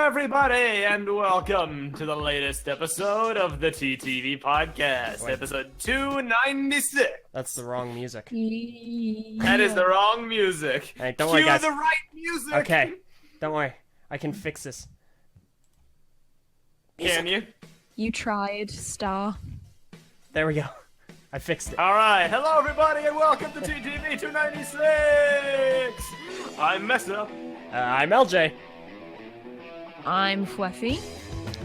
everybody, and welcome to the latest episode of the TTV Podcast, episode 296. That's the wrong music. That is the wrong music. Hey, don't worry, guys. Cue the right music. Okay, don't worry. I can fix this. Can you? You tried, Star. There we go. I fixed it. All right. Hello, everybody, and welcome to TTV 296. I'm Meso. I'm Eljay. I'm Phweffie.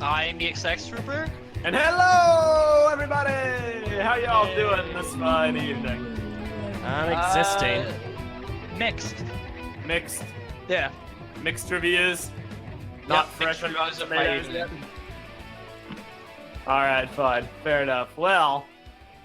I'm the XX Trooper. And hello, everybody. How y'all doing this fine evening? I'm existing. Mixed. Mixed. Yeah. Mixed reviews. Not fresh mixed reviews of my tomatoes evening. yet. All right, fine. Fair enough. Well,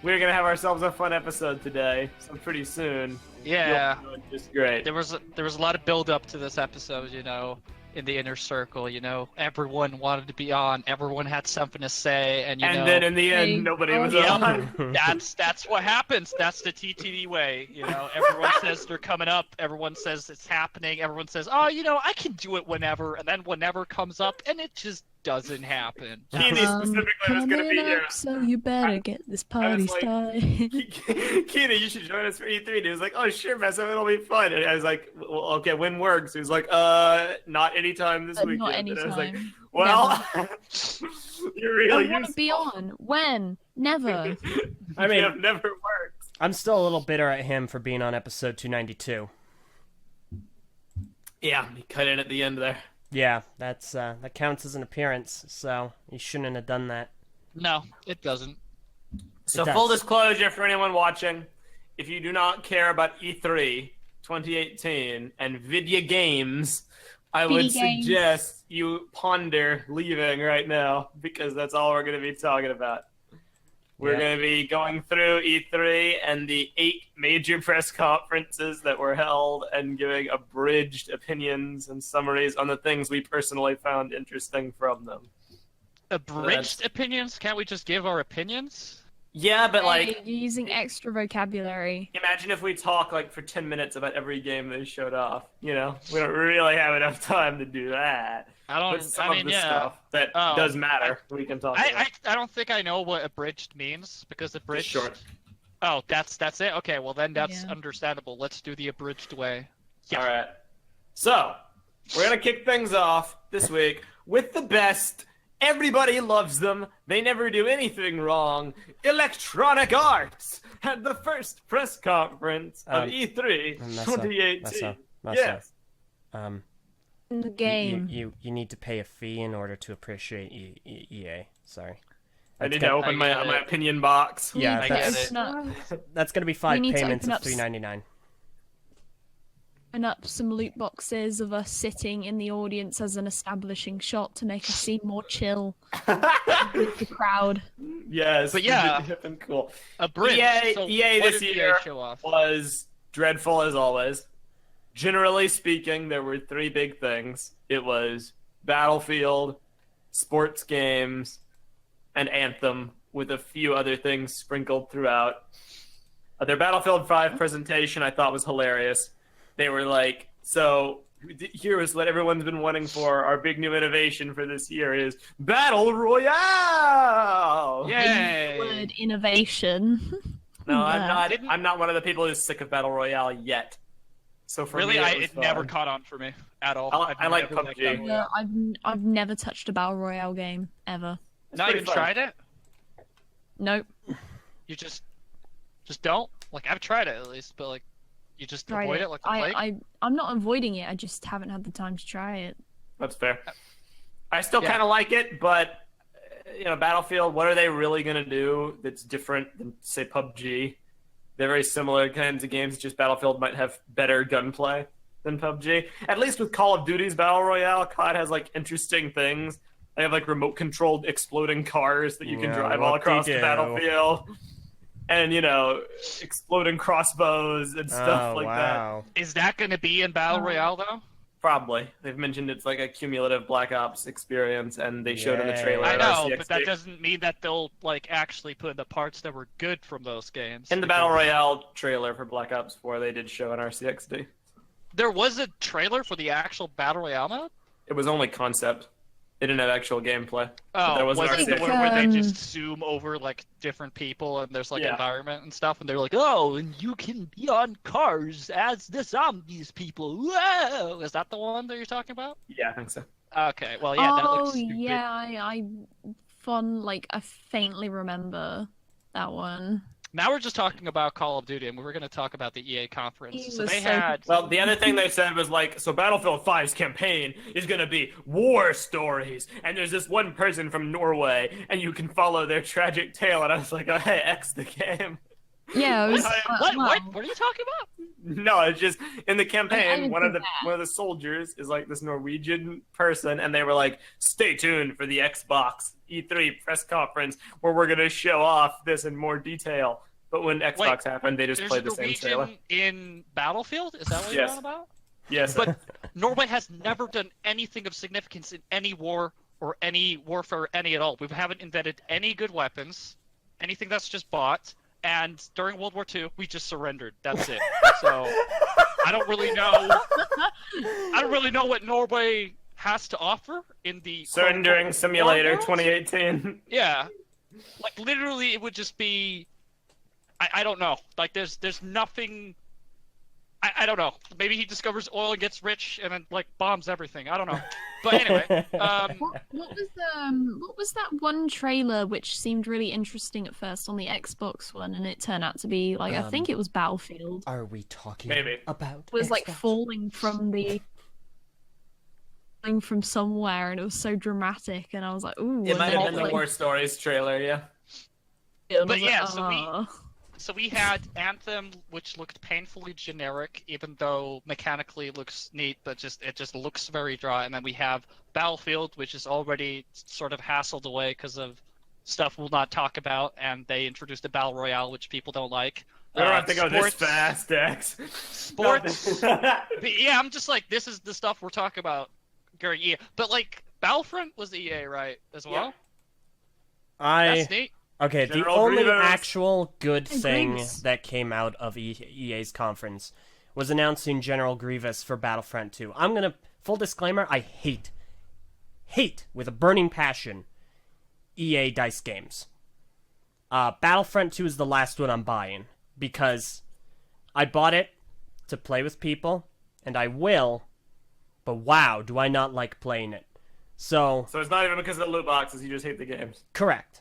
we're gonna have ourselves a fun episode today, so pretty soon. Yeah. You'll do just great. There was a lot of build up to this episode, you know, in the inner circle, you know. Everyone wanted to be on, everyone had something to say, and you know. And then in the end, nobody was on. That's what happens. That's the TTV way, you know. Everyone says they're coming up, everyone says it's happening, everyone says, oh, you know, I can do it whenever, and then whenever comes up, and it just doesn't happen. Keeney specifically was gonna be here. So you better get this party like, started. Keeney, you should join us for E3. And he was like, oh, sure, Meso, it'll be fun. And I was like, well, okay, when works? He was like, not anytime this weekend. Not anytime. And I was like, well, you're really I want to be on. When? Never. I mean, it never works. I'm still a little bitter at him for being on episode 292. Yeah, he cut in at the end there. Yeah, that counts as an appearance, so he shouldn't have done that. No, it doesn't. So It does. full disclosure for anyone watching, if you do not care about E3 2018 and video games, I would suggest you ponder leaving right now, because that's all we're going to be talking about. We're going to be going through E3 and the 8 major press conferences that were held and giving abridged opinions and summaries on the things we personally found interesting from them. Abridged opinions? Can't we just give our opinions? Yeah, but like, You're using extra vocabulary. imagine if we talk like for 10 minutes about every game they showed off. You know, we don't really have enough time to do that. But some of the stuff that does matter, we can talk about. I don't think I know what abridged means, because abridged. Short. Oh, that's it. Okay, well then that's Yeah. understandable. Let's do the abridged way. All right. So we're gonna kick things off this week with the best. Everybody loves them. They never do anything wrong. Electronic Arts had the first press conference of E3 2018. Yes. In the game. You need to pay a fee in order to appreciate EA. Sorry. I need to open my opinion box. Yeah, I get it. That's gonna be 5 need to payments open of up $3.99. And up some loot boxes of us sitting in the audience as an establishing shot to make us seem more chill with the crowd. Yes, But yeah, hip and cool. Abridged. EA, So EA what this did year EA show off? was dreadful as always. Generally speaking, there were 3 big things. It was Battlefield, sports games, and Anthem, with a few other things sprinkled throughout. Their Battlefield 5 presentation I thought was hilarious. They were like, so here is what everyone's been wanting for. Our big new innovation for this year is Battle Royale! Yay! Word innovation. No, Yeah. I'm not one of the people who's sick of Battle Royale yet. So for Really, me, it never caught on for me at all. I like never liked PUBG. Battle Royale. No, I've never touched a battle royale game ever. Not pretty even fun. tried it. Nope. You just don't. Like, I've tried it at least, but like, you just Tried avoid it. it like the plague. I'm not avoiding it. I just haven't had the time to try it. That's fair. I still Yeah. kind of like it, but Battlefield, what are they really going to do that's different than, say, PUBG? They're very similar kinds of games, just Battlefield might have better gunplay than PUBG. At least with Call of Duty's Battle Royale, COD has, like, interesting things. They have, like, remote-controlled exploding cars that you can drive all across the battlefield. And, exploding crossbows and stuff like that. Is that going to be in Battle Royale, though? Probably. They've mentioned it's like a cumulative Black Ops experience, and they showed in the trailer. I at know, RCXD. but that doesn't mean that they'll like actually put in the parts that were good from those games. In the Battle Royale trailer for Black Ops 4, they did show an RCXD. There was a trailer for the actual Battle Royale mode? It was only concept. They didn't have actual gameplay. Oh, there was was an it the arcade. one where they just zoom over like different people and there's like Yeah. environment and stuff, and they're like, "Oh, and you can be on cars as the zombies people." Whoa! Is that the one that you're talking about? Yeah, I think so. Okay, well, yeah, that Oh looks stupid. yeah, I faintly remember that one. Now we're just talking about Call of Duty, and we were going to talk about the EA He conference. So was they so had. Well, the other thing they said was like, so Battlefield 5's campaign is gonna be war stories, and there's this one person from Norway, and you can follow their tragic tale. And I was like, oh, hey, X the game. Yeah, it was. What? wow. What are you talking about? No, it's just in the I campaign. didn't One see of the that. one of the soldiers is like this Norwegian person, and they were like, "Stay tuned for the Xbox E3 press conference where we're gonna show off this in more detail." But when Xbox happened, they just There's played a the same trailer. Norwegian in Battlefield? Is that what you're Yes. on about? Yes, But Norway has never done anything of significance in any war or any warfare or any at all. We haven't invented any good weapons, anything that's just bought, and during World War II, we just surrendered. That's it. So I don't really know what Norway has to offer in the Surrendering Simulator War world? 2018. Yeah. Like literally it would just be I don't know. Like there's nothing I don't know. Maybe he discovers oil and gets rich and then like bombs everything. I don't know. But anyway, What was that one trailer which seemed really interesting at first on the Xbox one, and it turned out to be like I think it was Battlefield. Are we talking Maybe. about It was like Xbox? falling from somewhere, and it was so dramatic, and I was like, ooh. It and might then have been the like, War Stories trailer, yeah. and I But was like, yeah, so we- "Ah." So we had Anthem, which looked painfully generic, even though mechanically it looks neat, but it just looks very dry. And then we have Battlefield, which is already sort of hassled away because of stuff we'll not talk about, and they introduced a battle royale, which people don't like. We don't have to go this sports- fast, X. Sports. But yeah, I'm just like, this is the stuff we're talking about during EA. But like, Battlefront was EA, right, as well? That's neat. Okay, the General only Grievous. actual good Hey, thing Grievous. that came out of EA's conference was announcing General Grievous for Battlefront 2. I'm gonna, full disclaimer, I hate with a burning passion EA DICE games. Battlefront 2 is the last one I'm buying, because I bought it to play with people, and I will, but wow, do I not like playing it. So So it's not even because of the loot boxes, you just hate the games. correct.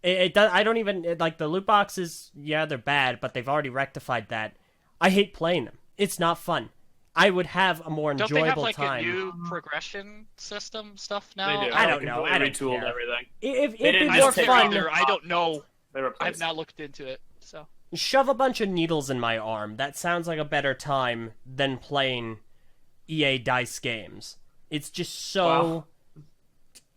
It does. I don't even like the loot boxes. Yeah, they're bad, but they've already rectified that. I hate playing them. It's not fun. I would have a more Don't they have enjoyable like time. a new progression system stuff now? They do. I don't They know. completely I don't retooled care. everything. If They it'd didn't be just more take fun, either- I don't know. They replaced I've not looked into it, so. shove a bunch of needles in my arm. That sounds like a better time than playing EA DICE games. It's just so Wow.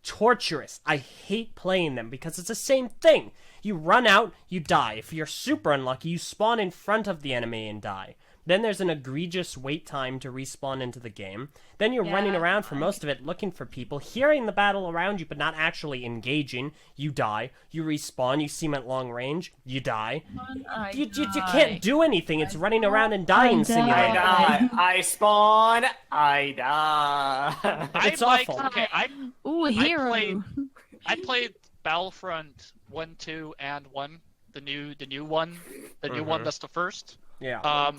torturous. I hate playing them because it's the same thing. You run out, you die. If you're super unlucky, you spawn in front of the enemy and die. Then there's an egregious wait time to respawn into the game. Then you're running around for most of it looking for people, hearing the battle around you but not actually engaging. You die. You respawn. You see them at long range. You die. You can't do anything. It's running around and dying die. simulator. I spawn, I die. It's I'm like, awful. okay, Ooh, a hero. I played Battlefront 1, 2, and 1. The new one. The new one that's the first. Yeah.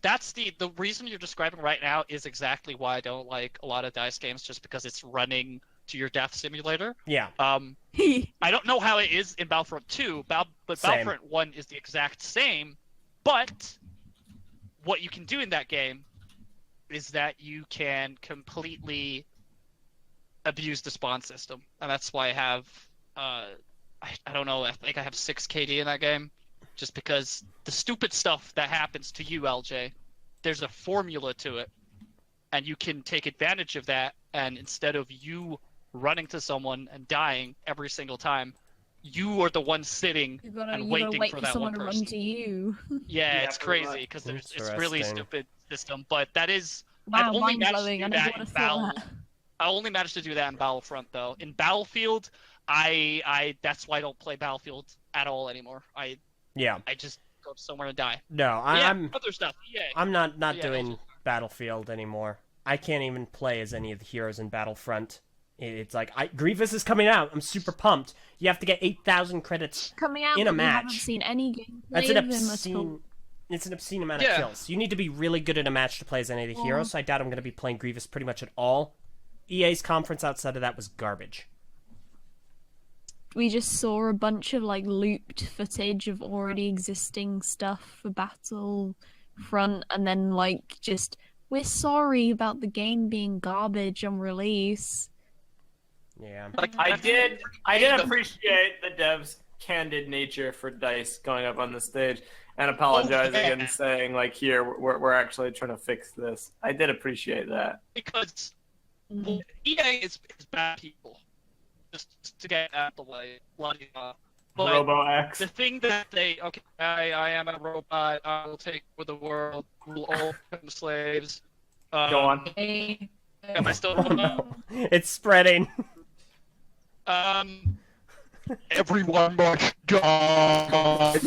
That's the reason you're describing right now is exactly why I don't like a lot of DICE games, just because it's running to your death simulator. Yeah. I don't know how it is in Battlefront 2, but Same. Battlefront 1 is the exact same. But what you can do in that game is that you can completely abuse the spawn system, and that's why I have I don't know, I think I have 6 KD in that game, just because the stupid stuff that happens to you, LJ, there's a formula to it, and you can take advantage of that, and instead of you running to someone and dying every single time, you are the one sitting You gotta waiting wait for for that someone one to run person. to you. Yeah, Yeah, it's pretty crazy much. because it's really Interesting. stupid system, but that is Wow, I've only managed to mind-blowing. do I never that would in have thought that. I only managed to do that in Battlefront though. In Battlefield, I that's why I don't play Battlefield at all anymore. I just go somewhere and die. No, Yeah, I'm other stuff. Yeah. I'm not Yeah, doing Battlefield anymore. I can't even play as any of the heroes in Battlefront It's like, Grievous is coming out. I'm super pumped. You have to get 8,000 credits Coming out in a but we haven't match. seen any gameplay That's an of him at all. obscene. It's an obscene amount Yeah. of kills. You need to be really good at a match to play as any of the heroes. So I doubt I'm going to be playing Grievous pretty much at all. EA's conference outside of that was garbage. We just saw a bunch of like looped footage of already existing stuff for Battlefront, and then like just we're sorry about the game being garbage on release. Yeah. Like, I did appreciate the devs' candid nature for DICE going up on the stage and apologizing yeah. and saying, like, here, we're actually trying to fix this. I did appreciate that. because EA is bad people. Just to get out of the way, but Robo X. the thing that I am a robot. I will take over the world. We'll all become slaves. Go on. Am I still? It's spreading. Everyone must die.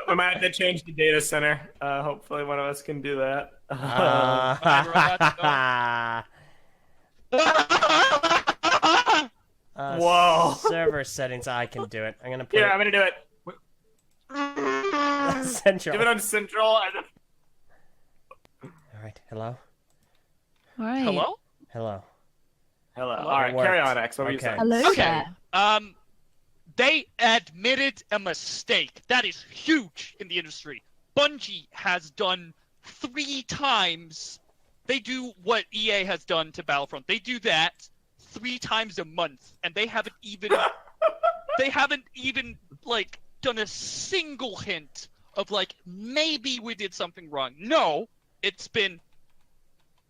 We might have to change the data center. Hopefully one of us can do that. Whoa. Server settings. I can do it. I'm going to put Here, I'm going to do it. it central. Give it on central. All right. Hello? All right. Hello? Hello. Hello. Hello? All right, It carry worked. on, X. What were you Okay. saying? Hello Okay. there. They admitted a mistake. That is huge in the industry. Bungie has done 3 times. They do what EA has done to Battlefront. They do that 3 times a month, and they haven't even like done a single hint of like maybe we did something wrong. No, it's been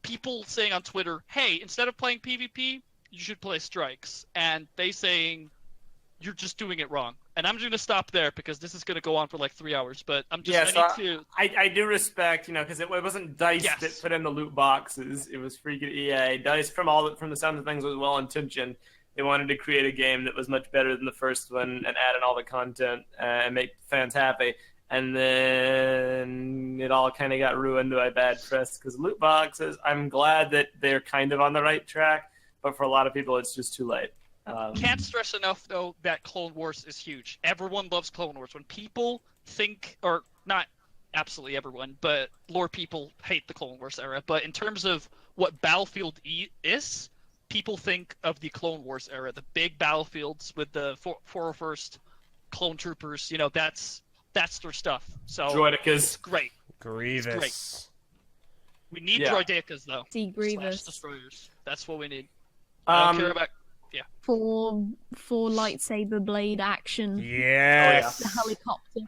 people saying on Twitter, "Hey, instead of playing PvP, you should play strikes," and they saying you're just doing it wrong. And I'm going to stop there because this is going to go on for like 3 hours. But I'm just I do respect, because it wasn't DICE Yes. that put in the loot boxes. It was freaking EA. DICE, from the sound of things, was well intentioned. They wanted to create a game that was much better than the first one and add in all the content and make fans happy. And then it all kind of got ruined by bad press because loot boxes. I'm glad that they're kind of on the right track, but for a lot of people, it's just too late. Can't stress enough, though, that Clone Wars is huge. Everyone loves Clone Wars. When people think, or not absolutely everyone, but lore people hate the Clone Wars era. But in terms of what Battlefield is, people think of the Clone Wars era, the big battlefields with the 401st clone troopers. That's their stuff. So Droidicas. it's great. Grievous. We need Yeah. droidicas, though. See Grievous. / destroyers. That's what we need. I don't care about. For lightsaber blade action. Yes. The helicopter.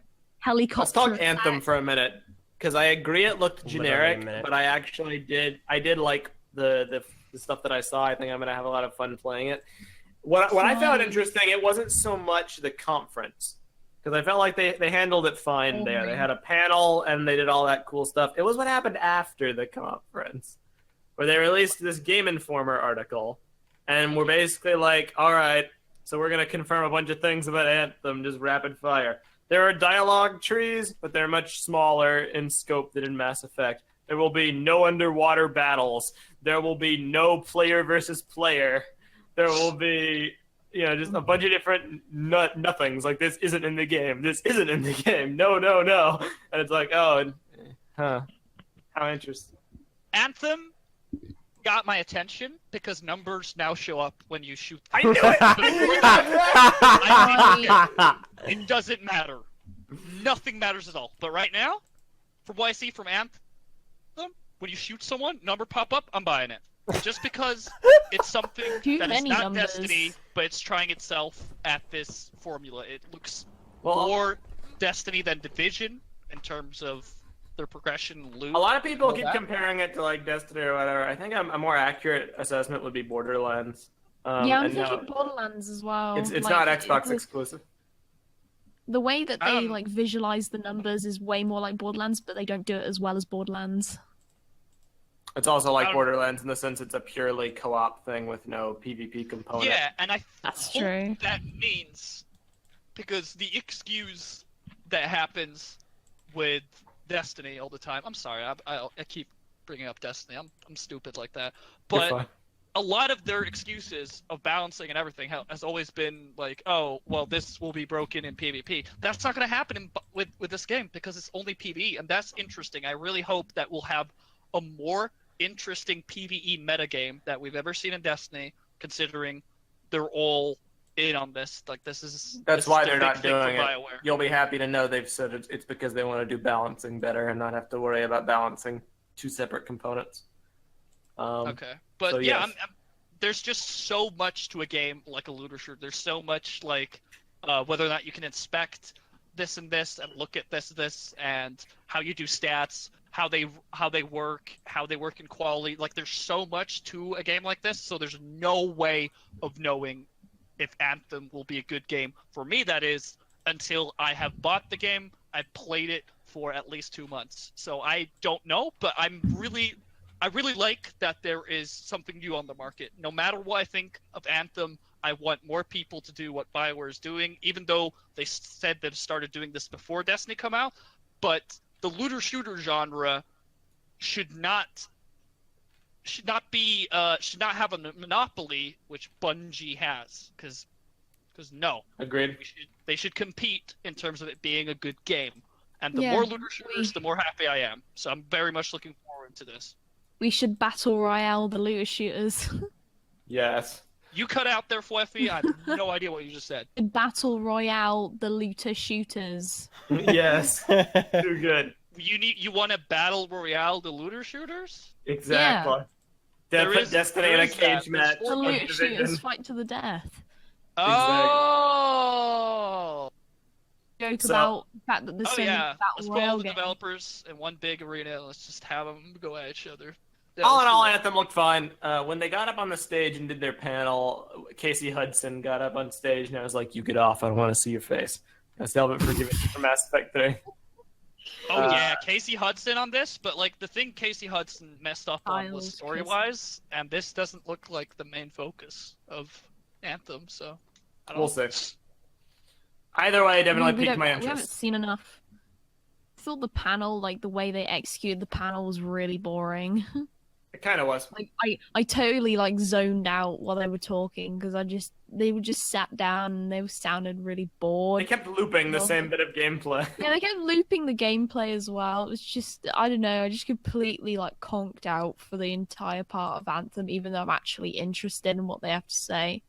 Let's talk attack. Anthem for a minute, because I agree it looked Literally a generic, minute. but I actually did like the stuff that I saw. I think I'm gonna have a lot of fun playing it. What I found interesting, it wasn't so much the conference, because I felt like they handled it fine there. They had a panel and they did all that cool stuff. It was what happened after the conference, where they released this Game Informer article, and we're basically like, all right, so we're going to confirm a bunch of things about Anthem, just rapid fire. There are dialogue trees, but they're much smaller in scope than in Mass Effect. There will be no underwater battles. There will be no player versus player. There will be, just a bunch of different nothings. Like, this isn't in the game. This isn't in the game. No. And it's like, oh, how interesting. Anthem got my attention because numbers now show up when you shoot them. I knew it! It doesn't matter. Nothing matters at all. But right now, from what I see from Anthem, when you shoot someone, number pop up, I'm buying it. Just because it's something Too that is many not numbers. Destiny, but it's trying itself at this formula. It looks Well, more Destiny than Division in terms of their progression and loot. a lot of people keep that. comparing it to, like, Destiny or whatever. I think a more accurate assessment would be Borderlands. Yeah, I'm and no, thinking Borderlands as well. it's Like, not Xbox it's- exclusive. The way that they Um, visualize the numbers is way more like Borderlands, but they don't do it as well as Borderlands. It's also like Um, Borderlands in the sense it's a purely co-op thing with no PvP component. Yeah, and I That's hope true. that means because the excuse that happens with Destiny all the time. I'm sorry, I keep bringing up Destiny. I'm stupid like that. You're But fine. a lot of their excuses of balancing and everything has always been like, oh, well, this will be broken in PvP. That's not going to happen with this game because it's only PvE, and that's interesting. I really hope that we'll have a more interesting PvE metagame that we've ever seen in Destiny, considering they're all in on this. Like, That's why they're not thing doing it. BioWare. You'll be happy to know they've said it's because they want to do balancing better and not have to worry about balancing two separate components. Okay, but so yeah, yes. There's just so much to a game like a looter shooter. There's so much like whether or not you can inspect this and this and look at this and how you do stats, how they work in quality. Like, there's so much to a game like this, so there's no way of knowing if Anthem will be a good game. For me, that is, until I have bought the game, I've played it for at least 2 months. So I don't know, but I really like that there is something new on the market. No matter what I think of Anthem, I want more people to do what BioWare is doing, even though they said they started doing this before Destiny come out. But the looter shooter genre should not have a monopoly, which Bungie has, because no. Agreed. They should compete in terms of it being a good game. And the Yeah, more looter shooters, the more happy I am. So I'm very much looking forward to this. We should battle royale the looter shooters. Yes. You cut out there, Phweffie. I have no idea what you just said. Battle royale the looter shooters. Yes. Too good. You want to battle royale the looter shooters? Exactly. There Put is- Destiny there in a is that. cage There's match. The on looter Division. shooters fight to the death. Oh. Joke So- about the fact that the Oh Sony yeah. Let's battle put all royale the game. developers in one big arena. Let's just have them go at each other. All in all, Anthem looked fine. When they got up on the stage and did their panel, Casey Hudson got up on stage and I was like, "You get off! I don't want to see your face." I still haven't forgiven you for Mass Effect 3. Oh yeah, Casey Hudson on this, but like the thing Casey Hudson messed up on was Kyle's story-wise, and this doesn't look like the main focus of Anthem. So I don't We'll know. see. Either way, definitely we piqued don't- my We haven't interest. seen enough. I thought the panel, like the way they executed the panel, was really boring. It kind of was. Like I totally like zoned out while they were talking because they were just sat down and they sounded really They bored. kept looping the same bit of gameplay. Yeah, they kept looping the gameplay as well. It was just, I don't know, I just completely like conked out for the entire part of Anthem, even though I'm actually interested in what they have to say.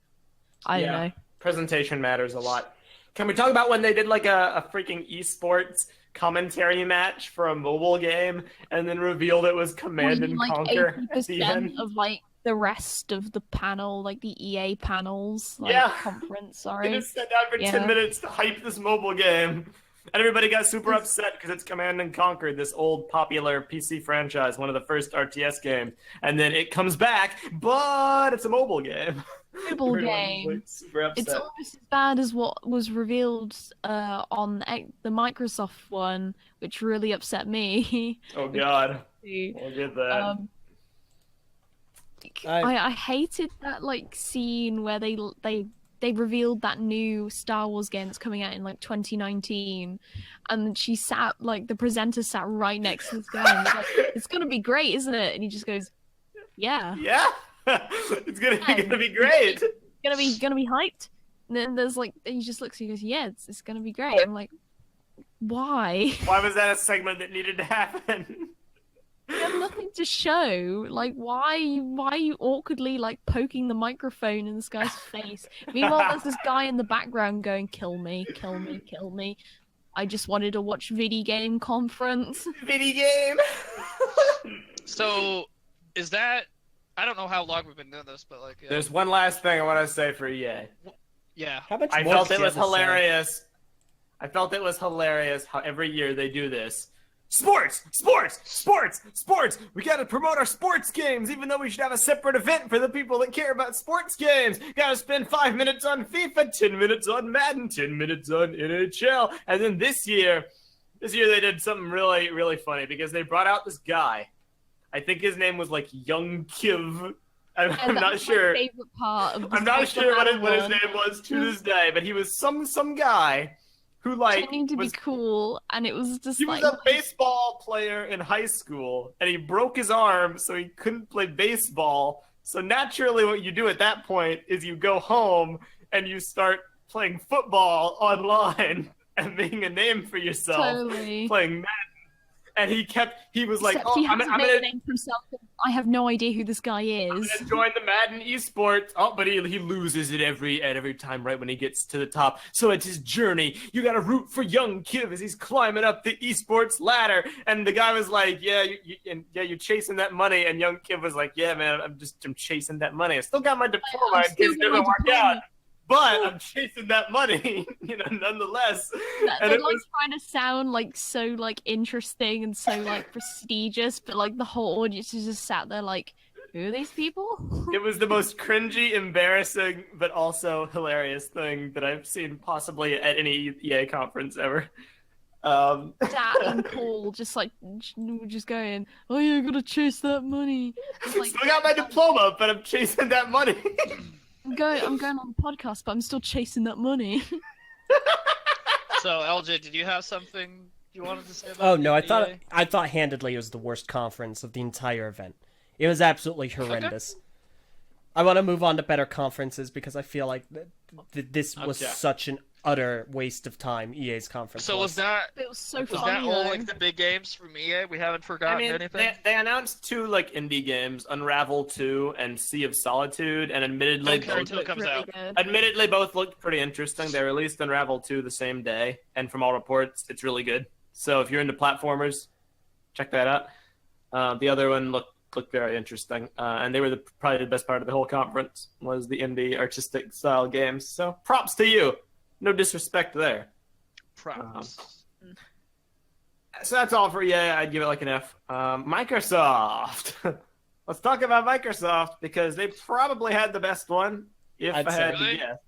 I don't know. Presentation matters a lot. Can we talk about when they did like a freaking esports commentary match for a mobile game and then revealed it was Command and Like Conquer at the 80% end? of like the rest of the panel, like the EA panels, like Yeah. conference, They sorry. just sat down for 10 Yeah. minutes to hype this mobile game. And everybody got super upset because it's Command and Conquer, this old popular PC franchise, one of the first RTS games. And then it comes back, but it's a mobile game. Mobile Everyone was, game. like, super upset. It's almost as bad as what was revealed on the Microsoft one, which really upset me. Oh god, we'll get that. I hated that like scene where they revealed that new Star Wars game that's coming out in like 2019, and she sat like the presenter sat right next to this guy and was like, "It's gonna be great, isn't it?" And he just goes, "Yeah, Yeah, it's gonna be great. gonna be hyped." And then there's like, and he just looks and he goes, "Yeah, it's gonna be great." I'm like, why? Why was that a segment that needed to happen? You have nothing to show. Like, why are you awkwardly like poking the microphone in this guy's face? Meanwhile, there's this guy in the background going, "Kill me, kill me, kill me." I just wanted to watch video game conference. Video game. So, is that? I don't know how long we've been doing this, but like, There's one last thing I want to say for EA. yeah. How much I more felt does it he was have to say? hilarious. I felt it was hilarious how every year they do this. Sports! Sports! Sports! Sports! We gotta promote our sports games, even though we should have a separate event for the people that care about sports games. Gotta spend 5 minutes on FIFA, 10 minutes on Madden, 10 minutes on NHL. And then this year they did something really, really funny because they brought out this guy. I think his name was like Young Kiv. I'm And not that's sure. My favorite part of I'm not sure what his one. name was to this day, but he was some guy who like Pretending to was, be cool, and it was just he was like a baseball player in high school, and he broke his arm, so he couldn't play baseball. So naturally what you do at that point is you go home and you start playing football online and making a name for yourself, Totally. playing Madden. And he was like, Except he I'm hasn't made a gonna name for himself. I have no idea who this guy is. join the Madden esports. Oh, but he loses it every time right when he gets to the top. So it's his journey. You gotta root for young Kiv as he's climbing up the esports ladder. And the guy was like, yeah, you're chasing that money. And young Kiv was like, yeah, man, I'm chasing that money. I still got my diploma in case it doesn't work out. But I'm chasing that money, nonetheless. They're like trying to sound like so like interesting and so like prestigious, but like the whole audience is just sat there like, who are these people? It was the most cringy, embarrassing, but also hilarious thing that I've seen possibly at any EA conference ever. Dad and Paul just going, oh yeah, I gotta chase that money. Like, Still got my diploma, but I'm chasing that money. I'm going on the podcast, but I'm still chasing that money. So, LJ, did you have something you wanted to say about Oh no, EA? I thought handedly it was the worst conference of the entire event. It was absolutely horrendous. I want to move on to better conferences because I feel like this was such an utter waste of time. EA's conference. So was that It was so was funny. that all though. like the big games from EA? We haven't forgotten anything. they announced 2 like indie games, Unravel 2 and Sea of Solitude, and admittedly, Don't care until it comes Really out. good. both looked pretty interesting. They released Unravel 2 the same day, and from all reports, it's really good. So if you're into platformers, check that out. The other one looked very interesting, and they were probably the best part of the whole conference was the indie artistic style games. So props to you. No disrespect there. Props. So that's all for EA. I'd give it like an F. Microsoft. Let's talk about Microsoft because they probably had the best one. If I'd I had say. to guess,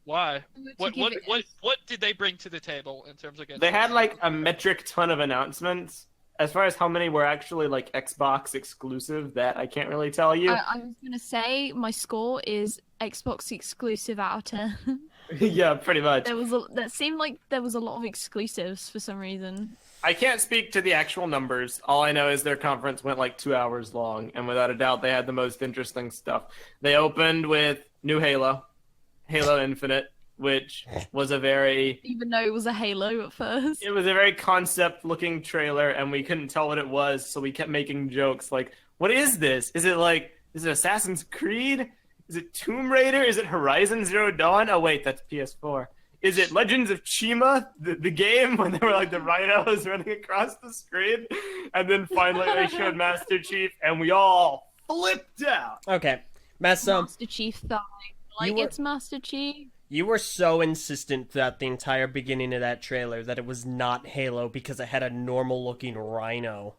Why? Would you give it What did they bring to the table in terms of games? they had like a metric ton of announcements. As far as how many were actually like Xbox exclusive, that I can't really tell you. I was gonna say my score is Xbox exclusive out of 10. Yeah, pretty much. That seemed like there was a lot of exclusives for some reason. I can't speak to the actual numbers. All I know is their conference went like 2 hours long, and without a doubt, they had the most interesting stuff. They opened with new Halo Infinite, which was a very Even though it was a Halo at first. it was a very concept-looking trailer, and we couldn't tell what it was, so we kept making jokes like, "What is this? Is it Assassin's Creed? Is it Tomb Raider? Is it Horizon Zero Dawn? Oh wait, that's PS4. Is it Legends of Chima, the game when they were like the rhinos running across the screen?" And then finally they showed Master Chief, and we all flipped out. Okay, Meso, Master Chief thigh. Like, You were- it's Master Chief. you were so insistent throughout the entire beginning of that trailer that it was not Halo because it had a normal-looking rhino.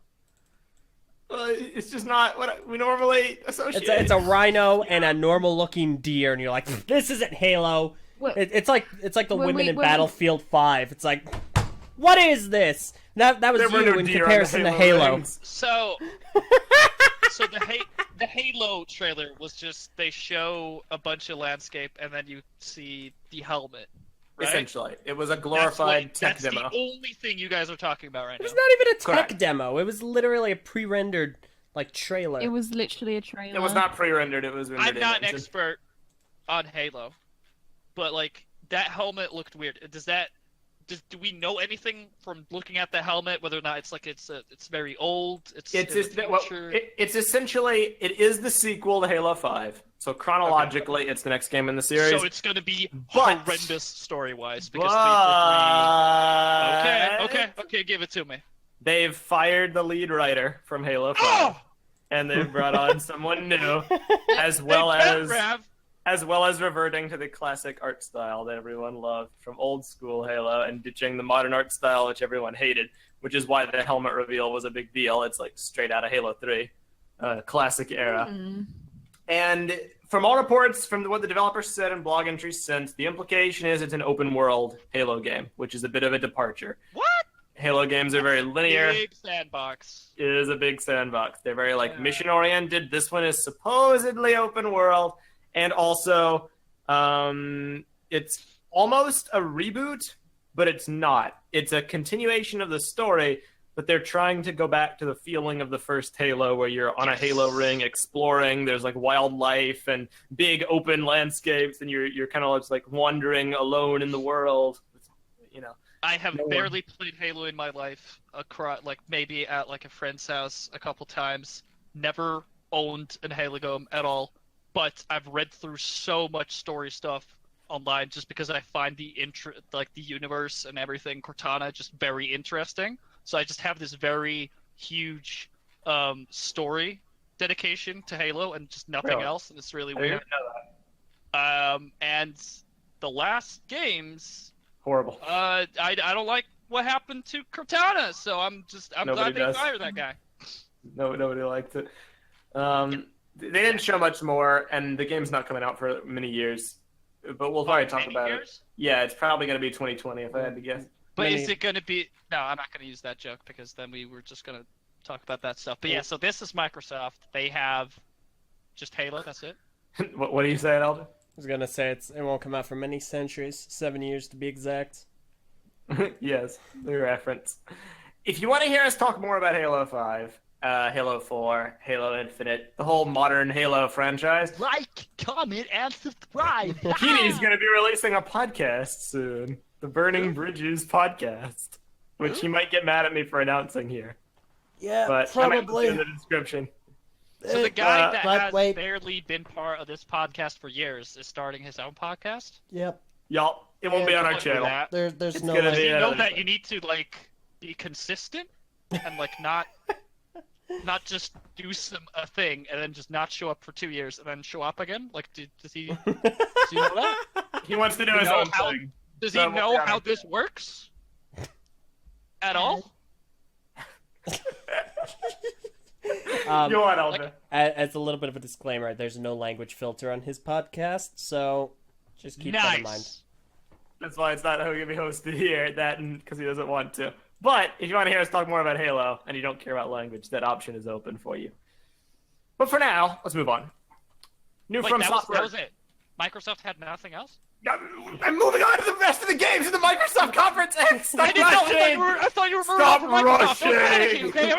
It's just not what we normally associate. It's a rhino and a normal-looking deer, and you're like, this isn't Halo. Well, It's like the when women we- in when we- Battlefield 5. It's like, what is this? That was There were you no in deer on the comparison to Halo. rings. So the Halo trailer was just they show a bunch of landscape and then you see the helmet. Right? Essentially, it was a glorified tech that's demo. the only thing you guys are talking about right now. It's not even a tech Correct. demo. It was literally a pre-rendered trailer. it was literally a trailer. It was not pre-rendered. It was rendered. I'm not an in. expert on Halo, but like that helmet looked weird. Do we know anything from looking at the helmet whether or not it's very old? It's It's essentially it is the sequel to Halo 5. So chronologically, it's the next game in the series. so it's going to be But- horrendous story-wise because But okay, give it to me. they've fired the lead writer from Halo 5, Oh! and they've brought on someone new, as well as reverting to the classic art style that everyone loved from old school Halo and ditching the modern art style which everyone hated, which is why the helmet reveal was a big deal. It's like straight out of Halo 3, classic era. And from all reports, from what the developers said in blog entries since, the implication is it's an open world Halo game, which is a bit of a departure. What? Halo games are very linear. Big sandbox. It is a big sandbox. They're very mission oriented. This one is supposedly open world, and also it's almost a reboot, but it's not. It's a continuation of the story, but they're trying to go back to the feeling of the first Halo, where you're on a Halo ring exploring. There's like wildlife and big open landscapes, and you're kind of just like wandering alone in the world. You know, I have barely played Halo in my life. Across, like maybe at like a friend's house a couple times. Never owned an Halo game at all, but I've read through so much story stuff online just because I find the universe and everything Cortana just very interesting. So I just have this very huge story dedication to Halo and just nothing else, and it's really weird. I didn't know that. And the last games, horrible. I don't like what happened to Cortana, so I'm glad they fired that guy. No, nobody liked it. They didn't show much more, and the game's not coming out for many years. But we'll probably talk about it. Yeah, it's probably going to be 2020 if I had to guess. But is it going to be... No, I'm not going to use that joke because then we were just going to talk about that stuff. But yeah, so this is Microsoft. They have just Halo, that's it. What do you say, Eljay? I was gonna say it won't come out for many centuries, 7 years to be exact. Yes, the reference. If you want to hear us talk more about Halo 5, Halo 4, Halo Infinite, the whole modern Halo franchise, like, comment, and subscribe. Keeney's going to be releasing a podcast soon, the Burning Bridges podcast, which he might get mad at me for announcing here. Yeah, but probably. I might put it in the description. So the guy that has wait. barely been part of this podcast for years is starting his own podcast. Yep. Yup, it won't be on our channel. There's It's no. gonna be You know another- that you need to like be consistent and like not just do a thing and then just not show up for 2 years and then show up again. Like, does he? Does he know that? He wants to do his own thing. Does he know how this works? At all? You want Eljay? As a little bit of a disclaimer, there's no language filter on his podcast, so just keep that in mind. That's why it's not going to be hosted here, because he doesn't want to. But if you want to hear us talk more about Halo and you don't care about language, that option is open for you. But for now, let's move on. From Software. That was it. Microsoft had nothing else? I'm moving on to the rest of the games in the Microsoft conference. Stop I thought you were Stop Microsoft. rushing. Okay,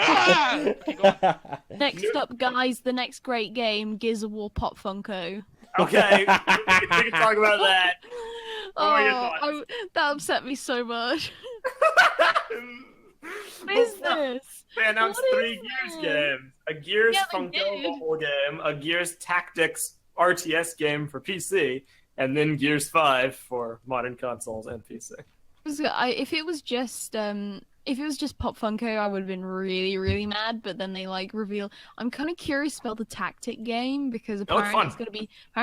go on. Next up, guys, the next great game, Gears of War Pop Funko. Okay, we can talk about that. What are your thoughts? That upset me so much. What is this? They announced What 3 is Gears this? games. A Gears Yeah, they Funko did. mobile game, a Gears Tactics RTS game for PC, and then Gears 5 for modern consoles and PC. If it was just Pop Funko, I would have been really, really mad. But then they like reveal. I'm kind of curious about the tactic game because apparently fun.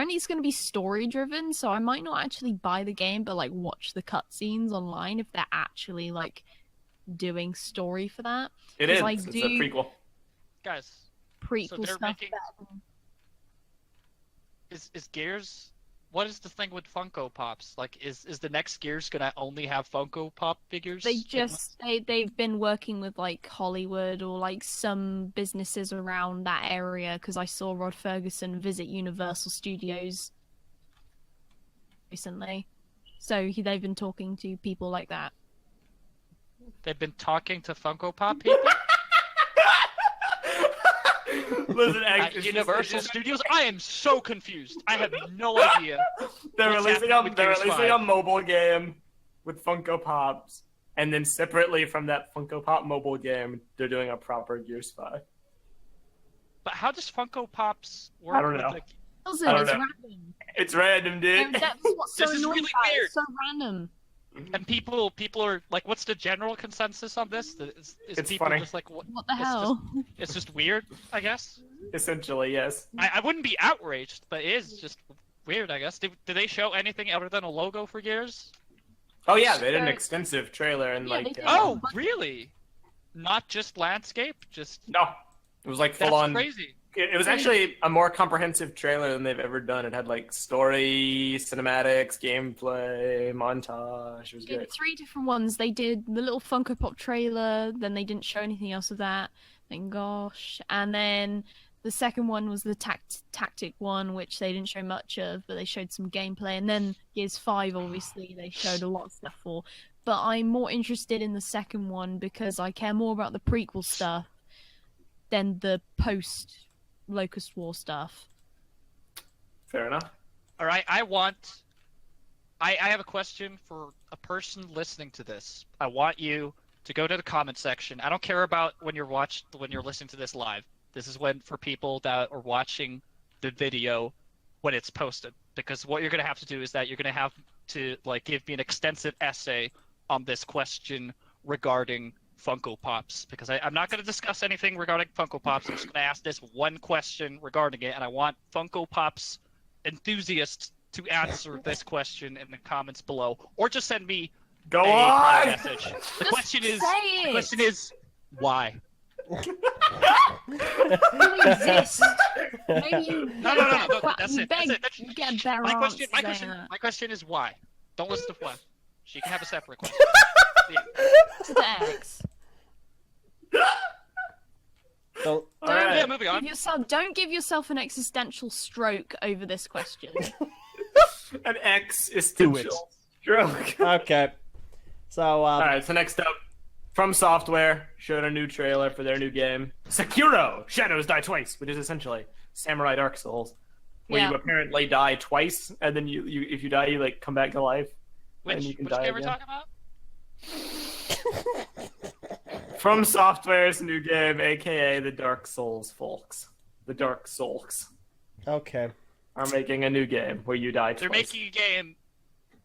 it's gonna be story driven. So I might not actually buy the game, but like watch the cutscenes online if they're actually like doing story for that. It is. Like, It's a prequel. Guys, Prequel so they're stuff. making... Is Gears... What is the thing with Funko Pops? Like, is the next Gears gonna only have Funko Pop figures? They've been working with like Hollywood or like some businesses around that area because I saw Rod Ferguson visit Universal Studios recently, so they've been talking to people like that. They've been talking to Funko Pop people? Listen, At Universal Studios? I am so confused. I have no idea. They're what's releasing happening with Gears 5. a mobile game with Funko Pops, and then separately from that Funko Pop mobile game, they're doing a proper Gears 5. But how does Funko Pops work? I don't know. Listen, I don't it's know. random. It's random, dude. That's what's so This is annoying really about it. weird. It's so random. And people are like, what's the general consensus on this? Is It's people funny. just like, What the it's hell? It's just weird, I guess. Essentially, yes. I wouldn't be outraged, but it is just weird, I guess. Did they show anything other than a logo for Gears? Oh yeah, they did an extensive trailer and Yeah, like. they did. Oh, really? Not just landscape? Just No, it was like that's full on. crazy. It was actually a more comprehensive trailer than they've ever done. It had like story, cinematics, gameplay, montage. It was They great. did 3 different ones. They did the little Funko Pop trailer, then they didn't show anything else of that. Then gosh, and then the second one was the tactic one, which they didn't show much of, but they showed some gameplay. And then Gears 5, obviously, they showed a lot of stuff for. but I'm more interested in the second one because I care more about the prequel stuff than the post Locust War stuff. Fair enough. All right, I have a question for a person listening to this. I want you to go to the comment section. I don't care about when you're listening to this live. This is for people that are watching the video when it's posted. Because what you're gonna have to do is that you're gonna have to give me an extensive essay on this question regarding Funko Pops. Because I'm not gonna discuss anything regarding Funko Pops. I'm just gonna ask this one question regarding it, and I want Funko Pops enthusiasts to answer this question in the comments below, or just send me Go a on! message. The question say is why? You exist. Maybe you No, that's it. You get a better My answer question is why. Don't listen to Phweffie. She can have a separate question. Yeah. to the X. Don't. Alright. Yeah, moving on. Don't give yourself an existential stroke over this question. An existential stroke. Okay. So, Alright, so next up, From Software showed a new trailer for their new game, Sekiro: Shadows Die Twice, which is essentially Samurai Dark Souls, where you apparently die twice, and then you if you die, you come back to life. and you can Which die game are we again. talking about? From Software's new game, aka the Dark Souls folks. The Dark Souls okay. are making a new game where you die twice. They're making a game.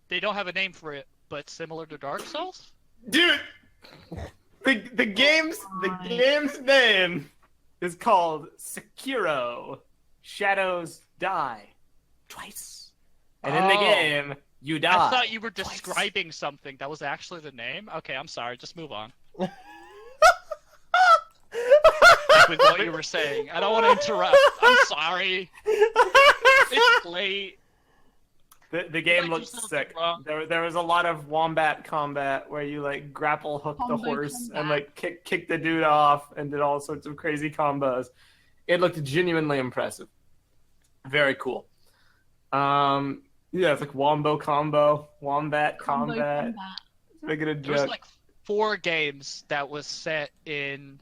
They don't have a name for it, but similar to Dark Souls. Dude, the game's name is called Sekiro: Shadows Die Twice, and in the game you die. I thought you were twice. describing something that was actually the name. Okay, I'm sorry. Just move on. With what you were saying, I don't want to interrupt. I'm sorry. It's late. The game Like looks there's sick. something wrong. There was a lot of wombat combat where you grapple hook the Combo horse combat. and kick the dude off and did all sorts of crazy combos. It looked genuinely impressive. Very cool. Yeah, it's like wombo combo, wombat combat. Making a There was joke. 4 games that was set in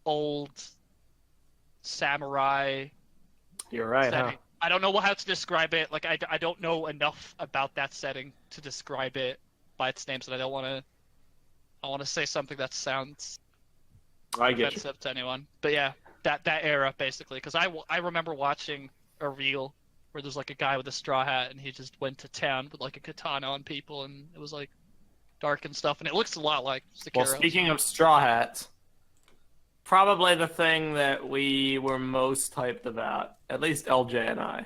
old samurai You're right, huh? setting. I don't know how to describe it. I don't know enough about that setting to describe it by its name, so I don't want to. I want to say something that sounds I get you. offensive to anyone. But yeah, that era basically, because I remember watching a reel where there's a guy with a straw hat and he just went to town with a katana on people, and it was dark and stuff, and it looks a lot like Sekiro. Well, speaking of Straw Hats, probably the thing that we were most hyped about, at least LJ and I.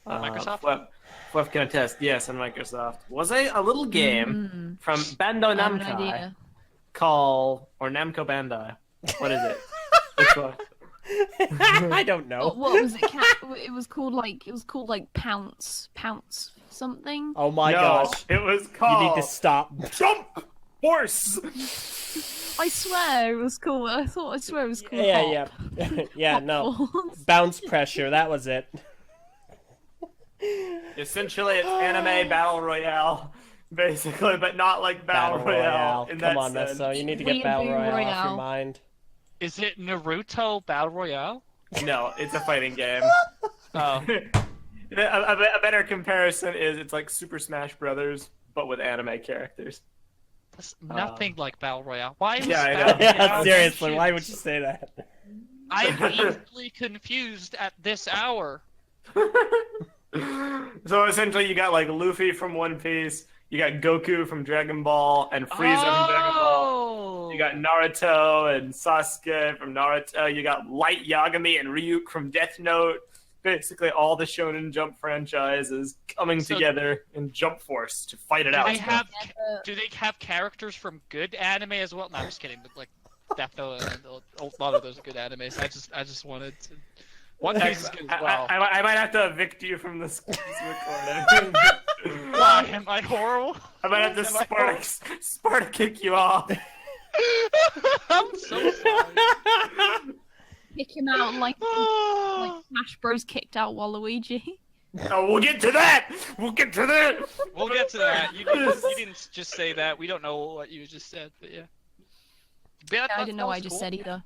Microsoft? Phweffie can attest, yes, and Microsoft, was a little game from Bandai I have an Namco idea. called, or Namco Bandai. What is it? Which one? I don't know. What was it? It was called Pounce something. Oh my no, gosh. it was You called need to stop. Jump Horse! I swear it was cool. I swear it was cool. Yeah. Yeah, no. Bounce pressure, that was it. Essentially, it's anime Battle Royale, basically, but not like Battle Royale. In Come that on, sense. Meso. You need to get Battle Weeaboo Royale off your Royale. mind. Is it Naruto Battle Royale? No, it's a fighting game. Oh, A better comparison is it's like Super Smash Brothers, but with anime characters. that's nothing like Battle Royale. Why was Yeah, I know. Battle Yeah, Royale seriously, why would you confused? say that? I'm easily confused at this hour. So essentially, you got Luffy from One Piece, you got Goku from Dragon Ball, and Frieza from Dragon Ball. Oh! You got Naruto and Sasuke from Naruto. You got Light Yagami and Ryuk from Death Note. Basically, all the Shonen Jump franchises coming So- together in Jump Force to fight it Do out. they have characters from good anime as well? No, I'm just kidding. But Death Note and a lot of those are good animes. I just wanted to. One Piece is good as well. I might have to evict you from this recording. Why am I horrible? I might have to Sparta kick you off. I'm so sorry. Kick him out like Oh. Smash Bros kicked out Waluigi. Oh, we'll get to that. We'll get to that. We'll get to that. You didn't just say that. We don't know what you just said, but yeah. I didn't know what I just said either.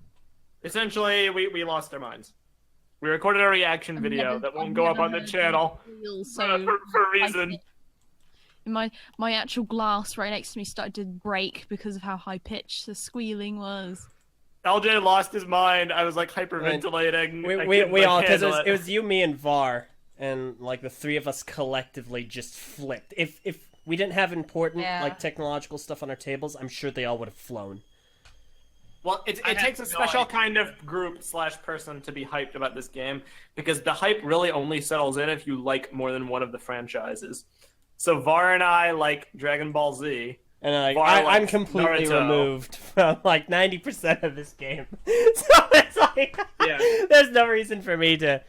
Essentially, we lost our minds. We recorded a reaction video that won't go up on the channel for a reason. My actual glass right next to me started to break because of how high pitched the squealing was. Eljay lost his mind. I was like hyperventilating. We all, because it was you, me, and Var, and like the three of us collectively just flipped. If we didn't have important like technological stuff on our tables, I'm sure they all would have flown. Well, it takes a special kind of group/person to be hyped about this game, because the hype really only settles in if you like more than one of the franchises. So Var and I like Dragon Ball Z. And I'm completely removed from like 90% of this game. So it's like, there's no reason for me to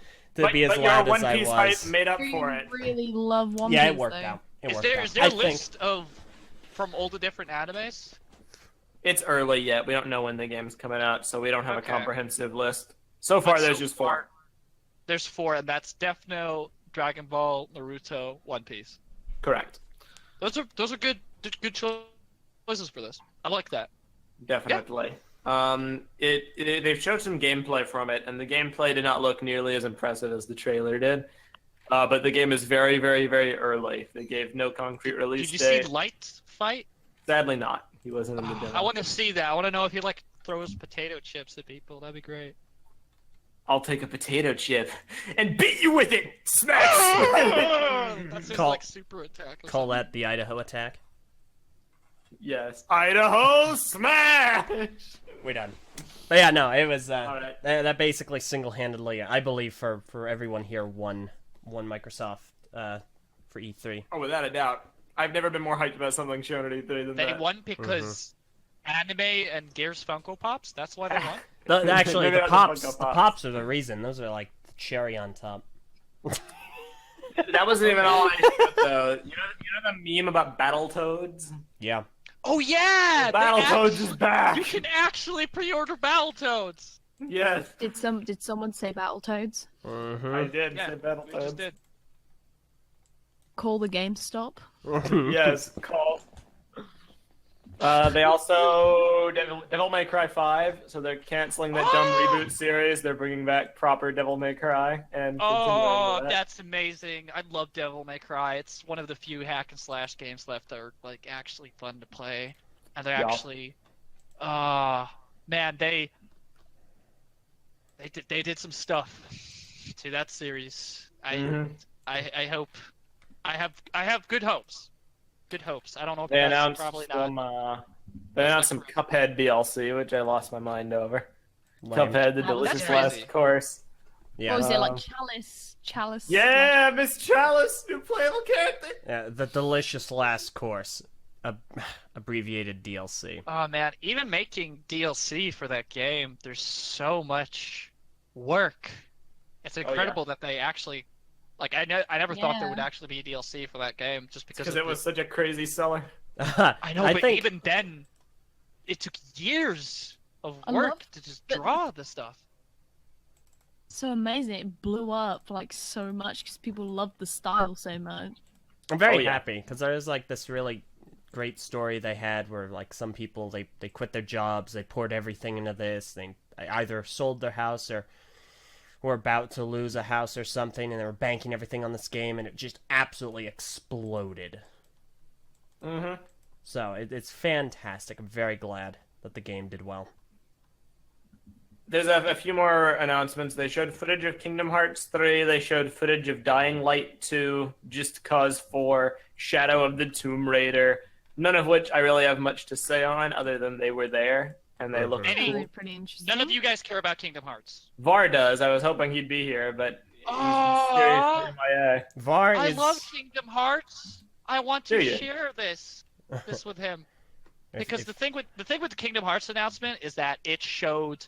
be as loud as I was. But your One Piece hype made up for it. I really love One Piece, Yeah, it worked out. Is there a list from all the different animes? It's early yet. We don't know when the game's coming out, so we don't have a comprehensive list. So far, there's just 4. There's 4, and that's Death Note, Dragon Ball, Naruto, One Piece. Correct. Those are good choices for this. I like that. Definitely. Yeah. They've showed some gameplay from it, and the gameplay did not look nearly as impressive as the trailer did. But the game is very, very, very early. They gave no concrete release date. Did you see Light fight? Sadly not. He wasn't in the demo. I want to see that. I want to know if he like throws potato chips at people. That'd be great. I'll take a potato chip and beat you with it. Smash! That's his like super attack. Call that the Idaho attack. Yes. Idaho smash! We're done. But yeah, no, it was that basically single-handedly, I believe, for everyone here, won Microsoft for E3. Oh, without a doubt. I've never been more hyped about something shown at E3 than that. They won because anime and Gears Funko Pops? That's why they won? Actually, the pops are the reason. Those are like the cherry on top. That wasn't even all I knew, though. You know the meme about Battletoads? Yeah. Oh, yeah! Battletoads is back! You can actually pre-order Battletoads! Yes. Did someone say Battletoads? I did say Battletoads. We just did. Call the GameStop? Yes, call. They also Devil May Cry 5, so they're canceling that dumb reboot series. They're bringing back proper Devil May Cry and that's amazing! I love Devil May Cry. It's one of the few hack and slash games left that are like actually fun to play, and they're actually, man, they did some stuff to that series. I hope. I have good hopes. Good hopes. I don't know if that's probably not. They announced some Cuphead DLC, which I lost my mind over. Cuphead, the delicious last course. Yeah. What was it, like Chalice? Yeah, Miss Chalice, new playable character. Yeah, the delicious last course, abbreviated DLC. Oh man, even making DLC for that game, there's so much work. It's incredible that they actually. Like I never thought there would actually be a DLC for that game, just because it was such a crazy seller. I know, but even then, it took years of work to just draw the stuff. So amazing! It blew up like so much because people loved the style so much. I'm very happy because there was like this really great story they had where like some people they quit their jobs, they poured everything into this. They either sold their house or were about to lose a house or something, and they were banking everything on this game, and it just absolutely exploded. So it's fantastic. I'm very glad that the game did well. There's a few more announcements. They showed footage of Kingdom Hearts 3. They showed footage of Dying Light 2, Just Cause 4, Shadow of the Tomb Raider. None of which I really have much to say on, other than they were there. And they look cool. Pretty interesting. None of you guys care about Kingdom Hearts. Var does. I was hoping he'd be here, but he's seriously MIA. I love Kingdom Hearts. I want to share this with him. Because the thing with the Kingdom Hearts announcement is that it showed.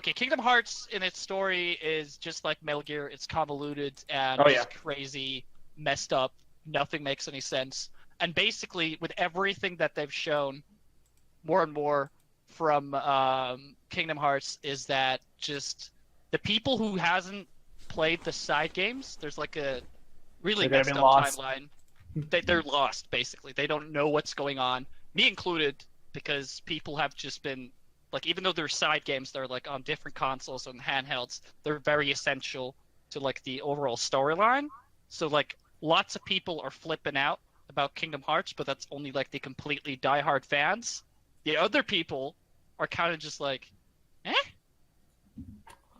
Kingdom Hearts in its story is just like Metal Gear. It's convoluted and just crazy, messed up. Nothing makes any sense. And basically, with everything that they've shown, more and more from Kingdom Hearts is that just the people who hasn't played the side games, there's like a really They're gonna messed be up lost. timeline. They're lost, basically. They don't know what's going on, me included, because people have just been like, even though they're side games, they're like on different consoles and handhelds. They're very essential to like the overall storyline. So like lots of people are flipping out about Kingdom Hearts, but that's only like the completely diehard fans. The other people are kind of just like, eh?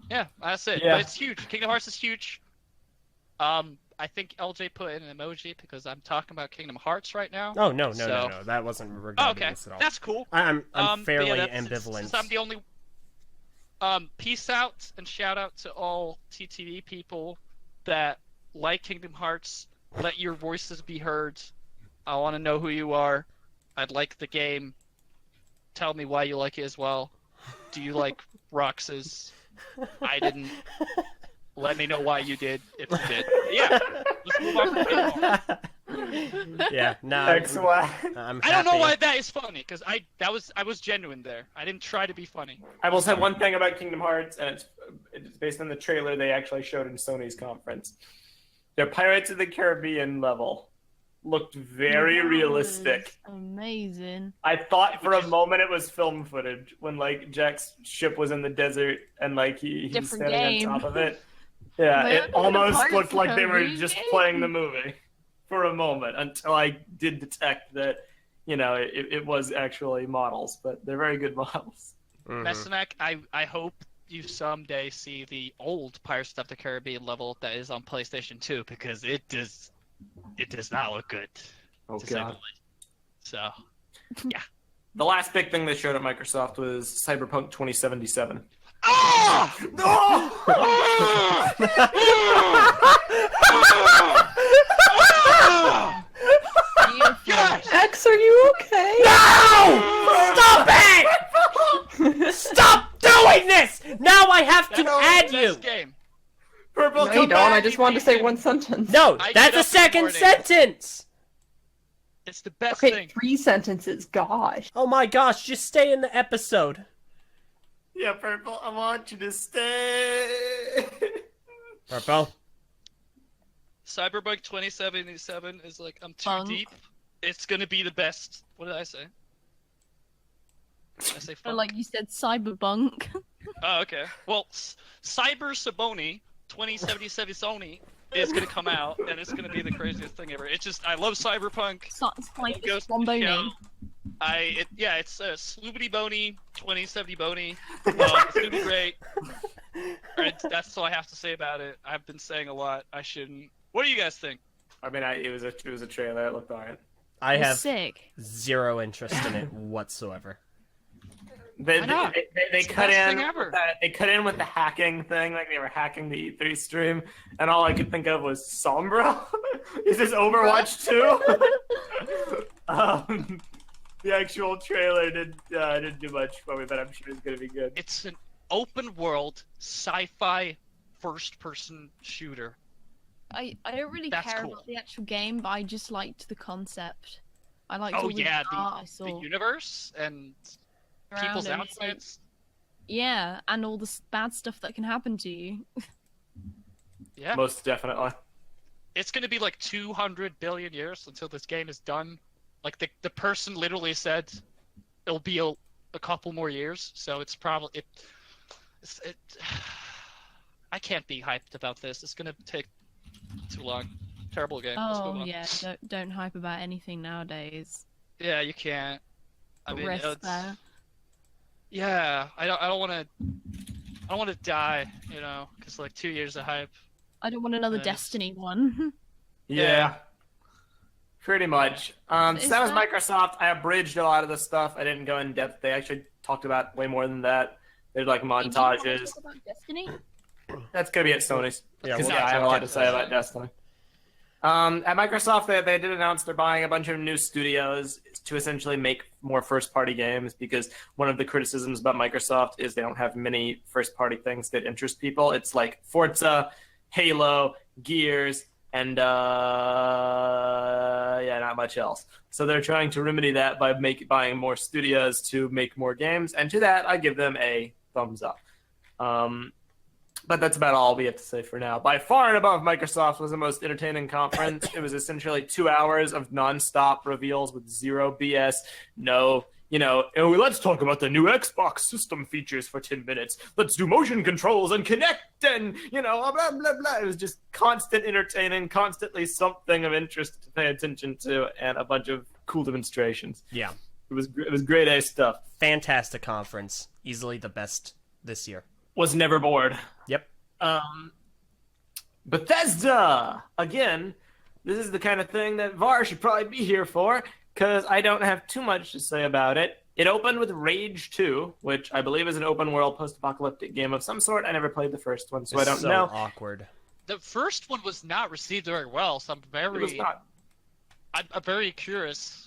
Yeah, that's it. Yeah. But it's huge. Kingdom Hearts is huge. I think LJ put in an emoji because I'm talking about Kingdom Hearts right now. Oh no, So- that wasn't Oh, regarding okay. this at all. That's cool. I'm But fairly yeah, ambivalent. Since I'm the only. Peace out and shout out to all TTV people that like Kingdom Hearts. Let your voices be heard. I want to know who you are. I'd like the game. Tell me why you like it as well. Do you like Roxas? I didn't. Let me know why you did, if you did. Yeah, let's move on from Kingdom Hearts. Yeah, no. XY. I'm I don't know happy. why that is funny, because I was genuine there. I didn't try to be funny. I will say one thing about Kingdom Hearts, and it's based on the trailer they actually showed in Sony's conference. Their Pirates of the Caribbean level looked very realistic. Amazing. I thought for a moment it was film footage when like Jack's ship was in the desert and like he's Different standing game. on top of it. Yeah, But it it almost Pirates looked of like they were Caribbean just game. playing the movie for a moment until I did detect that, it was actually models, but they're very good models. Mhm. Messinek, I hope you someday see the old Pirates of the Caribbean level that is on PlayStation 2, because it does not look good. Oh to say the god. least. So The last big thing they showed at Microsoft was Cyberpunk 2077. Yes! X, are you okay? Stop it! Stop doing this! Now I have to That's add the you. best game. Purple, No, you come don't. I back. just wanted to say one sentence. No, I that's get a up in the second morning. sentence. It's the best Okay, thing. 3 sentences. Gosh. Oh my gosh, just stay in the episode. Yeah, Purple, I want you to stay. Prpl. Cyberpunk 2077 is like, I'm too Fun. deep. It's gonna be the best. What did I say? Did I say Or fun? like you said, cyberbunk. Oh, okay. Well, Cyber Saboni 2077 Sony is gonna come out, and it's gonna be the craziest thing ever. It's just, I love Cyberpunk. It's like Goes this to the Bomboni. show. It's Sloobity Boney 2070 Boney. It's gonna be great. Alright, that's all I have to say about it. I've been saying a lot. I shouldn't. What do you guys think? I mean, it was a trailer. It looked alright. I It's have sick. zero interest in it whatsoever. They, Why not? they It's the cut best in. thing ever. They cut in with the hacking thing, like they were hacking the E3 stream, and all I could think of was Sombra. Is this Overwatch 2? The actual trailer didn't do much for me, but I'm sure it's gonna be good. It's an open world sci-fi first-person shooter. I don't really That's care cool. about the actual game, but I just liked the concept. I liked Oh all the yeah, art I the saw universe and around people's and it's like- outfits. yeah, and all the bad stuff that can happen to you. Yeah, Most definitely. it's gonna be like 200 billion years until this game is done. Like the person literally said, it'll be a couple more years. So it's probably it. I can't be hyped about this. It's gonna take too long. Terrible game. Let's move Oh on. yeah, don't hype about anything nowadays. Yeah, you can't. I mean, Risk it's, there. yeah, I don't want to die, because like 2 years of hype. I don't want another Nice. Destiny one. Yeah. Pretty much. So Is that was that- Microsoft. I abridged a lot of the stuff. I didn't go in depth. They actually talked about way more than that. They did like Did you want to montages. talk about Destiny? That's gonna be at Sony's. Yeah, Because we'll I have a lot to talk say about about Destiny. At Microsoft, they did announce they're buying a bunch of new studios to essentially make more first-party games, because one of the criticisms about Microsoft is they don't have many first-party things that interest people. It's like Forza, Halo, Gears, and not much else. So they're trying to remedy that by buying more studios to make more games, and to that I give them a thumbs up. But that's about all we have to say for now. By far and above, Microsoft was the most entertaining conference. It was essentially 2 hours of nonstop reveals with zero BS. No, let's talk about the new Xbox system features for 10 minutes. Let's do motion controls and connect and, blah, blah, blah. It was just constant entertaining, constantly something of interest to pay attention to, and a bunch of cool demonstrations. Yeah. It was grade A stuff. Fantastic conference. Easily the best this year. Was never bored. Yep. Bethesda! Again, this is the kind of thing that VAR should probably be here for, because I don't have too much to say about it. It opened with Rage 2, which I believe is an open-world post-apocalyptic game of some sort. I never played the first one, so I don't know. Awkward. The first one was not received very well, so It was not. I'm very curious.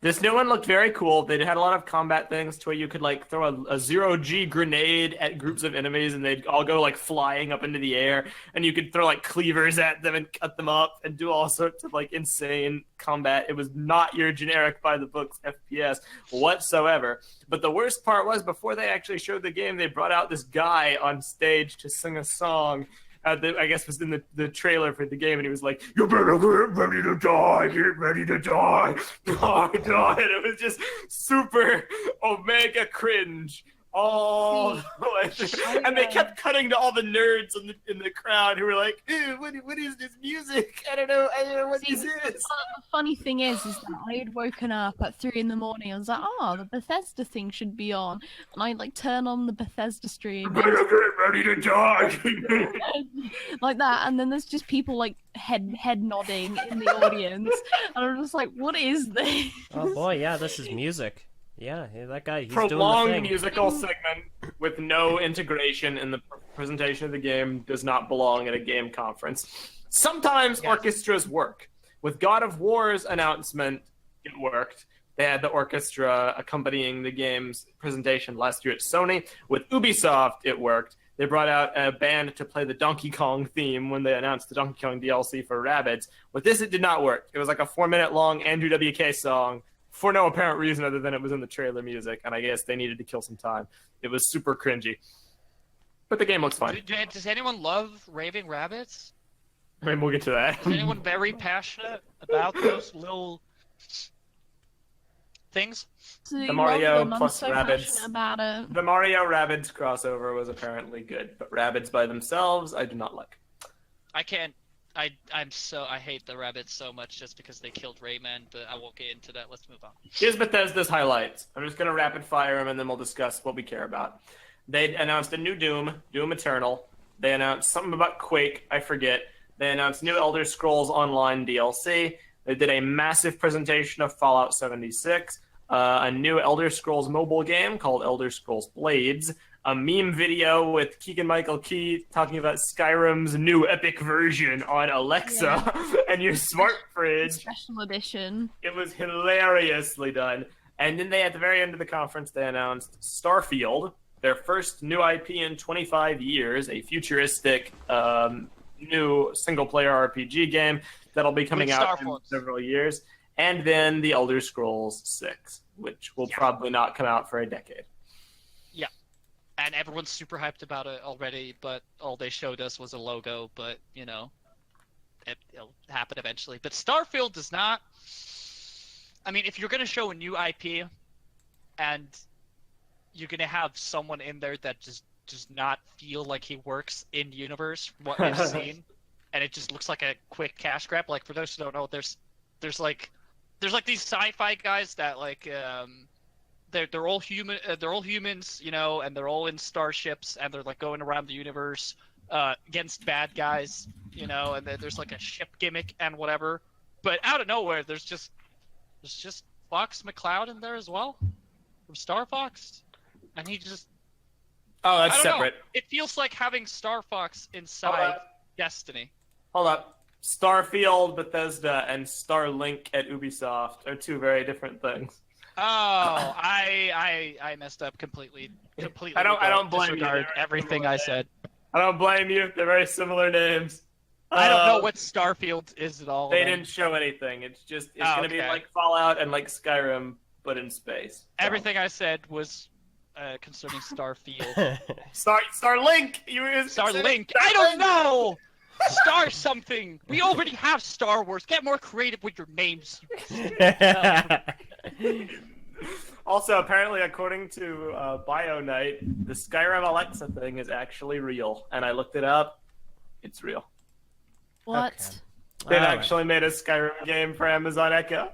This new one looked very cool. They had a lot of combat things to where you could throw a zero-G grenade at groups of enemies and they'd all go flying up into the air, and you could throw cleavers at them and cut them up and do all sorts of insane combat. It was not your generic by the books FPS whatsoever. But the worst part was, before they actually showed the game, they brought out this guy on stage to sing a song. I guess was in the trailer for the game, and he was like, "You better get ready to die, get ready to die, die." And it was just super omega cringe all the way through. And they kept cutting to all the nerds in the crowd who were like, "Ew, what is this music? I don't know what this is." The funny thing is that I had woken up at 3 a.m. I was like, "Oh, the Bethesda thing should be on," and I turn on the Bethesda stream. You better get ready to die. Like that, and then there's just people head nodding in the audience, and I'm just like, "What is this?" Oh boy, yeah, this is music. Yeah, that guy, he's doing the Prolonged thing. musical segment with no integration in the presentation of the game does not belong at a game conference. Sometimes orchestras work. With God of War's announcement, it worked. They had the orchestra accompanying the game's presentation last year at Sony. With Ubisoft, it worked. They brought out a band to play the Donkey Kong theme when they announced the Donkey Kong DLC for Rabbids. With this, it did not work. It was a 4-minute long Andrew WK song for no apparent reason other than it was in the trailer music, and I guess they needed to kill some time. It was super cringy. But the game looks fine. Does anyone love Raving Rabbits? I mean, we'll get to that. Is anyone very passionate about those little things? The Mario I'm plus so Rabbids. passionate about it. The Mario Rabbids crossover was apparently good, but Rabbids by themselves, I do not like. I can't. I hate the rabbits so much just because they killed Rayman, but I won't get into that. Let's move on. Here's Bethesda's highlights. I'm just going to rapid fire them, and then we'll discuss what we care about. They announced a new Doom Eternal. They announced something about Quake, I forget. They announced new Elder Scrolls Online DLC. They did a massive presentation of Fallout 76, a new Elder Scrolls mobile game called Elder Scrolls Blades, a meme video with Keegan-Michael Key talking about Skyrim's new epic version on Alexa and your smart fridge. Special edition. It was hilariously done. And then at the very end of the conference, they announced Starfield, their first new IP in 25 years, a futuristic new single-player RPG game that'll be coming out in several years. And then the Elder Scrolls 6, which will probably not come out for a decade. And everyone's super hyped about it already, but all they showed us was a logo, but, it'll happen eventually. But Starfield does not... I mean, if you're going to show a new IP, and you're going to have someone in there that just does not feel like he works in universe, what we've seen, and it just looks like a quick cash grab. For those who don't know, there's these sci-fi guys that, they're all human. They're all humans, and they're all in starships, and they're going around the universe against bad guys, and there's a ship gimmick and whatever. But out of nowhere, there's just Fox McCloud in there as well from Star Fox, and he just that's I don't separate. know. It feels like having Star Fox inside Destiny. Hold up. Starfield, Bethesda, and Starlink at Ubisoft are two very different things. Oh, I messed up completely. I don't blame you. Disregard everything I said. I don't blame you. They're very similar names. I don't know what Starfield is at all. They didn't show anything. It's going to be like Fallout and like Skyrim, but in space. So. Everything I said was concerning Starfield. Starlink. You were Starlink. I don't know. Star something. We already have Star Wars. Get more creative with your names. Also, apparently, according to BioNight, the Skyrim Alexa thing is actually real, and I looked it up. It's real. What? Okay. They've Alright. actually made a Skyrim game for Amazon Echo.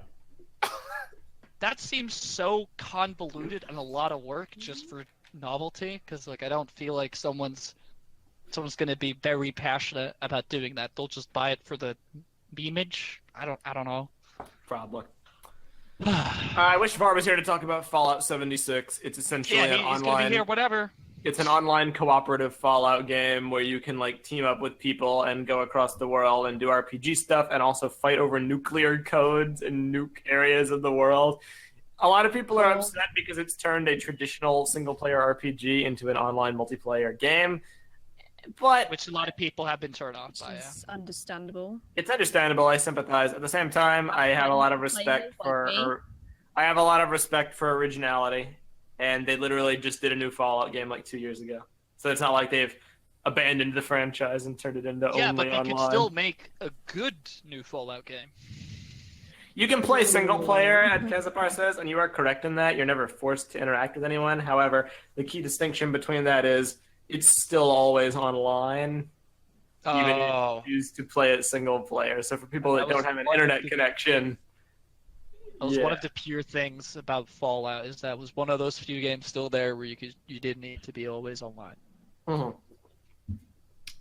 That seems so convoluted and a lot of work just for novelty. Because like I don't feel like someone's gonna be very passionate about doing that. They'll just buy it for the image. I don't know. Probably. I wish Var was here to talk about Fallout 76. It's essentially Yeah, an he's gonna online. be here. Whatever. It's an online cooperative Fallout game where you can like team up with people and go across the world and do RPG stuff and also fight over nuclear codes and nuke areas of the world. A lot of people are upset because it's turned a traditional single-player RPG into an online multiplayer game. But Which a lot of people have been turned off by. Yeah. It's understandable. it's understandable. I sympathize. At the same time, I have a lot of respect I have a lot of respect for originality, and they literally just did a new Fallout game like 2 years ago. So it's not like they've abandoned the franchise and turned it into Yeah, only but they online. could still make a good new Fallout game. You can play single player, as Kazapar says, and you are correct in that. You're never forced to interact with anyone. However, the key distinction between that is it's still always online, even if you choose to play it single player. So for people that don't have an internet connection, That was one of the pure things about Fallout is that was one of those few games still there where you didn't need to be always online. Mhm.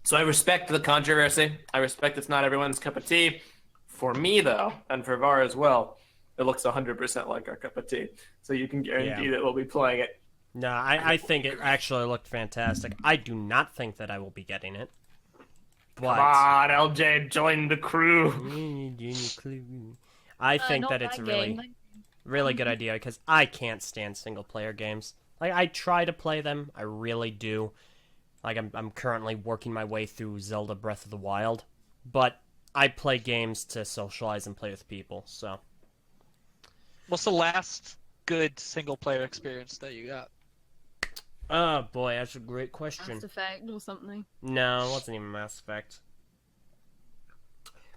So I respect the controversy. I respect it's not everyone's cup of tea. For me, though, and for Var as well, it looks 100% like our cup of tea. So you can guarantee that we'll be playing it. No, I think it actually looked fantastic. I do not think that I will be getting it. But Come on, LJ, join the crew. I think Not that it's a really, game. really good idea because I can't stand single player games. Like I try to play them, I really do. Like I'm currently working my way through Zelda Breath of the Wild, but I play games to socialize and play with people. So What's the last good single player experience that you got? oh boy, that's a great question. Mass Effect or something. No, it wasn't even Mass Effect.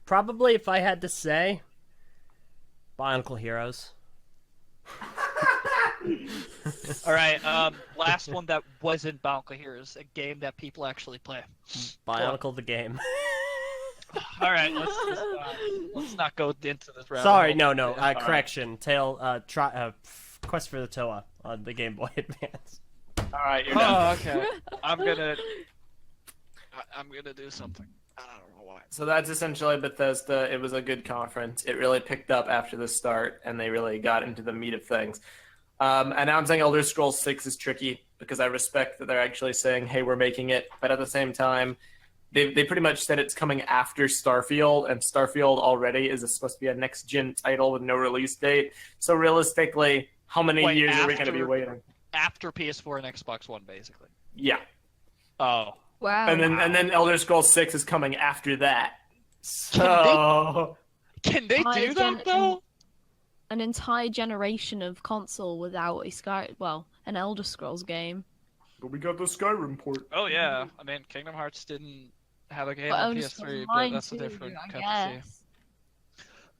Probably, if I had to say, BIONICLE Heroes. All right, last one that wasn't BIONICLE Heroes, a game that people actually play. BIONICLE the game. All right, let's not go into this round. Sorry, no. Correction. Quest for the Toa on the Game Boy Advance. All right, you're done. Oh, okay. I'm gonna do something. I don't know why. So that's essentially Bethesda. It was a good conference. It really picked up after the start, and they really got into the meat of things. Announcing Elder Scrolls 6 is tricky because I respect that they're actually saying, hey, we're making it. But at the same time, they pretty much said it's coming after Starfield, and Starfield already is supposed to be a next-gen title with no release date. So realistically, how many years are we going to be waiting? After PS4 and Xbox One, basically. Yeah. Oh. Wow. And then Elder Scrolls 6 is coming after that. So Can they do that, though? An entire generation of console without an Elder Scrolls game. but we got the Skyrim port. Oh, yeah. I mean, Kingdom Hearts didn't have a game But on Elder Scrolls PS3, but Online that's a too, different I cup of tea. guess.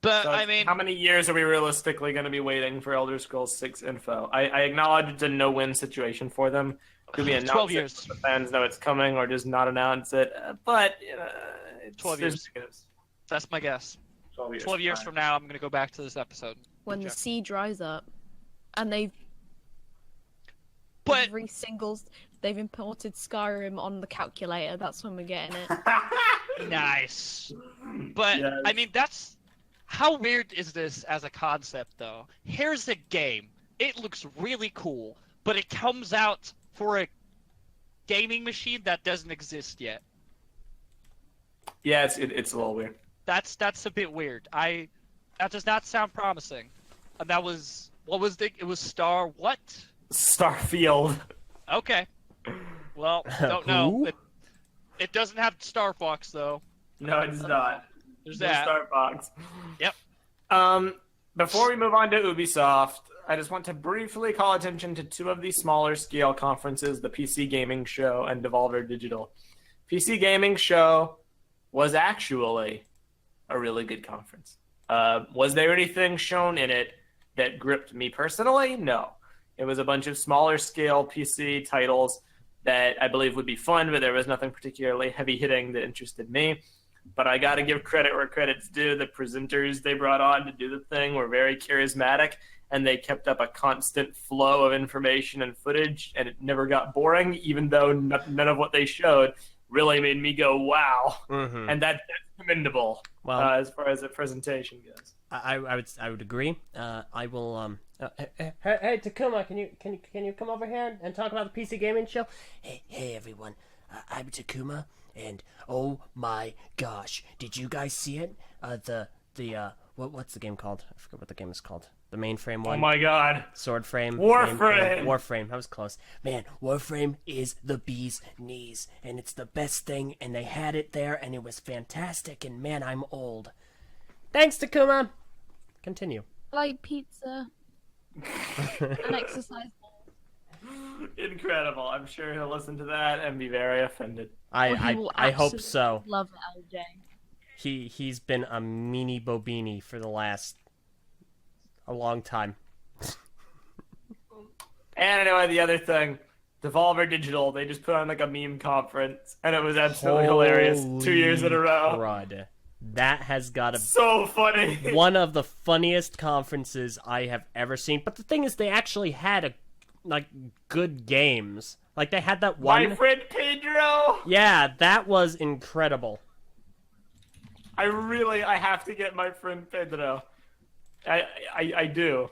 But, So I mean... how many years are we realistically going to be waiting for Elder Scrolls 6 info? I acknowledge it's a no-win situation for them. Do we announce 12 it years. so the fans know it's coming, or just not announce it? But 12 there's- That's my guess. 12 years. 12 years Fine. from now, I'm going to go back to this episode. When the Okay. sea dries up, and they've But they've imported Skyrim on the calculator. That's when we're getting it. nice. But Yes. I mean, that's how weird is this as a concept, though? Here's a game. It looks really cool, but it comes out for a gaming machine that doesn't exist yet. Yeah, it's a little weird. That's a bit weird. That does not sound promising. And that was it was Star what? Starfield. Okay. Well, don't know. Who? It doesn't have Star Fox though. No, it's not. There's No that. Starbucks. Yep. Before we move on to Ubisoft, I just want to briefly call attention to two of the smaller scale conferences, the PC Gaming Show and Devolver Digital. PC Gaming Show was actually a really good conference. Was there anything shown in it that gripped me personally? No. It was a bunch of smaller scale PC titles that I believe would be fun, but there was nothing particularly heavy hitting that interested me. But I got to give credit where credit's due. The presenters they brought on to do the thing were very charismatic, and they kept up a constant flow of information and footage, and it never got boring, even though none of what they showed really made me go, wow. Mm-hmm. And that's commendable as far as the presentation goes. I would agree. I will. Hey, Takuma, can you come over here and talk about the PC Gaming Show? Hey everyone, I'm Takuma, and oh my gosh, did you guys see it? What's the game called? I forget what the game is called. The mainframe one. Oh my god. Sword frame. Warframe. Warframe. That was close. Man, Warframe is the bee's knees, and it's the best thing, and they had it there, and it was fantastic, and man, I'm old. Thanks, Takuma. Continue. I like pizza. And exercise balls. Incredible. I'm sure he'll listen to that and be very offended. I hope so. Love Eljay. He's been a meanie bobini for the last a long time. And anyway, the other thing, Devolver Digital, they just put on like a meme conference, and it was absolutely hilarious 2 years in a row. Crud. That has got to be so funny. one of the funniest conferences I have ever seen. But the thing is, they actually had good games. Like they had that one. My friend Pedro. Yeah, that was incredible. I have to get my friend Pedro. I do.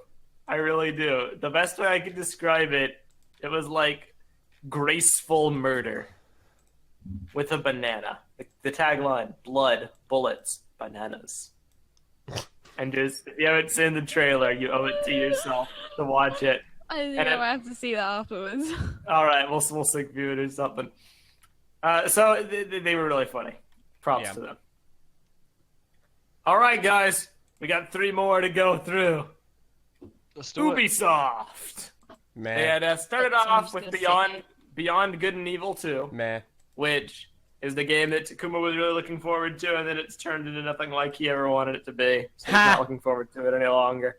I really do. The best way I could describe it, it was like graceful murder with a banana. The tagline, blood, bullets, bananas. And just, if you haven't seen the trailer, you owe it to yourself to watch it. I think I have to see that afterwards. All right, we'll sync view it or something. So they were really funny. Props to them. All right, guys, we got 3 more to go through. Let's do it. Ubisoft. Man. They had started I'm off just with gonna Beyond Good and Evil 2, which is the game that Takuma was really looking forward to, and then it's turned into nothing like he ever wanted it to be. So he's not looking forward to it any longer.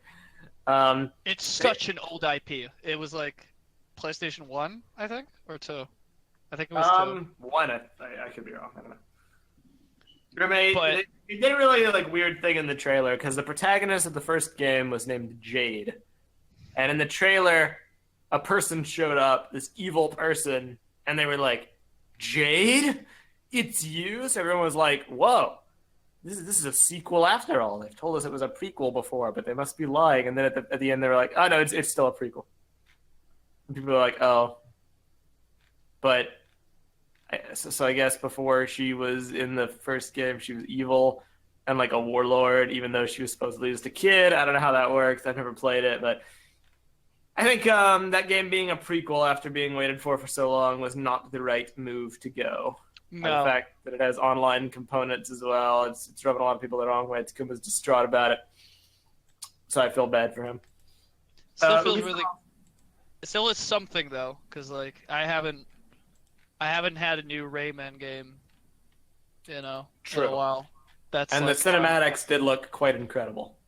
It's such an old IP. It was like PlayStation 1, I think, or 2. I think it was 2. 1. I could be wrong. I don't know. They did a really weird thing in the trailer because the protagonist of the first game was named Jade, and in the trailer, a person showed up, this evil person, and they were like, "Jade, it's you!" So everyone was like, "Whoa, this is a sequel after all." They've told us it was a prequel before, but they must be lying. And then at the end, they were like, "Oh no, it's still a prequel." And people were like, "Oh," but. So I guess before she was in the first game, she was evil and like a warlord, even though she was supposedly just a kid. I don't know how that works. I've never played it, but I think that game being a prequel after being waited for so long was not the right move to go. No. The fact that it has online components as well, it's rubbing a lot of people the wrong way. Takuma's distraught about it, so I feel bad for him. Still feels really. Still is something though, because I haven't had a new Rayman game, in a while. The cinematics did look quite incredible.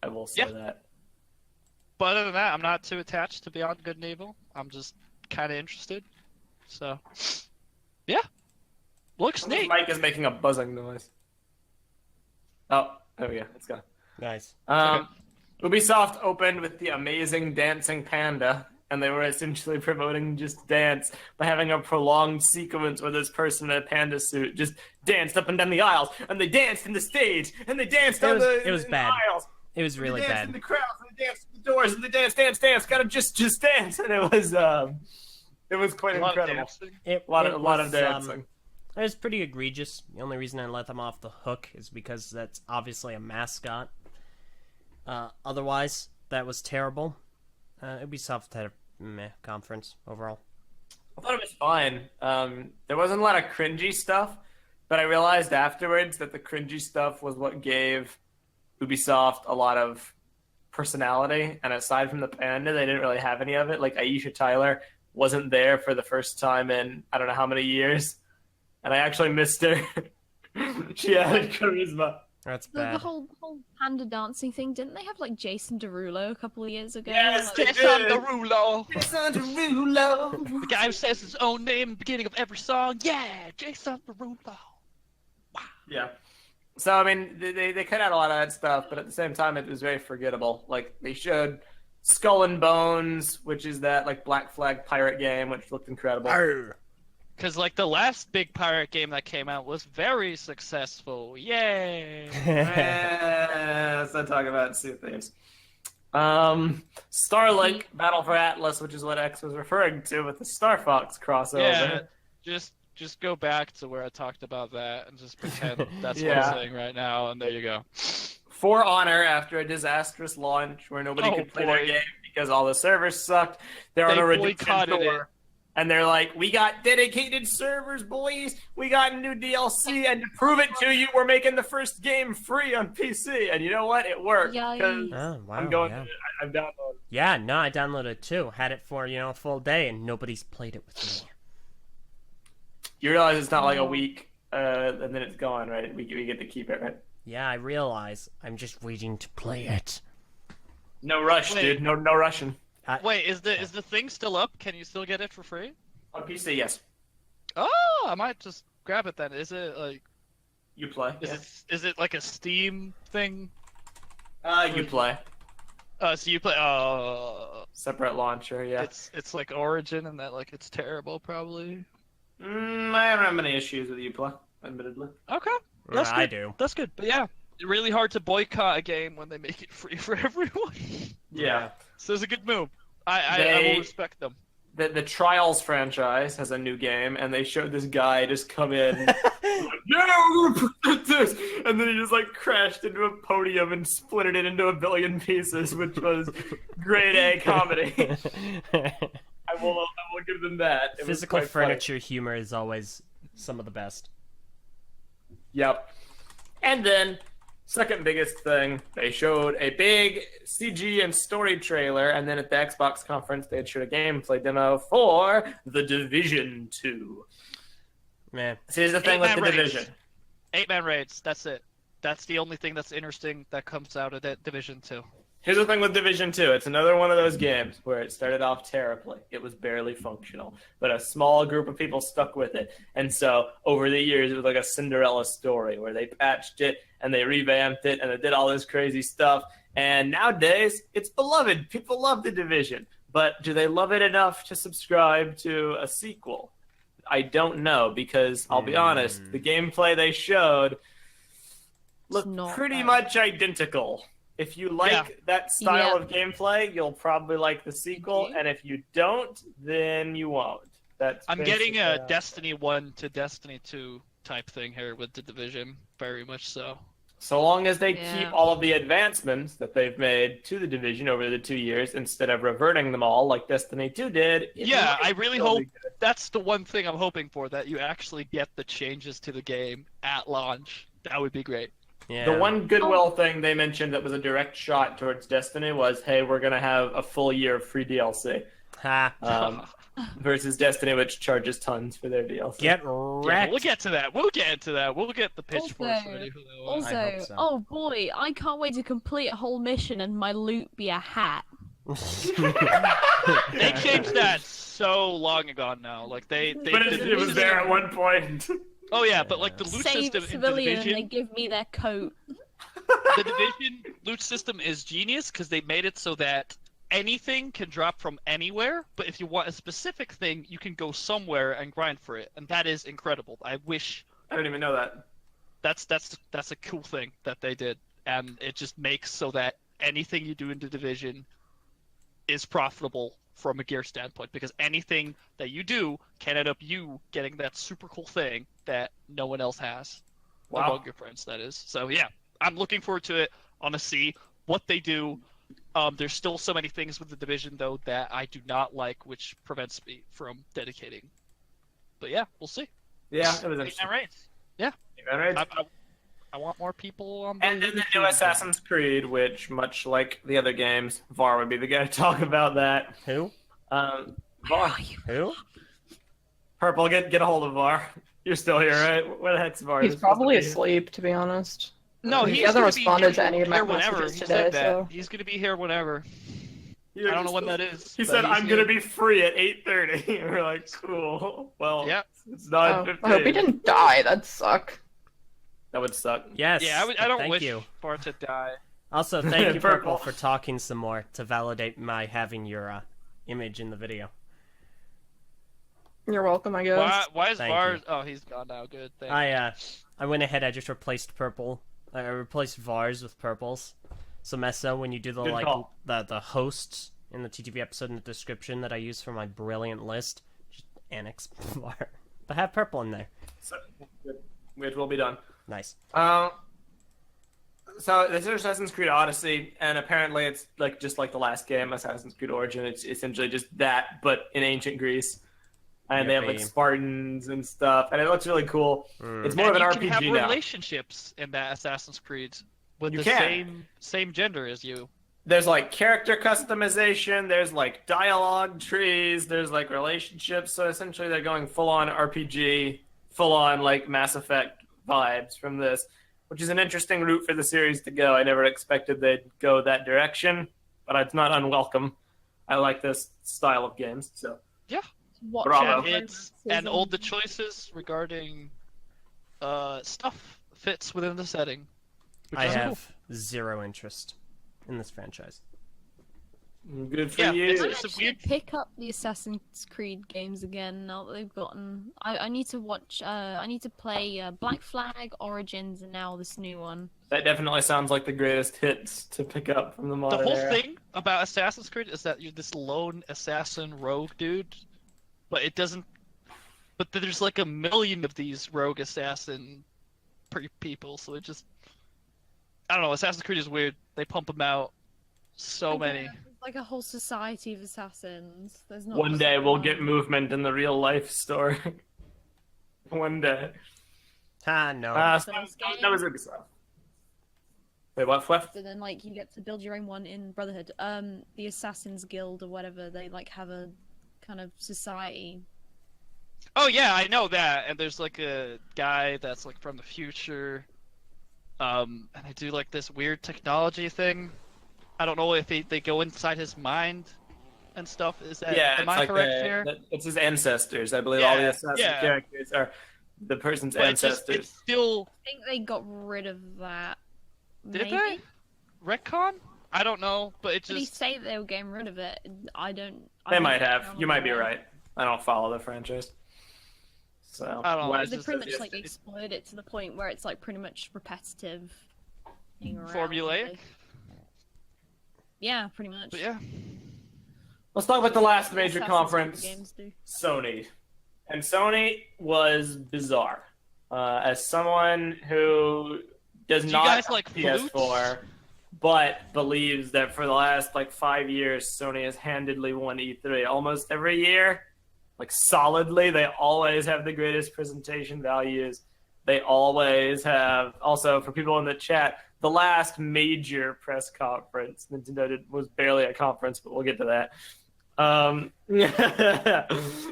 I will say that. But other than that, I'm not too attached to Beyond Good and Evil. I'm just kind of interested. So, yeah. Looks neat. Mike is making a buzzing noise. Oh, there we go. It's gone. Nice. Ubisoft opened with the amazing dancing panda, and they were essentially promoting just dance by having a prolonged sequence where this person in a panda suit just danced up and down the aisles, and they danced in the stage, and they danced It was in bad. the aisles. It was really they danced bad. in the crowds, and they danced in the doors, and they dance, gotta just dance, and it was quite incredible. A lot of dancing. It was pretty egregious. The only reason I let them off the hook is because that's obviously a mascot. Otherwise, that was terrible. Ubisoft had a conference overall. I thought it was fine. There wasn't a lot of cringy stuff, but I realized afterwards that the cringy stuff was what gave Ubisoft a lot of personality, and aside from the panda, they didn't really have any of it. Like Aisha Tyler wasn't there for the first time in I don't know how many years, and I actually missed her. She added charisma. That's The bad. whole panda dancing thing, didn't they have like Jason Derulo a couple of years ago? Yes, Like, they Jason did. Derulo, Jason Derulo. the guy who says his own name at the beginning of every song. Yeah, Jason Derulo. Yeah. So, I mean, they cut out a lot of that stuff, but at the same time, it was very forgettable. Like, they showed Skull and Bones, which is that, like, Black Flag pirate game, which looked incredible. Arr. Because, like, the last big pirate game that came out was very successful. Yay! Let's not talk about Sea of Thieves. Starlink, Battle for Atlas, which is what X was referring to with the Star Fox crossover. Yeah, just go back to where I talked about that and just pretend that's what Yeah. I'm saying right now, and there you go. For Honor, after a disastrous launch where nobody Oh, could play their boy. game because all the servers sucked, they're on They a redemption boycotted tour. it. And they're like, we got dedicated servers, boys. We got new DLC. And to prove it to you, we're making the first game free on PC. And you know what? It worked. 'Cause Yikes. Oh, wow. I'm going. yeah. I'm downloading. Yeah, no, I downloaded it too. Had it for, a full day, and nobody's played it with me. You realize it's not like a week, and then it's gone, right? We get to keep it, right? Yeah, I realize. I'm just waiting to play it. No rush, Wait. dude. No rushing. Wait, is the thing still up? Can you still get it for free? On PC, yes. Oh, I might just grab it then. Is it like You play. is it like a Steam thing? You play. So you play. Separate launcher, yeah. It's like Origin, and that like it's terrible probably. I don't have many issues with Uplay, admittedly. Okay, that's I good. do. That's good. But yeah, really hard to boycott a game when they make it free for everyone. Yeah. So it's a good move. I They- will respect them. The Trials franchise has a new game, and they showed this guy just come in, like, yeah, we're gonna present this, and then he just like crashed into a podium and split it into a billion pieces, which was grade A comedy. I will give them that. It was Physical quite funny. furniture humor is always some of the best. Yep. And then, second biggest thing, they showed a big CG and story trailer, and then at the Xbox conference, they had showed a gameplay demo for The Division 2. Man, So here's the thing with The 8-man raids. Division. 8-man raids. That's it. That's the only thing that's interesting that comes out of that Division 2. Here's the thing with Division 2. It's another one of those games where it started off terribly. It was barely functional. But a small group of people stuck with it. And so, over the years, it was like a Cinderella story where they patched it and they revamped it and they did all this crazy stuff. And nowadays, it's beloved. People love The Division. But do they love it enough to subscribe to a sequel? I don't know, because I'll be honest, the gameplay they showed looked not pretty bad. much identical. If you like Yeah. that style Yeah. of gameplay, you'll probably like the sequel, and if you don't, then you won't. That's I'm getting a basically- Destiny 1 to Destiny 2 type thing here with the Division. Very much so. So long as they Yeah. keep all of the advancements that they've made to the Division over the 2 years instead of reverting them all like Destiny 2 did. it Yeah, might I really still hope be good. that's the one thing I'm hoping for, that you actually get the changes to the game at launch. That would be great. yeah. The one goodwill thing they mentioned that was a direct shot towards Destiny was, hey, we're going to have a full year of free DLC. Ha. Versus Destiny, which charges tons for their DLC. Get Yeah, wrecked. we'll get to that. We'll get into that. We'll get the pitchforks Also- ready for that one. Also, I hope so. oh boy, I can't wait to complete a whole mission and my loot be a hat. They changed that so long ago now. Like they But it was there at one point. Oh yeah, but like the loot Save system in the civilian and they Division, give me their coat. the Division loot system is genius because they made it so that anything can drop from anywhere, but if you want a specific thing, you can go somewhere and grind for it, and that is incredible. I wish I didn't even know that. that's a cool thing that they did, and it just makes so that anything you do in the Division is profitable from a gear standpoint, because anything that you do can end up you getting that super cool thing that no one else has. Wow. Among your friends, that is. So yeah, I'm looking forward to it. I want to see what they do. There's still so many things with the Division though that I do not like, which prevents me from dedicating. But yeah, we'll see. Yeah, it was 8-man interesting. raids. Yeah, All right. I want more people on the And then the Ubisoft new game. Assassin's Creed, which, much like the other games, VAR would be the guy to talk about that. Who? VAR. Who? Prpl, get a hold of VAR. You're still here, right? Where the heck's VAR? He's He's supposed to probably be here. asleep, to be honest. No, He he's hasn't gonna be responded to any of my here whenever. messages He today, said that. so- He's gonna be here whenever. You're I don't know just- when that is. He but said, he's I'm here. going to be free at 8:30. And we're like, cool. Well, Yep. it's Oh, 9:15. I hope he didn't die. That'd suck. That would suck. Yes. Yeah, I don't thank wish you. for it to die. Also, thank you, Prpl. Prpl, for talking some more to validate my having your image in the video. You're welcome, I guess. Why is Thank VAR? you. Oh, he's gone now. Good. Thanks. I went ahead. I just replaced Prpl. I replaced Vars with Purples. So Meso, when you do the Good call. the hosts in the TTV episode in the description that I use for my brilliant list, just annex Var, but have Prpl in there. So, it will be done. Nice. So this is Assassin's Creed Odyssey, and apparently it's like just like the last game, Assassin's Creed Origin. It's essentially just that, but in ancient Greece, and they have like Yippee. Spartans and stuff, and it looks really cool. It's more And of an you can have RPG now. relationships in that Assassin's Creed with You the can. same gender as you. There's like character customization. There's like dialogue trees. There's like relationships. So essentially, they're going full on RPG, full on like Mass Effect vibes from this, which is an interesting route for the series to go. I never expected they'd go that direction, but it's not unwelcome. I like this style of games. So Watch Bravo. it. And all the choices regarding stuff fits within the setting. Which I is cool. have zero interest in this franchise. good for Yeah, you. it's I just a actually weird. pick up the Assassin's Creed games again now that they've gotten. I need to watch. I need to play Black Flag, Origins, and now this new one. That definitely sounds like the greatest hits to pick up from the The modern whole era. thing about Assassin's Creed is that you're this lone assassin rogue dude, but it doesn't. But there's like a million of these rogue assassin people, so it just. I don't know. Assassin's Creed is weird. They pump them out. So many. There's like a whole society of assassins. There's not. One just day we'll one. get movement in the real life story. One day. No. First That was Ubisoft. Wait, what? Phweffie? So then, like, you get to build your own one in Brotherhood. The Assassins Guild or whatever. They like have a kind of society. Oh yeah, I know that. And there's like a guy that's like from the future. And they do like this weird technology thing. I don't know if they go inside his mind and stuff. Is that Yeah, am it's I like correct here? it's his ancestors. I believe all the Yeah, assassin yeah. characters are the person's But it's ancestors. still I think they got rid of that. did maybe? they retcon? I don't know, but it Did he just say they were getting rid of it? I don't. They I might don't have. know. You might be right. I don't follow the franchise. So I don't know, Wes it's They just pretty says much yes. like exploited it to the point where it's like pretty much repetitive. being around, formulaic. like- Yeah, pretty much. But yeah, Let's talk about the last major Assassin's Creed conference. games do. Sony. And Sony was bizarre. As someone who does Do you not guys like have PS4, but believes that for the last like 5 years, Sony has handedly won E3 almost every year, like solidly. They always have the greatest presentation values. They always have. Also, for people in the chat, the last major press conference Nintendo did was barely a conference, but we'll get to that.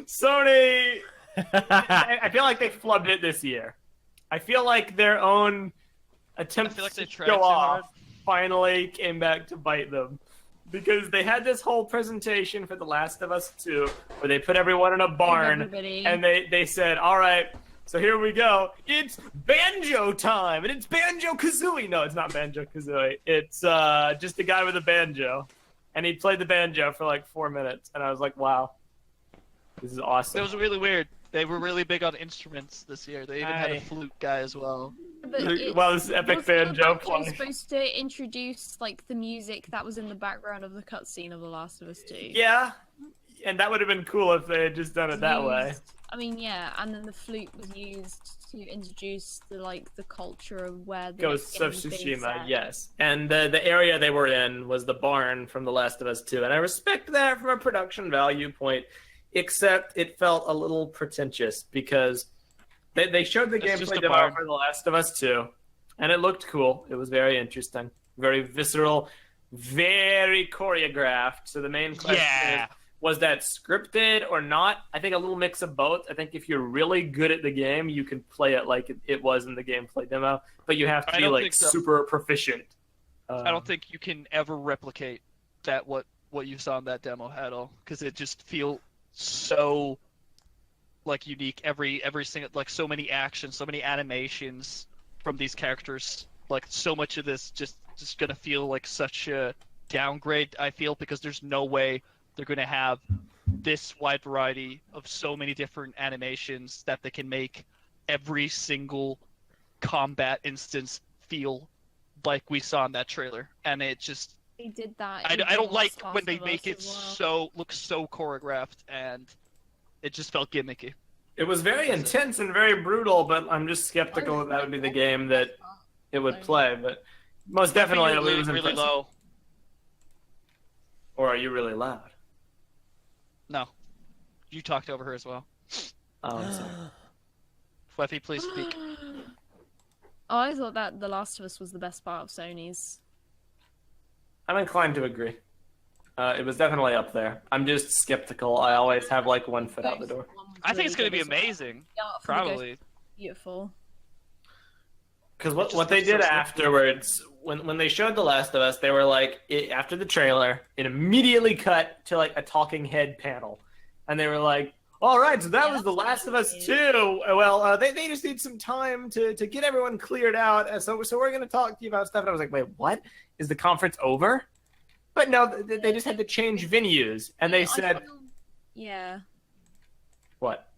Sony, I feel like they flubbed it this year. I feel like their own attempt like they to tried show too off hard. finally came back to bite them. Because they had this whole presentation for The Last of Us 2 where they put everyone in a barn everybody. and they said, all right, so here we go. It's banjo time, and it's Banjo-Kazooie. No, it's not Banjo-Kazooie. It's just a guy with a banjo. And he played the banjo for like 4 minutes, and I was like, wow, this is awesome. it was really weird. They were really big on instruments this year. They even had Aye. a flute guy as well. But it- Well, this is epic wasn't the banjo banjo play. supposed to introduce like the music that was in the background of the cutscene of The Last of Us 2? Yeah, and that would have been cool if they had just done it that way. Used- I mean, yeah, and then the flute was used to introduce the culture of where the Ghosts of next game was being Tsushima, set. yes. And the area they were in was the barn from The Last of Us 2. And I respect that from a production value point, except it felt a little pretentious because they showed the It's just gameplay a demo barn. for The Last of Us 2. and it looked cool. It was very interesting, very visceral, very choreographed. So the main question is, was that scripted or not? I think a little mix of both. I think if you're really good at the game, you can play it like it was in the gameplay demo, but you have to be like super proficient. I don't think you can ever replicate that what you saw in that demo at all, because it just feels so like unique. Every single, like, so many actions, so many animations from these characters. Like, so much of this just gonna feel like such a downgrade, I feel, because there's no way they're gonna have this wide variety of so many different animations that they can make every single combat instance feel like we saw in that trailer. And it just, They did that. I don't like Last when they of Us make it as well. look so choreographed, and it just felt gimmicky. It was very intense and very brutal, but I'm just skeptical that would be the game that it would play. But most definitely, it was really impressive. low. Or are you really loud? No, you talked over her as well. Oh, I'm sorry. Phweffie, please speak. Oh, I thought that The Last of Us was the best part of Sony's. I'm inclined to agree. It was definitely up there. I'm just skeptical. I always have like one foot out the door. I think it's going to be amazing. Probably. Beautiful. Because what they did afterwards, when they showed The Last of Us, they were like, after the trailer, it immediately cut to like a talking head panel. And they were like, all right, so that was The Last of Us 2. Well, they just need some time to get everyone cleared out. So we're going to talk to you about stuff. And I was like, wait, what? Is the conference over? But no, they just had to change venues. And they said... Yeah. What?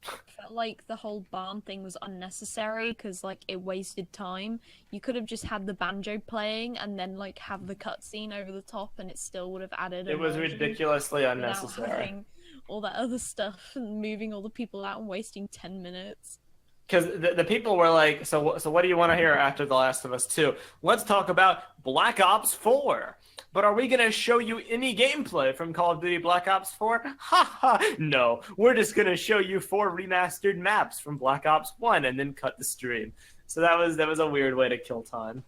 Felt like the whole barn thing was unnecessary because, like, it wasted time. You could have just had the banjo playing and then, like, have the cutscene over the top, and it still would have added. It was ridiculously unnecessary. Having all that other stuff and moving all the people out and wasting 10 minutes. Because the people were like, so what do you want to hear after The Last of Us 2? Let's talk about Black Ops 4. But are we going to show you any gameplay from Call of Duty Black Ops 4? Ha ha! No, we're just going to show you 4 remastered maps from Black Ops 1 and then cut the stream. So that was a weird way to kill time.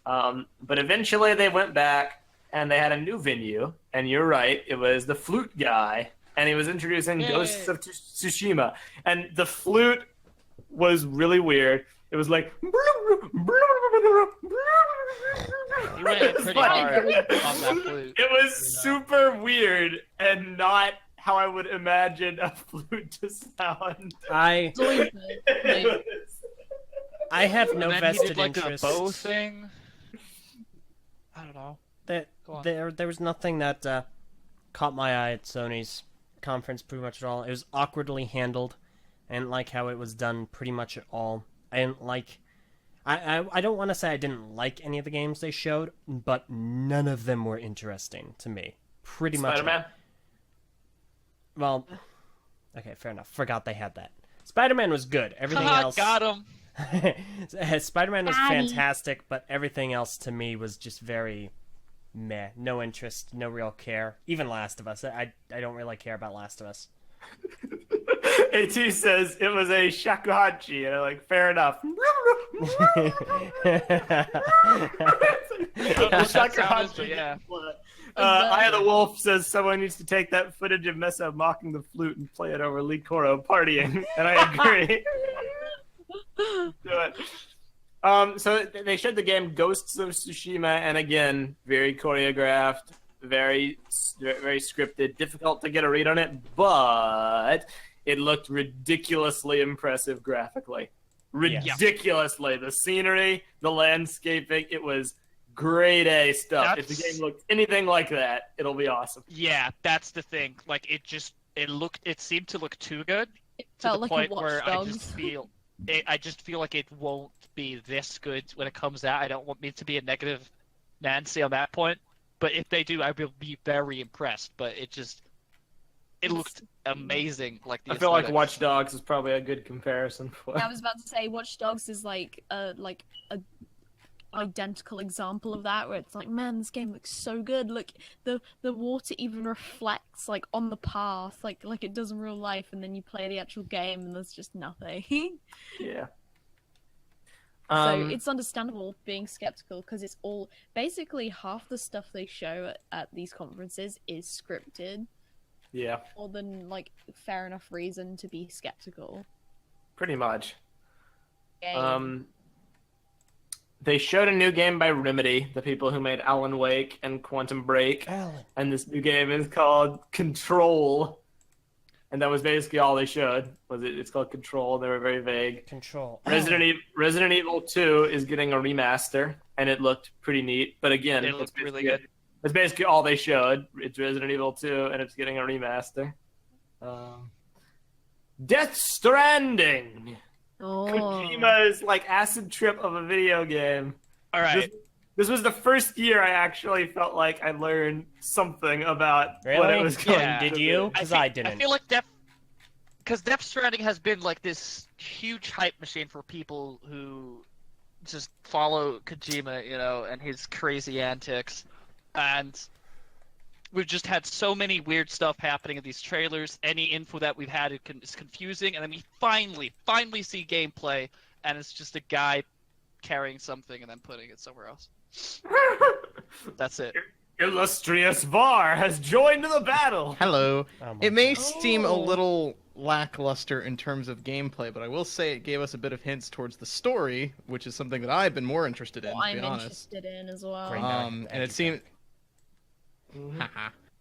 But eventually they went back and they had a new venue. And you're right, it was the flute guy. And he was introducing Ghosts of Tsushima. And the flute was really weird. It was like... You ran pretty hard on that flute. It was super weird and not how I would imagine a flute to sound. I have no And then he vested did, like, interest. a bow thing. I don't know. There was nothing that caught my eye at Sony's conference pretty much at all. It was awkwardly handled. I didn't like how it was done pretty much at all. I didn't like... I don't want to say I didn't like any of the games they showed, but none of them were interesting to me. Pretty much. Spider-Man? Well, okay, fair enough. Forgot they had that. Spider-Man was good. Everything else... Got him! Spider-Man was fantastic, but everything else to me was just very meh. No interest, no real care. Even Last of Us. I don't really care about Last of Us. AT says it was a shakuhachi, and I'm like, fair enough. Shakuhachi. Yeah. Aya the Wolf says someone needs to take that footage of Meso mocking the flute and play it over Lee Koro partying, and I agree. Do it. So they showed the game Ghosts of Tsushima, and again, very choreographed, very scripted, difficult to get a read on it, but it looked ridiculously impressive graphically. Ridiculously. Yeah. The scenery, the landscaping, it was grade A stuff. If the game looked anything like that, it'll be awesome. Yeah, that's the thing. Like, it seemed to look too good. It to felt the like point a Watch where Dogs. I just feel like it won't be this good when it comes out. I don't want me to be a negative Nancy on that point, but if they do, I will be very impressed. But it looked amazing. Like, the I feel like aesthetics. Watch Dogs is probably a good comparison for. I was about to say Watch Dogs is like a identical example of that, where it's like, man, this game looks so good. Look, the water even reflects like on the path, like it does in real life, and then you play the actual game and there's just nothing. Yeah. So it's understandable being skeptical because it's all basically half the stuff they show at these conferences is scripted. Yeah, More than like fair enough reason to be skeptical. pretty much. Game. They showed a new game by Remedy, the people who made Alan Wake and Quantum Break, Alan. and this new game is called Control. And that was basically all they showed. It's called Control. They were very vague. Control. Resident Evil 2 is getting a remaster, and it looked pretty neat. But again, It looked really good. That's basically all they showed. It's Resident Evil 2, and it's getting a remaster. Death Stranding. Oh. Kojima's like acid trip of a video game. All right. This was the first year I actually felt like I learned something about what Really? it was going Yeah. to Did be. you? Because I didn't. I feel like because Death Stranding has been like this huge hype machine for people who just follow Kojima, and his crazy antics, and we've just had so many weird stuff happening in these trailers. Any info that we've had is confusing, and then we finally see gameplay, and it's just a guy carrying something and then putting it somewhere else. That's it. Illustrious Var has joined the battle. Hello. Oh my It may God. seem a little lackluster in terms of gameplay, but I will say it gave us a bit of hints towards the story, which is something that I've been more interested in, to I'm be honest. interested in as well. Great. And Thank it you, seemed...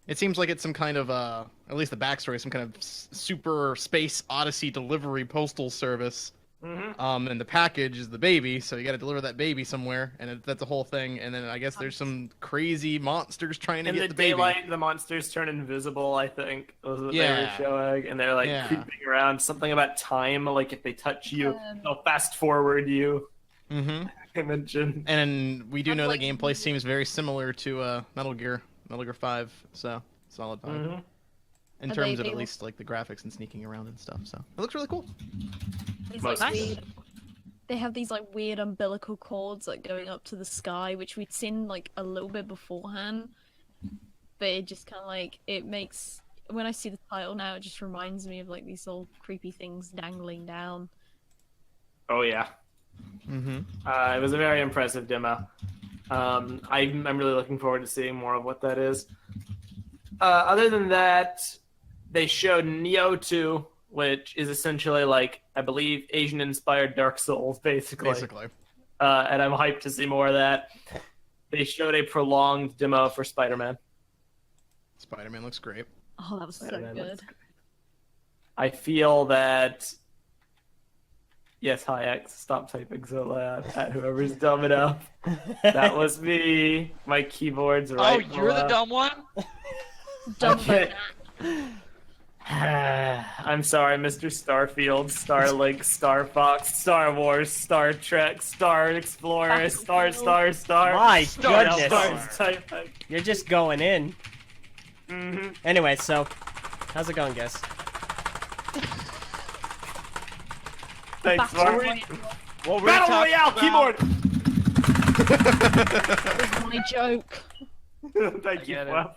It seems like it's some kind of, at least the backstory, some kind of super space odyssey delivery postal service. Mm-hmm. And the package is the baby, so you gotta deliver that baby somewhere, and that's a whole thing. And then I guess there's some crazy monsters trying to In get the the baby. daylight, the monsters turn invisible, I think, was what they were Yeah. showing. And they're, like, Yeah. creeping around. Something about time, like, if they touch you, Um, they'll fast-forward you. Mm-hmm. I mentioned. And we do I'd know like- that gameplay seems very similar to Metal Gear 5, so solid vibe. Mhm. In Are terms they- of at they least like the graphics and sneaking around and stuff. So it looks really cool. These, Most like, nice. weird, they have these like weird umbilical cords like going up to the sky, which we'd seen like a little bit beforehand. But it just kind of like it makes when I see the title now, it just reminds me of like these old creepy things dangling down. Oh, yeah. Mm-hmm. It was a very impressive demo. I'm really looking forward to seeing more of what that is. Other than that, they showed Neo 2, which is essentially like, I believe, Asian-inspired Dark Souls, basically. And I'm hyped to see more of that. They showed a prolonged demo for Spider-Man. Spider-Man looks great. Oh, that was so Spider-Man good. looks I feel that... Yes, hi, X. Stop typing so loud at whoever's dumb enough. That was me. My keyboard's Oh, right. you're the dumb one? Dumb Okay. I'm sorry, Mr. Starfield, Starlink, Star Fox, Star Wars, Star Trek, Star Explorer, Star. My Star goodness. typing. You're just going in. Mm-hmm. Anyway, so how's it going, guys? Thanks, Battle Mark. Royale What were Battle Royale keyboard. was my joke. Thank you. Get it. Well,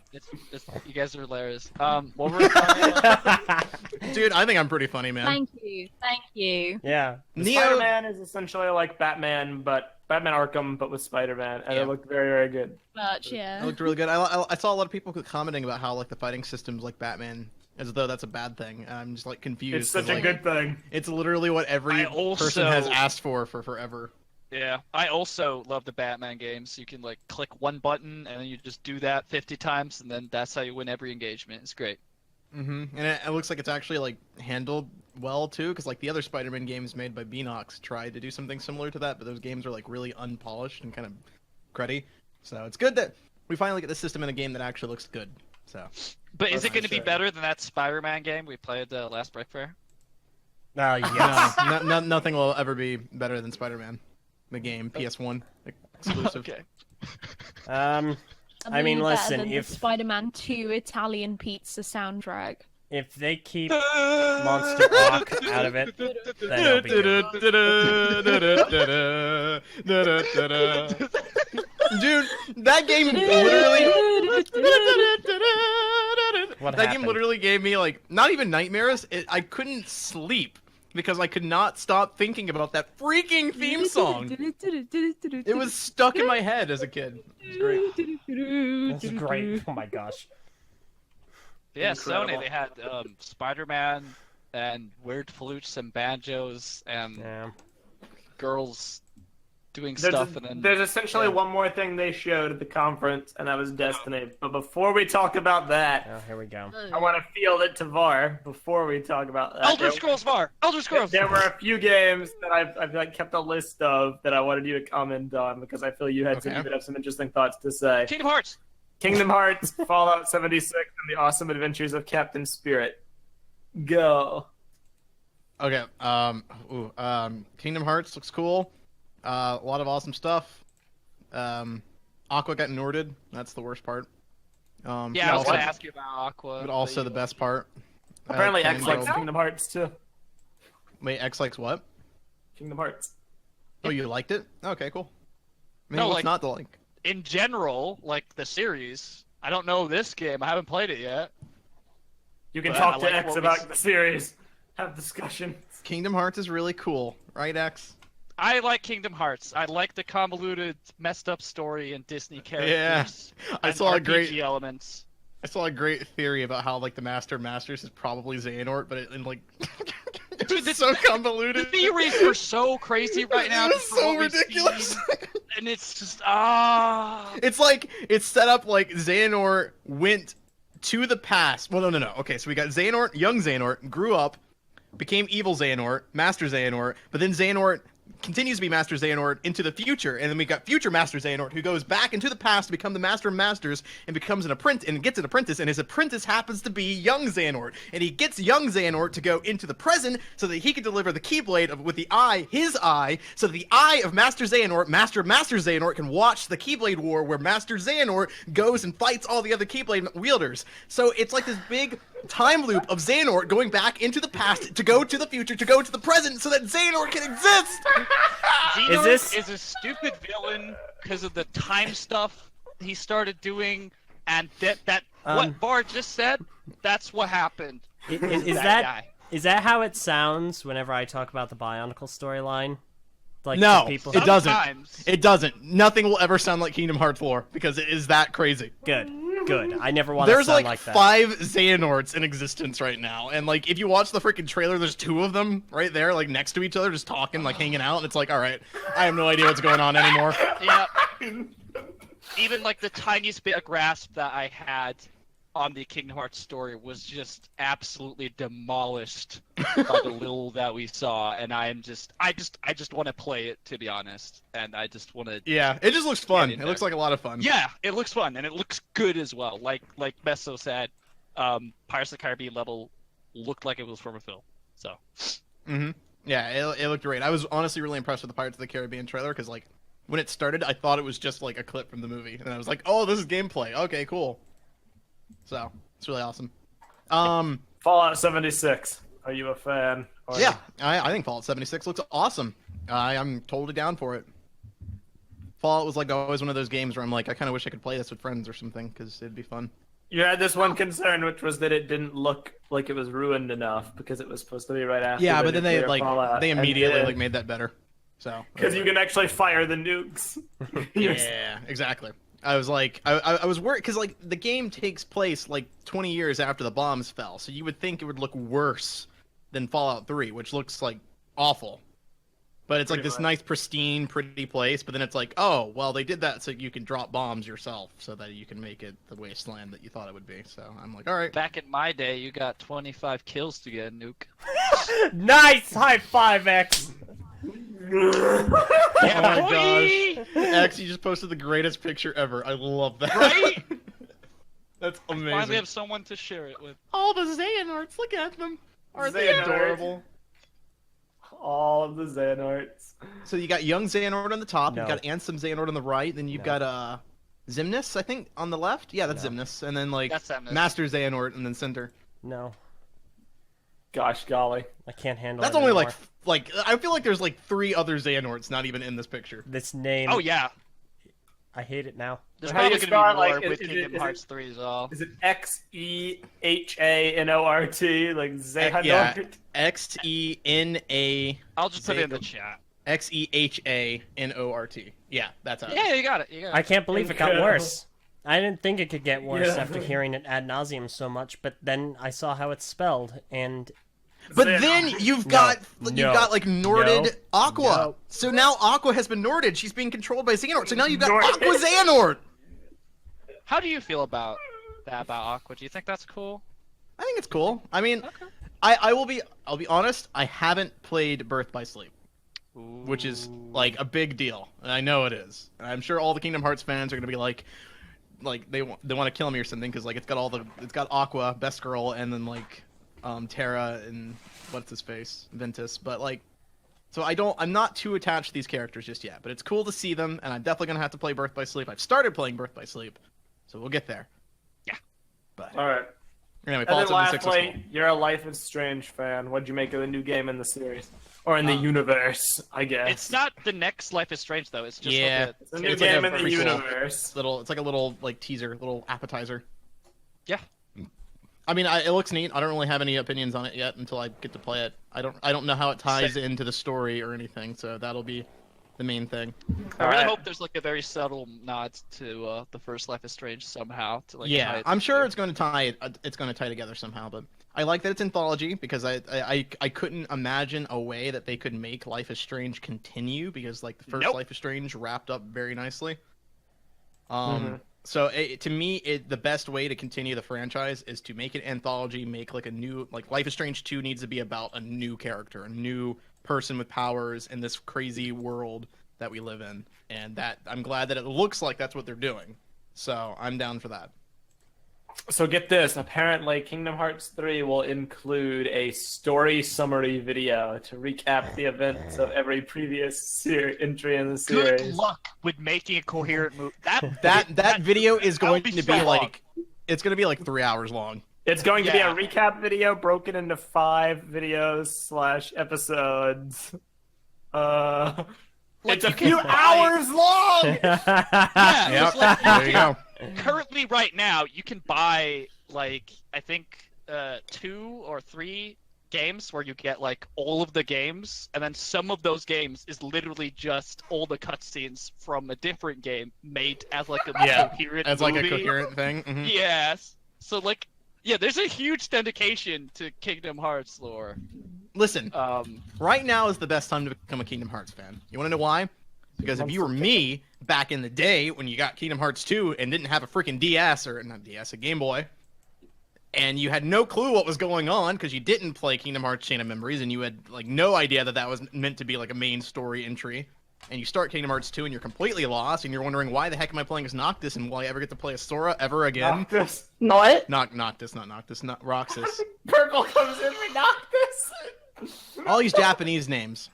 You guys are hilarious. What were we talking about? Dude, I think I'm pretty funny, man. Thank you. Yeah. Spider-Man is essentially like Batman Arkham, but with Spider-Man, and Yeah. it looked very, very good. Much, yeah. It looked really good. I saw a lot of people commenting about how like the fighting system's like Batman, as though that's a bad thing. And I'm just like confused. It's such 'cause, a like, good thing. It's literally what every I also- person has asked for forever. Yeah, I also love the Batman games. You can like click one button and then you just do that 50 times, and then that's how you win every engagement. It's great. Mm-hmm. And it looks like it's actually like handled well too, because like the other Spider-Man games made by BIONICLE tried to do something similar to that, but those games are like really unpolished and kind of cruddy. So it's good that we finally get the system in a game that actually looks good. So But is That's it going to for be sure. better than that Spider-Man game we played last Break Fair? Oh, yes. nothing will ever be better than Spider-Man, the game, PS1 exclusive. Okay. I mean, Better listen, than if- the Spider-Man 2 Italian pizza soundtrack. If they keep Monster Rock out of it, then it'll be good. Dude, that game literally What that happened? game literally gave me like not even nightmares. I couldn't sleep because I could not stop thinking about that freaking theme song. It was stuck in my head as a kid. It was great. That's great. Oh my gosh. Yeah, Incredible. Sony, they had Spider-Man and weird flutes and banjos and Yeah. girls doing stuff. And then There's essentially one more thing they showed at the conference, and that was Destiny. But before we talk about that, Oh, here we go. I want to field it to VAR before we talk about that. Elder Scrolls VAR! Elder Scrolls! There were a few games that I've like kept a list of that I wanted you to comment on because I feel you would have some interesting thoughts to say. Kingdom Hearts! Kingdom Hearts, Fallout 76, and the Awesome Adventures of Captain Spirit. Go. Okay. Kingdom Hearts looks cool. A lot of awesome stuff. Aqua got Norded. That's the worst part. Yeah, I was also- going to ask you about Aqua. But also the best part. Apparently, X Kingdom likes Hearts- Kingdom Hearts too. Wait, X likes what? Kingdom Hearts. Oh, you liked it? Okay, cool. I mean, No, what's like- not to like? In general, like the series, I don't know this game. I haven't played it yet. You can But talk I to like X what we about s- the series. Have discussion. Kingdom Hearts is really cool, right, X? I like Kingdom Hearts. I like the convoluted, messed up story and Disney characters. I and saw a RPG great elements. I saw a great theory about how like the Master of Masters is probably Xehanort, but in like Dude, it's so The convoluted. theories are so crazy right now. It just is for so what we've ridiculous. seen, and it's just It's like it's set up like Xehanort went to the past. Well, no. Okay, so we got Xehanort, young Xehanort, grew up, became evil Xehanort, Master Xehanort, but then Xehanort continues to be Master Xehanort into the future, and then we got future Master Xehanort who goes back into the past to become the Master of Masters and becomes an apprentice and gets an apprentice, and his apprentice happens to be young Xehanort, and he gets young Xehanort to go into the present so that he can deliver the Keyblade with the eye, his eye, so that the eye of Master Xehanort, Master of Master Xehanort, can watch the Keyblade War where Master Xehanort goes and fights all the other Keyblade wielders. So it's like this big time loop of Xehanort going back into the past to go to the future to go to the present so that Xehanort can exist. Xehanort this- is a stupid villain because of the time stuff he started doing, and what Bar just said, that's what happened. Is That that guy. how it sounds whenever I talk about the Bionicle storyline? Like No, the people it doesn't. Sometimes. It doesn't. Nothing will ever sound like Kingdom Hearts lore because it is that crazy. Good. I never want to There's sound like that. 5 Xehanorts in existence right now, and like if you watch the freaking trailer, there's 2 of them right there, like next to each other, just talking, like hanging out, and it's like, all right, I have no idea what's going on anymore. Yeah. Even like the tiniest bit of grasp that I had on the Kingdom Hearts story was just absolutely demolished by the little that we saw, and I just want to play it, to be honest, and I just want to. Yeah, it just looks fun. in It looks there. like a lot of fun. Yeah, it looks fun and it looks good as well. Like Meso said, Pirates of the Caribbean level looked like it was from a film. So. Yeah, it looked great. I was honestly really impressed with the Pirates of the Caribbean trailer because like when it started, I thought it was just like a clip from the movie, and I was like, oh, this is gameplay. Okay, cool. So it's really awesome. Fallout 76. Are you a fan? Or- Yeah, I think Fallout 76 looks awesome. I'm totally down for it. Fallout was like always one of those games where I'm like, I kind of wish I could play this with friends or something because it'd be fun. You had this one concern, which was that it didn't look like it was ruined enough because it was supposed to be right after. Yeah, the but then they nuclear like fallout, they and immediately it- like made that better. So Because you can actually fire the nukes. yeah, exactly. I was like, I was worried because like the game takes place like 20 years after the bombs fell, so you would think it would look worse than Fallout 3, which looks like awful. But it's like Pretty this much. nice, pristine, pretty place. But then it's like, oh, well, they did that so you can drop bombs yourself, so that you can make it the wasteland that you thought it would be. So I'm like, all right. Back in my day, you got 25 kills to get a nuke. Nice high five, X. Yeah, my boy! X, you just posted the greatest picture ever. I love that. Right? That's amazing. Finally have someone to share it with. All the Xehanorts, look at them. Aren't they Xehanorts. adorable? All of the Xehanorts. So you got young Xehanort on the top, No. you've got Ansem Xehanort on the right, then you've No. got Xemnas, I think, on the left. Yeah, that's No. Xemnas, and then like That's Xemnas. Master Xehanort, and then center. No, Gosh golly. I can't handle That's it only anymore. like I feel like there's like 3 other Xehanorts not even in this picture. This name. Oh yeah. I hate it now. There's How do you probably gonna spell be it? more Like, with is Kingdom it- Hearts 3 as well. Is it XEHANORT? Like Xehanort? Yeah. XENA. I'll just put it in the chat. XEHANORT. Yeah, that's how. Yeah, you got it. I can't believe it got Okay. worse. I didn't think it could get worse Yeah. after hearing it ad nauseum so much, but then I saw how it's spelled, and But then you've got like Norded No. Aqua. No. So now Aqua has been Norded. She's being controlled by Xehanort. So now you've got Norded. Aqua Xehanort. How do you feel about that about Aqua? Do you think that's cool? I think it's cool. I mean, Okay. I'll be honest. I haven't played Birth by Sleep, which is like a big deal, and I know it is. And I'm sure all the Kingdom Hearts fans are gonna be like they want to kill me or something because like it's got Aqua, Best Girl, and then like Terra and what's his face, Ventus. But like, so I'm not too attached to these characters just yet. But it's cool to see them, and I'm definitely gonna have to play Birth by Sleep. I've started playing Birth by Sleep, so we'll get there. Yeah. But All right. anyway, And then Fallout 76 is cool. lastly, you're a Life is Strange fan. What'd you make of the new game in the series? Or in the universe, I guess. It's not the next Life is Strange though. It's just Yeah. like It's a new it's like game a in the prequel. universe. It's like a little like teaser, little appetizer. Yeah. I mean, it looks neat. I don't really have any opinions on it yet until I get to play it. I don't know how it ties into the story or anything, so that'll be the main thing. I really Alright. hope there's like a very subtle nod to the first Life is Strange somehow. To, like, tie Yeah, it I'm sure together. it's going to tie. It's going to tie together somehow. But I like that it's anthology because I couldn't imagine a way that they could make Life is Strange continue because like the first Nope. Life is Strange wrapped up very nicely. Mhm. So to me, the best way to continue the franchise is to make an anthology, make like a new like Life is Strange 2 needs to be about a new character, a new person with powers in this crazy world that we live in, and that I'm glad that it looks like that's what they're doing. So I'm down for that. So get this, apparently Kingdom Hearts 3 will include a story summary video to recap the events of every previous entry in the series. Good luck with making a coherent movie. That video is going be to so be long. like it's going to be like 3 hours long. It's going to Yeah. be a recap video broken into 5 videos / episodes. It's a you few can buy- hours long! Yeah, Yep. it's like There you go. currently right now you can buy like I think 2 or 3 games where you get like all of the games, and then some of those games is literally just all the cutscenes from a different game made as like a coherent As like a movie. coherent thing. Mhm. Yes. So like yeah, there's a huge dedication to Kingdom Hearts lore. Listen, Um, right now is the best time to become a Kingdom Hearts fan. You want to know why? Because if you were me back in the day when you got Kingdom Hearts 2 and didn't have a freaking DS or not DS, a Game Boy, and you had no clue what was going on because you didn't play Kingdom Hearts Chain of Memories and you had like no idea that that was meant to be like a main story entry, and you start Kingdom Hearts 2 and you're completely lost and you're wondering why the heck am I playing as Noctis and will I ever get to play as Sora ever again? Noctis. Not. Noctis, not Noctis, not Roxas. Purple comes in for Noctis! All these Japanese names.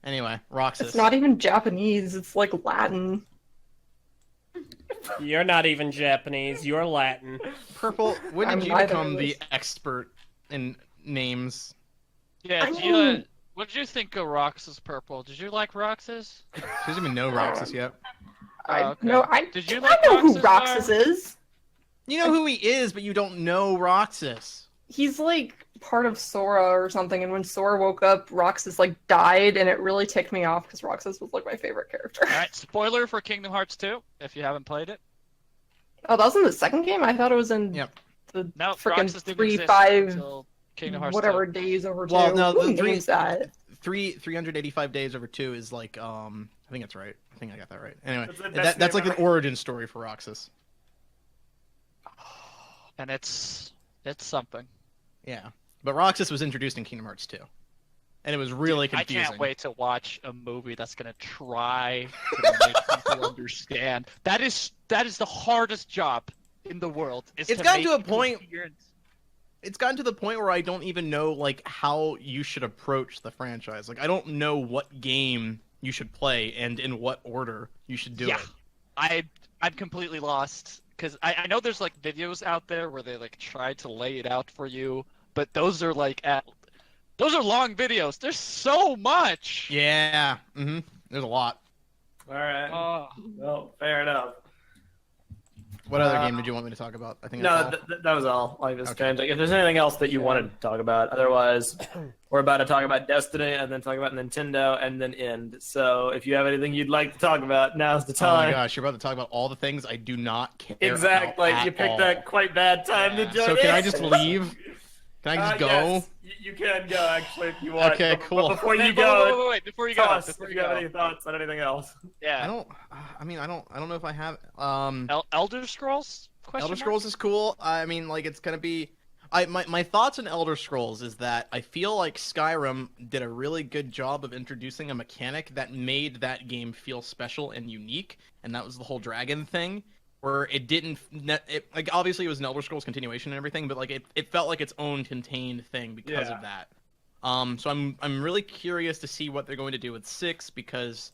Anyway, Roxas. It's not even Japanese. It's like Latin. You're not even Japanese. You're Latin. Purple, when I'm did you neither become of the those. expert in names? yeah, I do you, mean- what did you think of Roxas Purple? Did you like Roxas? She doesn't even know Roxas yet. okay. Did you I like know who Roxas, Roxas is. You know who he is, but you don't know Roxas. He's like part of Sora or something, and when Sora woke up, Roxas like died, and it really ticked me off because Roxas was like my favorite character. Alright, spoiler for Kingdom Hearts 2, if you haven't played it. Oh, that was in the second game? I thought it was in Yep. the No, freaking Roxas didn't 3, exist 5, until Kingdom Hearts whatever 2. days over two. Well, no, Who the three- names that? 385 days over 2 is like, I think that's right. I think I got that right. Anyway, That's the best that's like name an origin story for Roxas. And it's something. Yeah. But Roxas was introduced in Kingdom Hearts 2. And it was really confusing. I can't wait to watch a movie that's gonna try to make people understand. That is the hardest job in the world. Is It's to gotten make to a point- coherent- It's gotten to the point where I don't even know like how you should approach the franchise. Like I don't know what game you should play and in what order you should do Yeah. it. I'm completely lost because I know there's like videos out there where they like try to lay it out for you, but those are those are long videos. There's so much. Yeah. There's a lot. All right. Oh, Well, fair enough. What other game did you want me to talk about? I think that's No, all. that was all. Life is Okay. Strange. Like, if there's anything else that you wanted to talk about, otherwise, we're about to talk about Destiny and then talk about Nintendo and then end. So, if you have anything you'd like to talk about, now's the Oh my time. gosh, you're about to talk about all the things I do not care Exactly. about You at picked all. that quite bad time to join So can in. I just leave? Can I just go? Yes. You can go, actually, if you want. Okay, But cool. before you wait, go, wait, before you tell go, us if you have any thoughts on anything else. Yeah. I don't. I mean, I don't know if I have. Elder Scrolls? Question Elder mark? Scrolls is cool. I mean, like it's gonna be. My thoughts on Elder Scrolls is that I feel like Skyrim did a really good job of introducing a mechanic that made that game feel special and unique, and that was the whole dragon thing, where it didn't. Like obviously it was an Elder Scrolls continuation and everything, but like it felt like its own contained thing because of that. So I'm really curious to see what they're going to do with 6 because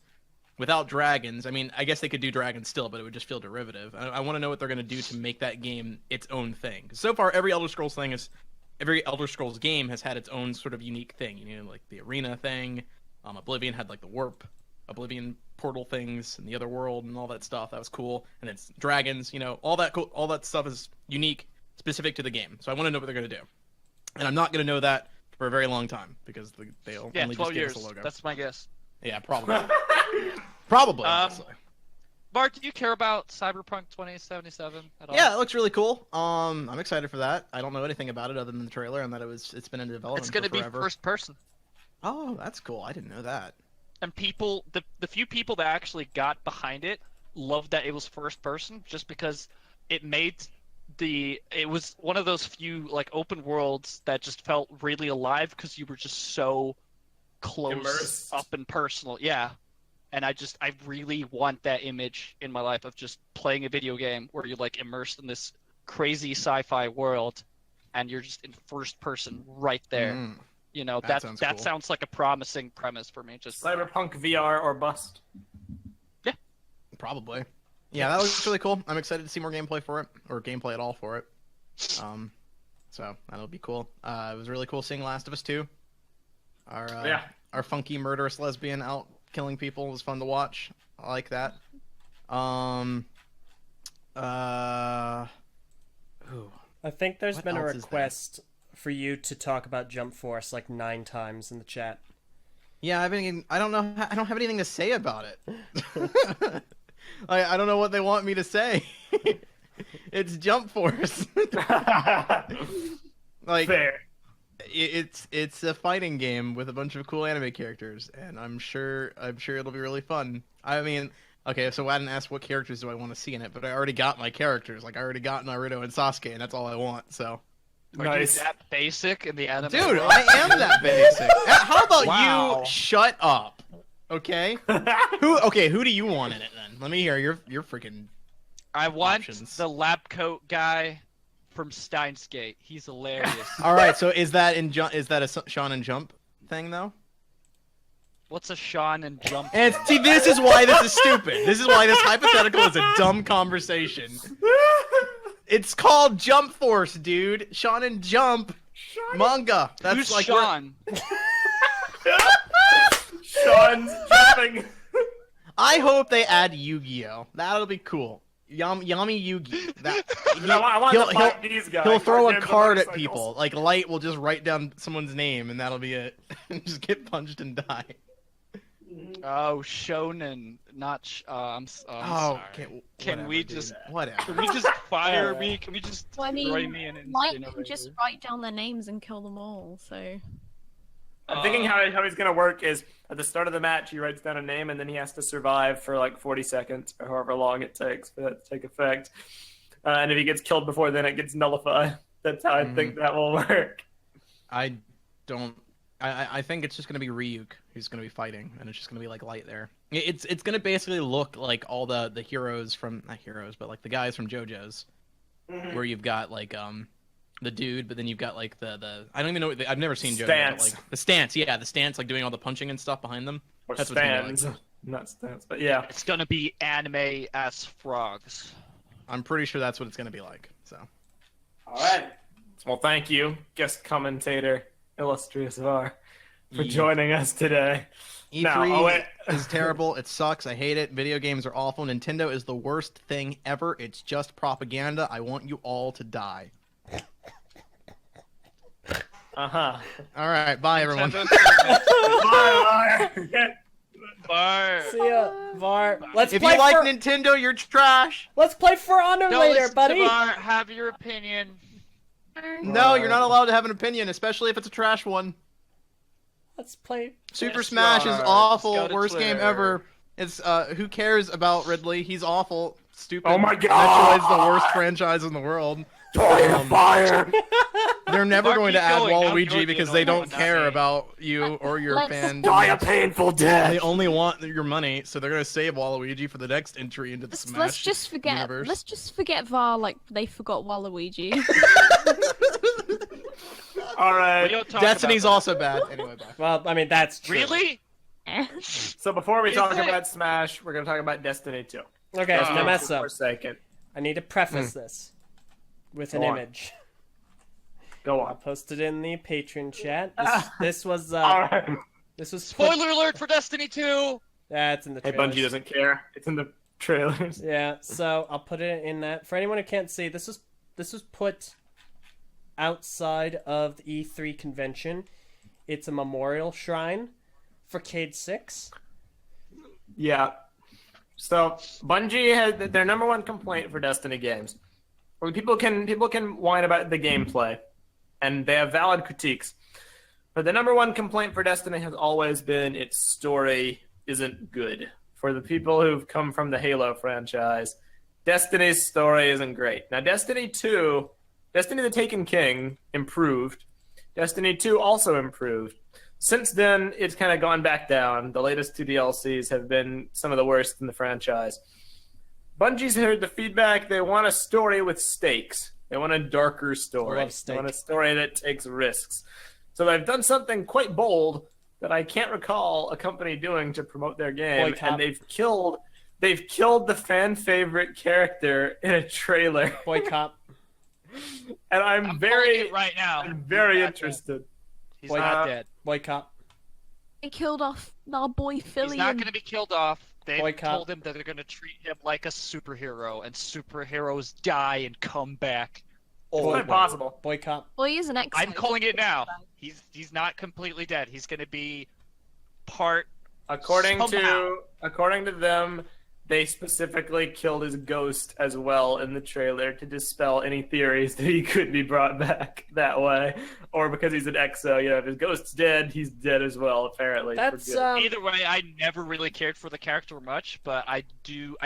without dragons, I mean, I guess they could do dragons still, but it would just feel derivative. I want to know what they're going to do to make that game its own thing. 'Cause so far, every Elder Scrolls game has had its own sort of unique thing. You know, like the arena thing. Oblivion had like the warp, Oblivion portal things, and the other world, and all that stuff. That was cool. And it's dragons. You know, all that stuff is unique, specific to the game. So I want to know what they're going to do, and I'm not going to know that for a very long time because they only just 12 gave years. us a logo. That's my guess. Yeah, probably. Probably. Honestly. Mark, do you care about Cyberpunk 2077 at all? Yeah, it looks really cool. I'm excited for that. I don't know anything about it other than the trailer and that it's been in development It's going to for be forever. first person. Oh, that's cool. I didn't know that. And people, the few people that actually got behind it loved that it was first person just because it was one of those few like open worlds that just felt really alive because you were just so close Immersed. up and personal. Yeah. And I really want that image in my life of just playing a video game where you're like immersed in this crazy sci-fi world and you're just in first person right there. Mm, You know, that that sounds cool. sounds like a promising premise for me. Just Cyberpunk VR or bust. probably. Yeah, that looks really cool. I'm excited to see more gameplay for it, or gameplay at all for it. So that'll be cool. It was really cool seeing Last of Us 2. Our funky murderous lesbian out killing people was fun to watch. I like that. Ooh. I think there's What been a else is there? request for you to talk about Jump Force like 9 times in the chat. Yeah, I don't know. I don't have anything to say about it. I don't know what they want me to say. It's Jump Force. Like Fair. it's a fighting game with a bunch of cool anime characters, and I'm sure it'll be really fun. I mean, okay, so I didn't ask what characters do I want to see in it, but I already got my characters. Like I already got Naruto and Sasuke, and that's all I want. So, Are Nice. you that basic in the anime? dude, world? I am that basic. How about Wow. you shut up? Okay. Who do you want in it then? Let me hear your freaking. I want options. the lab coat guy from Steins Gate. He's hilarious. All right, so is that a Sean and Jump thing though? What's a Sean and Jump? And see, this is why this is stupid. This is why this hypothetical is a dumb conversation. It's called Jump Force, dude. Sean and Jump manga. That's Who's like Sean? Sean's jumping. I hope they add Yu-Gi-Oh. That'll be cool. Yami Yugi. I want to fight these guys. He'll throw a Guardians of card at Motorcycles. people. Like Light will just write down someone's name, and that'll be it. And just get punched and die. Oh, Shonen, not. I'm sorry. okay. Can whatever, we dude. just? Whatever. Can we just fire me? Can we just Well, I destroy mean, me and Light incinerator? can just write down their names and kill them all, so... I'm thinking how he's gonna work is at the start of the match he writes down a name and then he has to survive for like 40 seconds or however long it takes for that to take effect. And if he gets killed before then, it gets nullified. That's how I think that will work. I don't. I think it's just gonna be Ryuk who's gonna be fighting, and it's just gonna be like Light there. It's gonna basically look like all the heroes from not heroes, but like the guys from JoJo's, where you've got like the dude, but then you've got like the I don't even know. I've never seen JoJo. Stance. But, like the stance, yeah, the stance, like doing all the punching and stuff behind them. Or That's what's gonna be stands. like. Not stands, but yeah. It's gonna be anime as frogs. I'm pretty sure that's what it's gonna be like. So Alright. Well, thank you, guest commentator, illustrious VAR, for Yeah. joining us today. E3 No, oh, wait. is terrible. It sucks. I hate it. Video games are awful. Nintendo is the worst thing ever. It's just propaganda. I want you all to die. Uh-huh. All right, bye everyone. Bye. Var. See ya, Var. Let's If play you like for Nintendo, you're trash. let's play For Honor No, later, listen buddy. to Var. Have your opinion. No, you're not allowed to have an opinion, especially if it's a trash one. Let's play. Super Yes, Smash you is are. awful. Just go to Worst game Twitter. ever. It's who cares about Ridley? He's awful. Stupid. Oh my God. Metroid's the worst franchise in the world. Fire. They're never Mark, going to keep add going. Now Waluigi you're the because they annoying don't one, care not me. about you or your Let's fans. Die a painful death. They only want your money, so they're gonna save Waluigi for the next entry into the Smash Let's just forget. universe. Let's just forget VAR like they forgot Waluigi. All We right. don't talk Destiny's about also bad. Anyway, bye. Well, I mean that's that. true. Really? So before we Is talk it? about Smash, we're gonna talk about Destiny 2. Okay, Oh. now For a Meso, second. I need to preface this with an Go on. image. Go I'll on. post it in the Patreon chat. This was All right. this was put- Spoiler alert for Destiny 2! it's in the Hey, trailers. Bungie doesn't care. It's in the trailers. Yeah, so I'll put it in that. For anyone who can't see, this was put outside of the E3 convention. It's a memorial shrine for Cade 6. Yeah. So Bungie has their number one complaint for Destiny games. Well, people can whine about the gameplay, and they have valid critiques. But the number one complaint for Destiny has always been its story isn't good. For the people who've come from the Halo franchise, Destiny's story isn't great. Now, Destiny 2, Destiny the Taken King improved. Destiny 2 also improved. Since then, it's kind of gone back down. The latest two DLCs have been some of the worst in the franchise. Bungie's heard the feedback. They want a story with stakes. They want a darker story. I love They want a steak. story that takes risks. So they've done something quite bold that I can't recall a company doing to promote their game. Boycott. And they've killed the fan favorite character in a trailer. Boycott. And I'm calling very it right now. I'm very He's not interested. dead. He's not dead. Boycott. They killed off our boy Philly. He's not and- going to be killed off. They Boycott. told him that they're going to treat him like a superhero, and superheroes die and come back. It's Boy- quite possible. Boycott. Well, he is an ex. I'm calling it now. He's not completely dead. He's going to be part. According Somehow. to them, they specifically killed his ghost as well in the trailer to dispel any theories that he could be brought back that way, or because he's an exo. You know, if his ghost's dead, he's dead as well. Apparently, for That's good. Either way, I never really cared for the character much, but I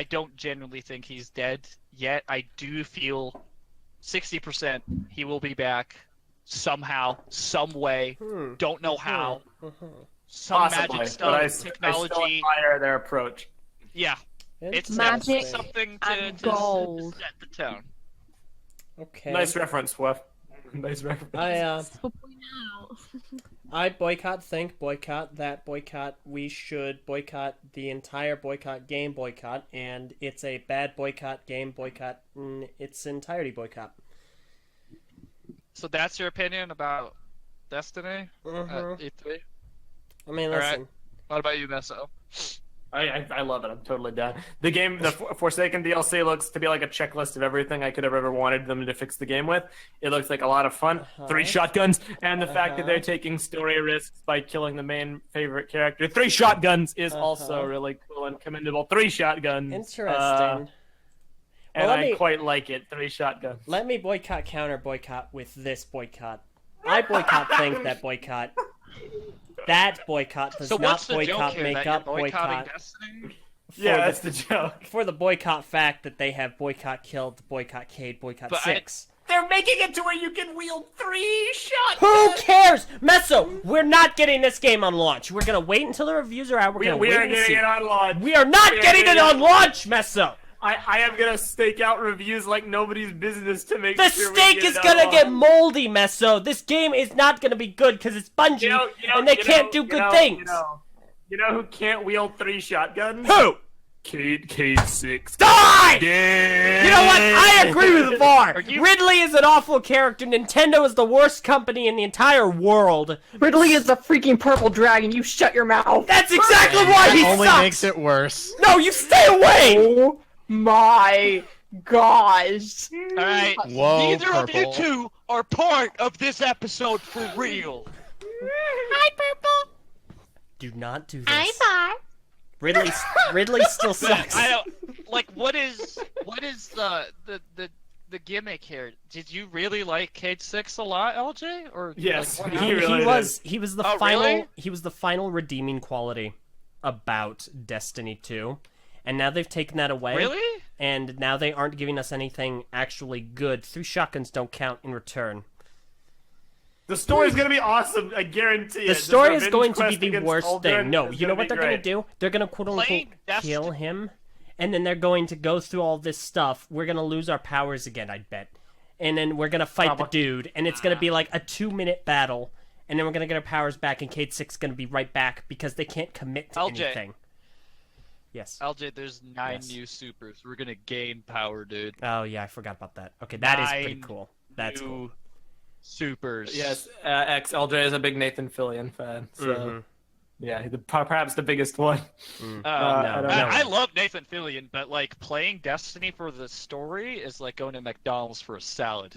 don't genuinely think he's dead yet. I do feel 60% he will be back somehow, some way. Don't know how. Some possibly, magic but I stuff, still technology. admire their approach. Yeah, it's Magic definitely something to, and to gold. set the tone. Okay. Nice reference, Phweffie. Nice reference. For point out. I boycott, think, boycott, that, boycott, we should boycott the entire boycott game boycott, and it's a bad boycott game boycott in its entirety boycott. So that's your opinion about Destiny Mhm. at E3? I mean, All right. listen, What about you, Meso? I love it. I'm totally down. The game, the Forsaken DLC looks to be like a checklist of everything I could have ever wanted them to fix the game with. It looks like a lot of fun. 3 shotguns, and the fact that they're taking story risks by killing the main favorite character. 3 shotguns is also really cool and commendable. 3 shotguns. interesting. And Well, let I me- quite like it. 3 shotguns. Let me boycott, counter boycott with this boycott. I boycott, think, that boycott. That boycott does So not what's the joke boycott here? make That you're up boycotting boycott. Destiny? Yeah, for that's the joke. For the boycott fact that they have boycott killed, boycott Cade, boycott But I- 6. They're making it to where you can wield 3 shotguns. Who cares? Meso, we're not getting this game on launch. We're gonna wait until the reviews are out. We're We gonna are wait and getting see. it on launch. We are not We are getting it on launch, Meso. I am gonna stake out reviews like nobody's business to make The sure we steak get is it gonna on get launch. moldy, Meso. This game is not gonna be good because it's Bungie, and they can't do good things. You know who can't wield 3 shotguns? Who? Cade 6. Die! Yeah. You know what? I agree with VAR. you- Ridley is an awful character. Nintendo is the worst company in the entire world. Ridley is the freaking purple dragon. You shut your mouth. That's exactly why he Only sucks. makes it worse. No, you stay away. Oh my gosh. All right. Whoa, Neither of you Prpl. two are part of this episode for real. Hi, Prpl. Do not do this. Hi, Bar. Ridley still sucks. I don't like. What is the gimmick here? Did you really like Cade 6 a lot, LJ? Or Yes, like, what he happened? really He was the Oh, final really? he was the final redeeming quality about Destiny 2. And now they've taken that away. Really? And now they aren't giving us anything actually good. 3 shotguns don't count in return. The story's gonna be awesome. I guarantee it. The This story is revenge going to be quest the against worst Aldrin thing. No, is you know gonna what be they're going to great. do? They're going to quote unquote Playing kill him. And then they're going to go through all this stuff. We're going to lose our powers again, I bet. And then we're going to fight the dude. And it's going to be like a 2-minute battle. And then we're going to get our powers back. And Cade 6 is going to be right back because they can't commit to LJ. anything. Yes. LJ, there's 9 Yes. new supers. We're gonna gain power, dude. Oh, yeah, I forgot about that. Okay, that is pretty 9 cool. That's new cool. supers. Yes, XLJ is a big Nathan Fillion fan. So Mhm. yeah, perhaps the biggest one. Mm. Uh, I don't know. I love Nathan Fillion, but like playing Destiny for the story is like going to McDonald's for a salad.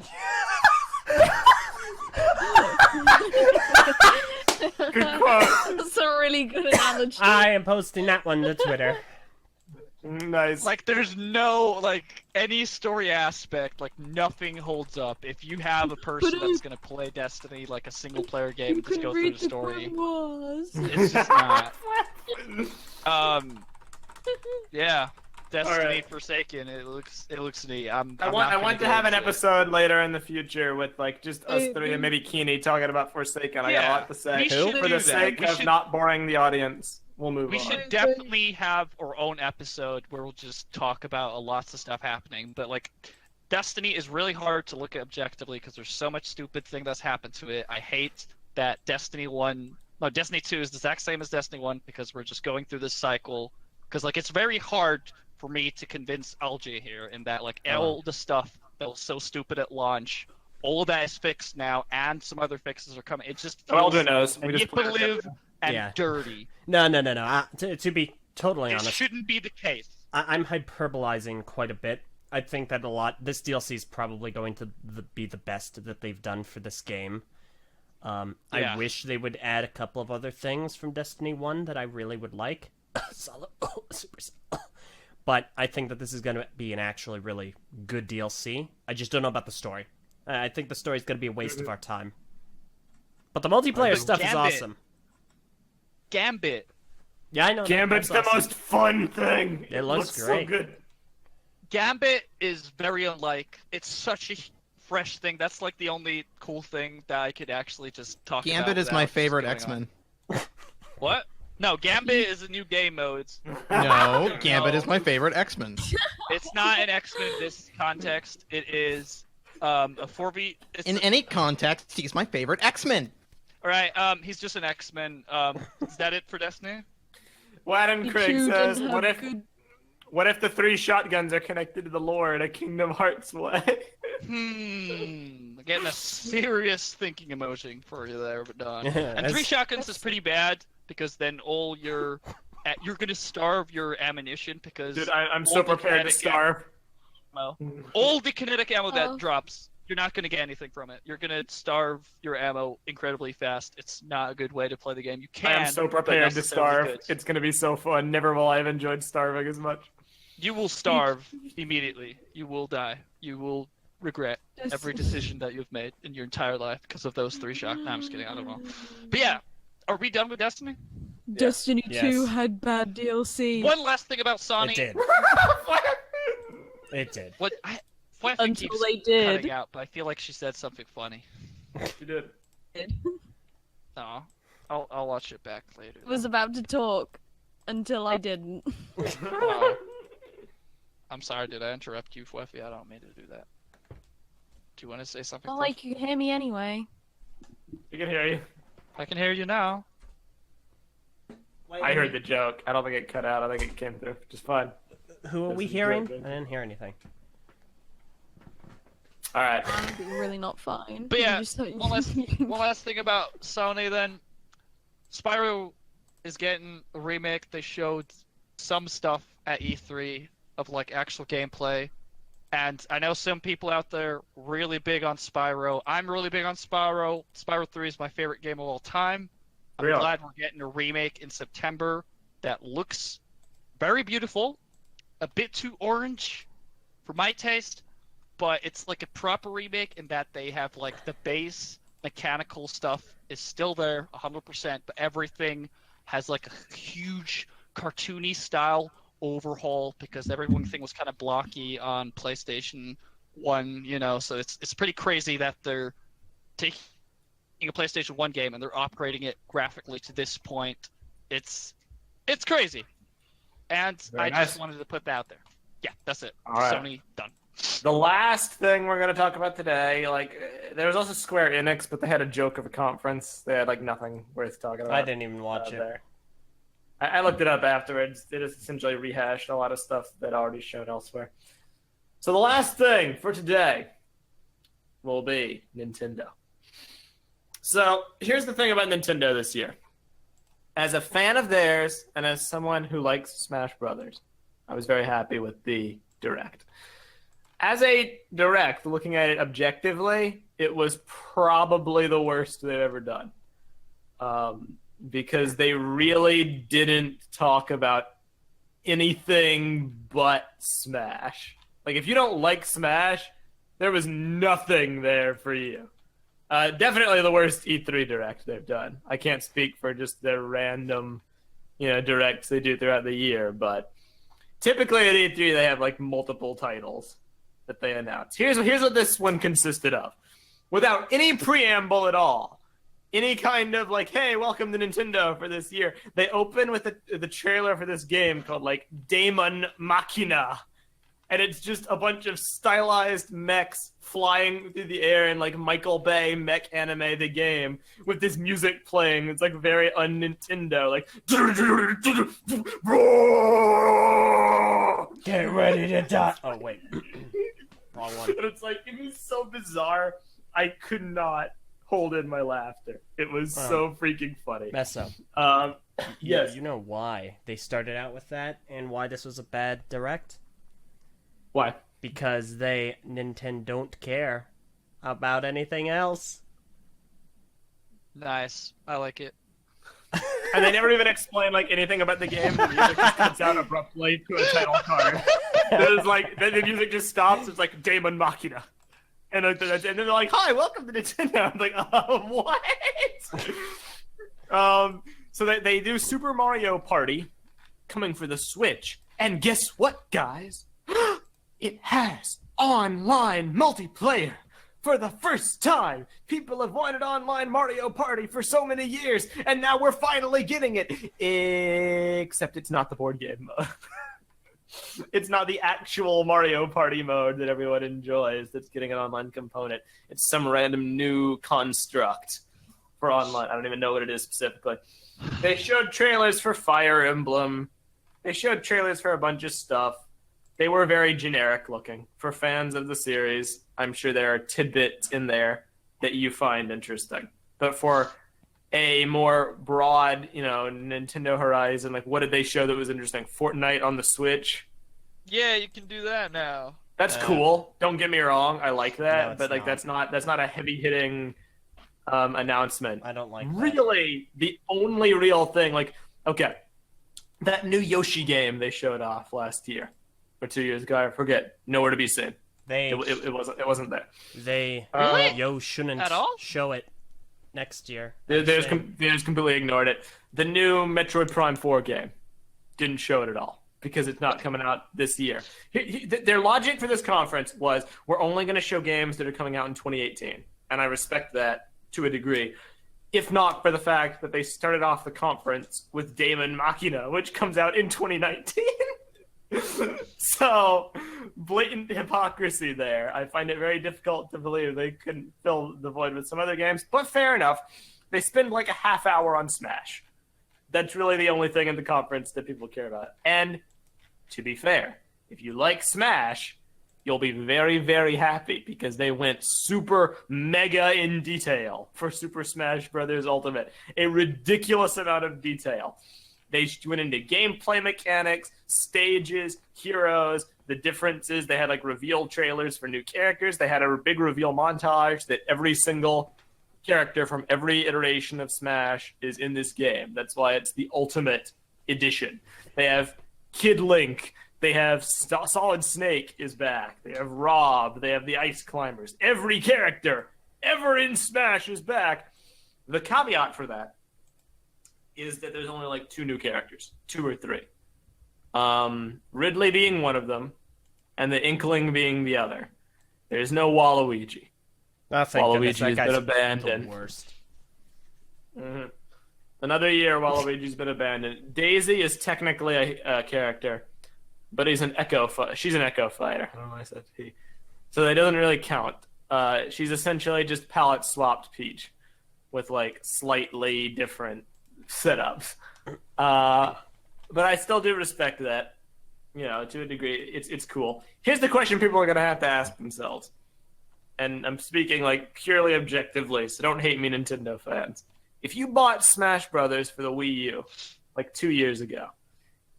Good quote. That's a really good analogy. I am posting that one to Twitter. Nice. Like there's no like any story aspect, like nothing holds up. If you have a person that's gonna play Destiny like a single player game and just go through the story, it's just not. Yeah. Destiny Alright. Forsaken. It looks neat. I want to have an episode later in the future with like just us three and maybe Keeney talking about Forsaken. I got a Yeah, lot to say. we should For do the that. sake We of should- not boring the audience, we'll move We on. should definitely have our own episode where we'll just talk about lots of stuff happening. But like, Destiny is really hard to look at objectively because there's so much stupid thing that's happened to it. I hate that Destiny 2 is the exact same as Destiny 1 because we're just going through this cycle. Because like, it's very hard for me to convince LJ here in that like all the stuff that was so stupid at launch, all of that is fixed now, and some other fixes are coming. It just feels Aldrin knows. We just played manipulative and Yeah. dirty. No. To be totally It honest, shouldn't be the case. I'm hyperbolizing quite a bit. I think that this DLC is probably going to be the best that they've done for this game. I Yeah. wish they would add a couple of other things from Destiny 1 that I really would like. Super solid. But I think that this is going to be an actually really good DLC. I just don't know about the story. I think the story is going to be a waste of our time. But the multiplayer But stuff is Gambit. awesome. Gambit. Yeah, I know. Gambit's the that's awesome. most fun thing. It looks so great. good. Gambit is very unlike. It's such a fresh thing. That's like the only cool thing that I could actually just talk about. Gambit is my without favorite just going X-Men. on. What? No, Gambit is a new game mode. No, Gambit is my favorite X-Men. It's not an X-Men in this context. It is a 4v. In any context, he's my favorite X-Men. All right. He's just an X-Men. Is that it for Destiny? Well, Adam You Craig two says, didn't "What have if good- what if the 3 shotguns are connected to the lore in a Kingdom Hearts way?" Getting a serious thinking emotion for you there, but done. And That's- 3 shotguns is pretty bad because then all your you're gonna starve your ammunition because Dude, I'm all so the prepared to kinetic starve. ammo, all the kinetic ammo that Oh. drops, you're not gonna get anything from it. You're gonna starve your ammo incredibly fast. It's not a good way to play the game. You I can. am so but prepared to necessarily starve. good. It's gonna be so fun. Never will I have enjoyed starving as much. You will starve immediately. You will die. You will regret every decision that you've made in your entire life because of those 3 shots. No, I'm just kidding. I don't know. But yeah, are we done with Destiny? Destiny Yes. 2 had bad DLC. One last thing about Sony. It did. It did. What Phweffie Until keeps they did. cutting out, but I feel like she said something funny. You did. No, I'll watch it back later. I was about to talk until I didn't. Oh. I'm sorry, did I interrupt you, Phweffie? I don't mean to do that. Do you want to say something? Well, Phweffie? like, you hear me anyway. We can hear you. I can hear you now. I heard the joke. I don't think it cut out. I think it came through just fine. Who are we This is hearing? good. I didn't hear anything. All right. That'd be really not fine. But yeah, Just one last thing about Sony then. Spyro is getting a remake. They showed some stuff at E3 of like actual gameplay. And I know some people out there really big on Spyro. I'm really big on Spyro. Spyro 3 is my favorite game of all time. I'm Really? glad we're getting a remake in September that looks very beautiful. A bit too orange for my taste, but it's like a proper remake in that they have like the base mechanical stuff is still there 100%, but everything has like a huge cartoony style overhaul because everything was kind of blocky on PlayStation 1, you know, so it's pretty crazy that they're taking a PlayStation 1 game and they're upgrading it graphically to this point. It's crazy. And Very I nice. just wanted to put that out there. Yeah, that's it. All right. Sony, done. The last thing we're going to talk about today, there was also Square Enix, but they had a joke of a conference. They had, nothing worth talking about. I didn't even watch it. there. I looked it up afterwards. They just essentially rehashed a lot of stuff that already shown elsewhere. So the last thing for today will be Nintendo. So here's the thing about Nintendo this year. As a fan of theirs and as someone who likes Smash Brothers, I was very happy with the Direct. As a Direct, looking at it objectively, it was probably the worst they've ever done. Because they really didn't talk about anything but Smash. If you don't like Smash, there was nothing there for you. Definitely the worst E3 Direct they've done. I can't speak for just their random, Directs they do throughout the year, but typically at E3 they have multiple titles that they announce. Here's what this one consisted of. Without any preamble at all, any kind of hey, welcome to Nintendo for this year. They open with the trailer for this game called Daemon Machina. And it's just a bunch of stylized mechs flying through the air in Michael Bay mech anime the game with this music playing. It's very un-Nintendo. Get ready to die. Oh, wait. Wrong one. And it's it was so bizarre. I could not hold in my laughter. It was so freaking funny. Meso. Yes. You know why they started out with that and why this was a bad Direct? Why? Because Nintendo don't care about anything else. Nice. I like it. And they never even explain anything about the game. The music just cuts out abruptly to a title card. There's the music just stops. It's Daemon Machina, and then they're like, "Hi, welcome to Nintendo." I'm what? So they do Super Mario Party coming for the Switch, and guess what, guys? It has online multiplayer. For the first time, people have wanted online Mario Party for so many years, and now we're finally getting it. Except it's not the board game mode. It's not the actual Mario Party mode that everyone enjoys that's getting an online component. It's some random new construct for online. I don't even know what it is specifically. They showed trailers for Fire Emblem. They showed trailers for a bunch of stuff. They were very generic looking. For fans of the series, I'm sure there are tidbits in there that you find interesting. But for a more broad, Nintendo Horizon, what did they show that was interesting? Fortnite on the Switch? Yeah, you can do that now. That's cool. Don't get me wrong. I like that. No, but that's not a heavy-hitting announcement. I don't like that. Really, the only real thing, okay, that new Yoshi game they showed off last year. Or 2 years ago, I forget. Nowhere to be seen. It wasn't there. They Really? shouldn't At all? show it next year. They just completely ignored it. The new Metroid Prime 4 game didn't show it at all because it's not coming out this year. Their logic for this conference was we're only going to show games that are coming out in 2018, and I respect that to a degree. If not for the fact that they started off the conference with Daemon Machina, which comes out in 2019. So, blatant hypocrisy there. I find it very difficult to believe they couldn't fill the void with some other games, but fair enough. They spend a half hour on Smash. That's really the only thing in the conference that people care about. And to be fair, if you like Smash, you'll be very, very happy because they went super mega in detail for Super Smash Bros. Ultimate. A ridiculous amount of detail. They went into gameplay mechanics, stages, heroes, the differences. They had like reveal trailers for new characters. They had a big reveal montage that every single character from every iteration of Smash is in this game. That's why it's the Ultimate Edition. They have Kid Link. They have Solid Snake is back. They have Rob. They have the Ice Climbers. Every character ever in Smash is back. The caveat for that is that there's only like 2 new characters, 2 or 3. Ridley being one of them, and the Inkling being the other. There's no Waluigi. Oh, thank goodness, Waluigi has that been guy's abandoned. the worst. Mm-hmm. Another year, Waluigi's been abandoned. Daisy is technically a character, but she's an Echo Fighter. I don't know why I said he. So that doesn't really count. She's essentially just palette swapped Peach with like slightly different setups. But I still do respect that. You know, to a degree, it's cool. Here's the question people are gonna have to ask themselves, and I'm speaking like purely objectively, so don't hate me, Nintendo fans. If you bought Smash Brothers for the Wii U like 2 years ago,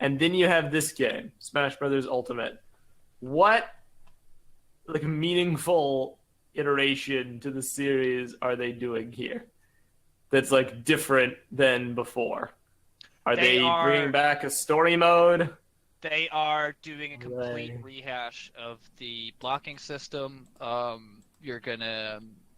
and then you have this game, Smash Brothers Ultimate, what like meaningful iteration to the series are they doing here that's like different than before? Are they bringing back a story mode? They are doing a complete rehash of the blocking system.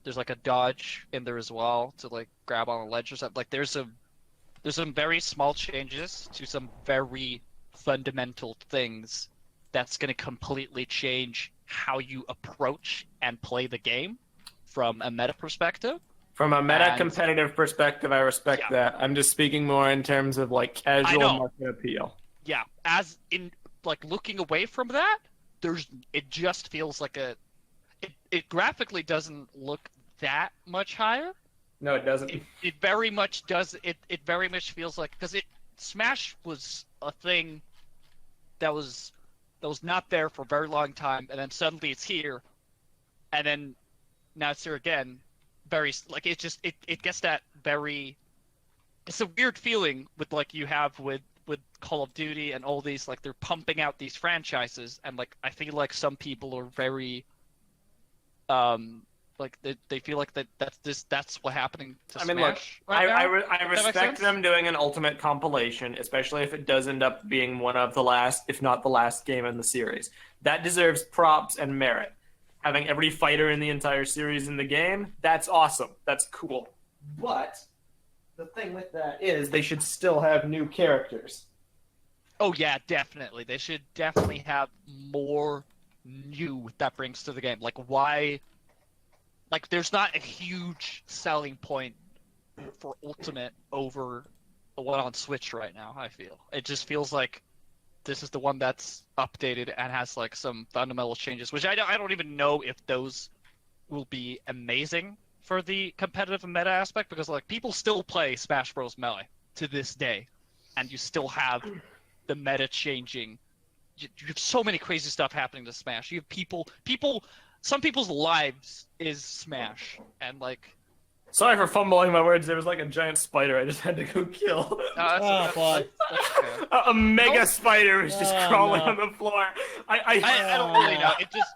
There's like a dodge in there as well to like grab on a ledge or something. Like there's some very small changes to some very fundamental things that's going to completely change how you approach and play the game from a meta perspective. From a meta competitive perspective, I respect that. I'm just speaking more in terms of like casual market appeal. Yeah, as in like looking away from that, it just feels like it graphically doesn't look that much higher. No, it doesn't. It very much does. It very much feels like, because Smash was a thing that was not there for a very long time, and then suddenly it's here, and then now it's here again. Very like it gets that very. It's a weird feeling with like you have with Call of Duty and all these, like they're pumping out these franchises, and like I feel like some people are very like they feel like that's what's happening to Smash. I mean, look, I respect them doing an Ultimate compilation, especially if it does end up being one of the last, if not the last game in the series. That deserves props and merit. Having every fighter in the entire series in the game, that's awesome. That's cool. But the thing with that is they should still have new characters. Oh yeah, definitely. They should definitely have more new that brings to the game. Like why? Like there's not a huge selling point for Ultimate over the one on Switch right now. I feel it just feels like this is the one that's updated and has like some fundamental changes, which I don't even know if those will be amazing for the competitive and meta aspect, because like people still play Smash Bros. Melee to this day, and you still have the meta changing. You have so many crazy stuff happening to Smash. You have people. Some people's lives is Smash, and like. Sorry for fumbling my words. There was like a giant spider I just had to go kill. That's okay. A mega spider was just crawling on the floor. I don't really know. It just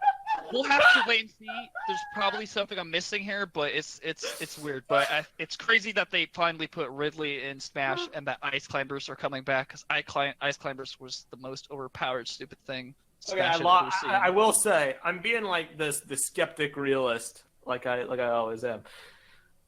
we'll have to wait and see. There's probably something I'm missing here, but it's weird. But it's crazy that they finally put Ridley in Smash and that Ice Climbers are coming back, because Ice Climbers was the most overpowered stupid thing. Okay, I will say I'm being like the skeptic realist, like I always am.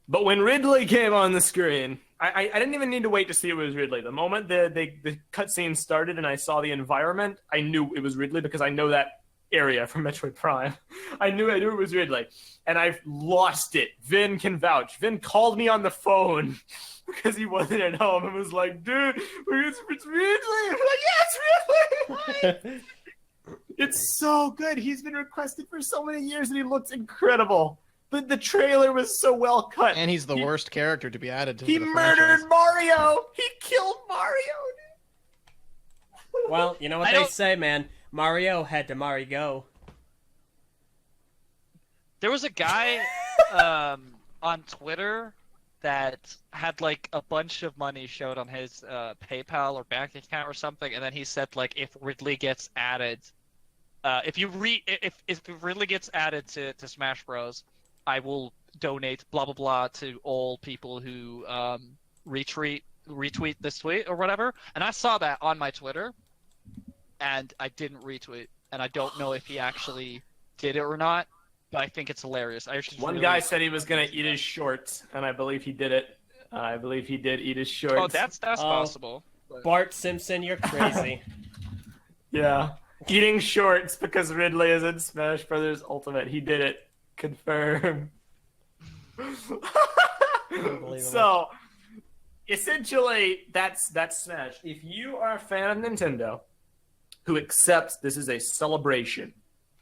But when Ridley came on the screen, I didn't even need to wait to see it was Ridley. The moment the cutscene started and I saw the environment, I knew it was Ridley because I know that area from Metroid Prime. I knew it was Ridley. And I've lost it. Vin can vouch. Vin called me on the phone because he wasn't at home and was like, dude, it's Ridley. I'm like, yeah, it's Ridley. It's so good. He's been requested for so many years and he looks incredible. but the trailer was so well cut. And he's the worst character to be added to He the murdered franchise. Mario. He killed Mario. Well, you know what they say, man. Mario had to Mario. There was a guy on Twitter that had like a bunch of money showed on his PayPal or bank account or something, and then he said like if Ridley gets added, if Ridley gets added to Smash Bros, I will donate blah blah blah to all people who retweet this tweet or whatever. And I saw that on my Twitter, and I didn't retweet, and I don't know if he actually did it or not. But I think it's hilarious. One guy said he was gonna eat his shorts, and I believe he did it. I believe he did eat his shorts. Oh, that's possible. But... Bart Simpson, you're crazy. Yeah, eating shorts because Ridley is in Smash Brothers Ultimate. He did it. Confirmed. So, essentially, that's Smash. If you are a fan of Nintendo, who accepts this is a celebration,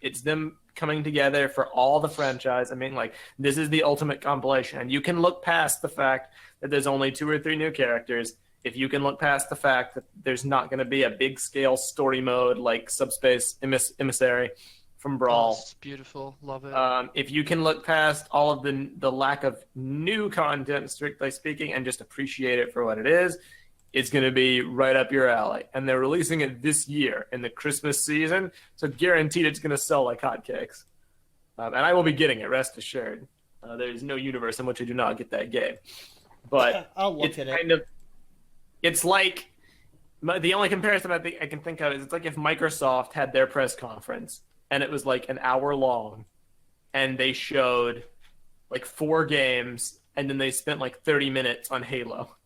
it's them coming together for all the franchise. I mean, like, this is the ultimate compilation. And you can look past the fact that there's only 2 or 3 new characters. If you can look past the fact that there's not going to be a big-scale story mode like Subspace Emissary from Brawl. Oh, it's beautiful. Love it. If you can look past all of the lack of new content, strictly speaking, and just appreciate it for what it is, it's going to be right up your alley. And they're releasing it this year in the Christmas season, so guaranteed it's going to sell like hotcakes. And I will be getting it, rest assured. There's no universe in which I do not get that game. But I'll look at it. It's like, the only comparison I can think of is it's like if Microsoft had their press conference, and it was like an hour long, and they showed like 4 games, and then they spent like 30 minutes on Halo.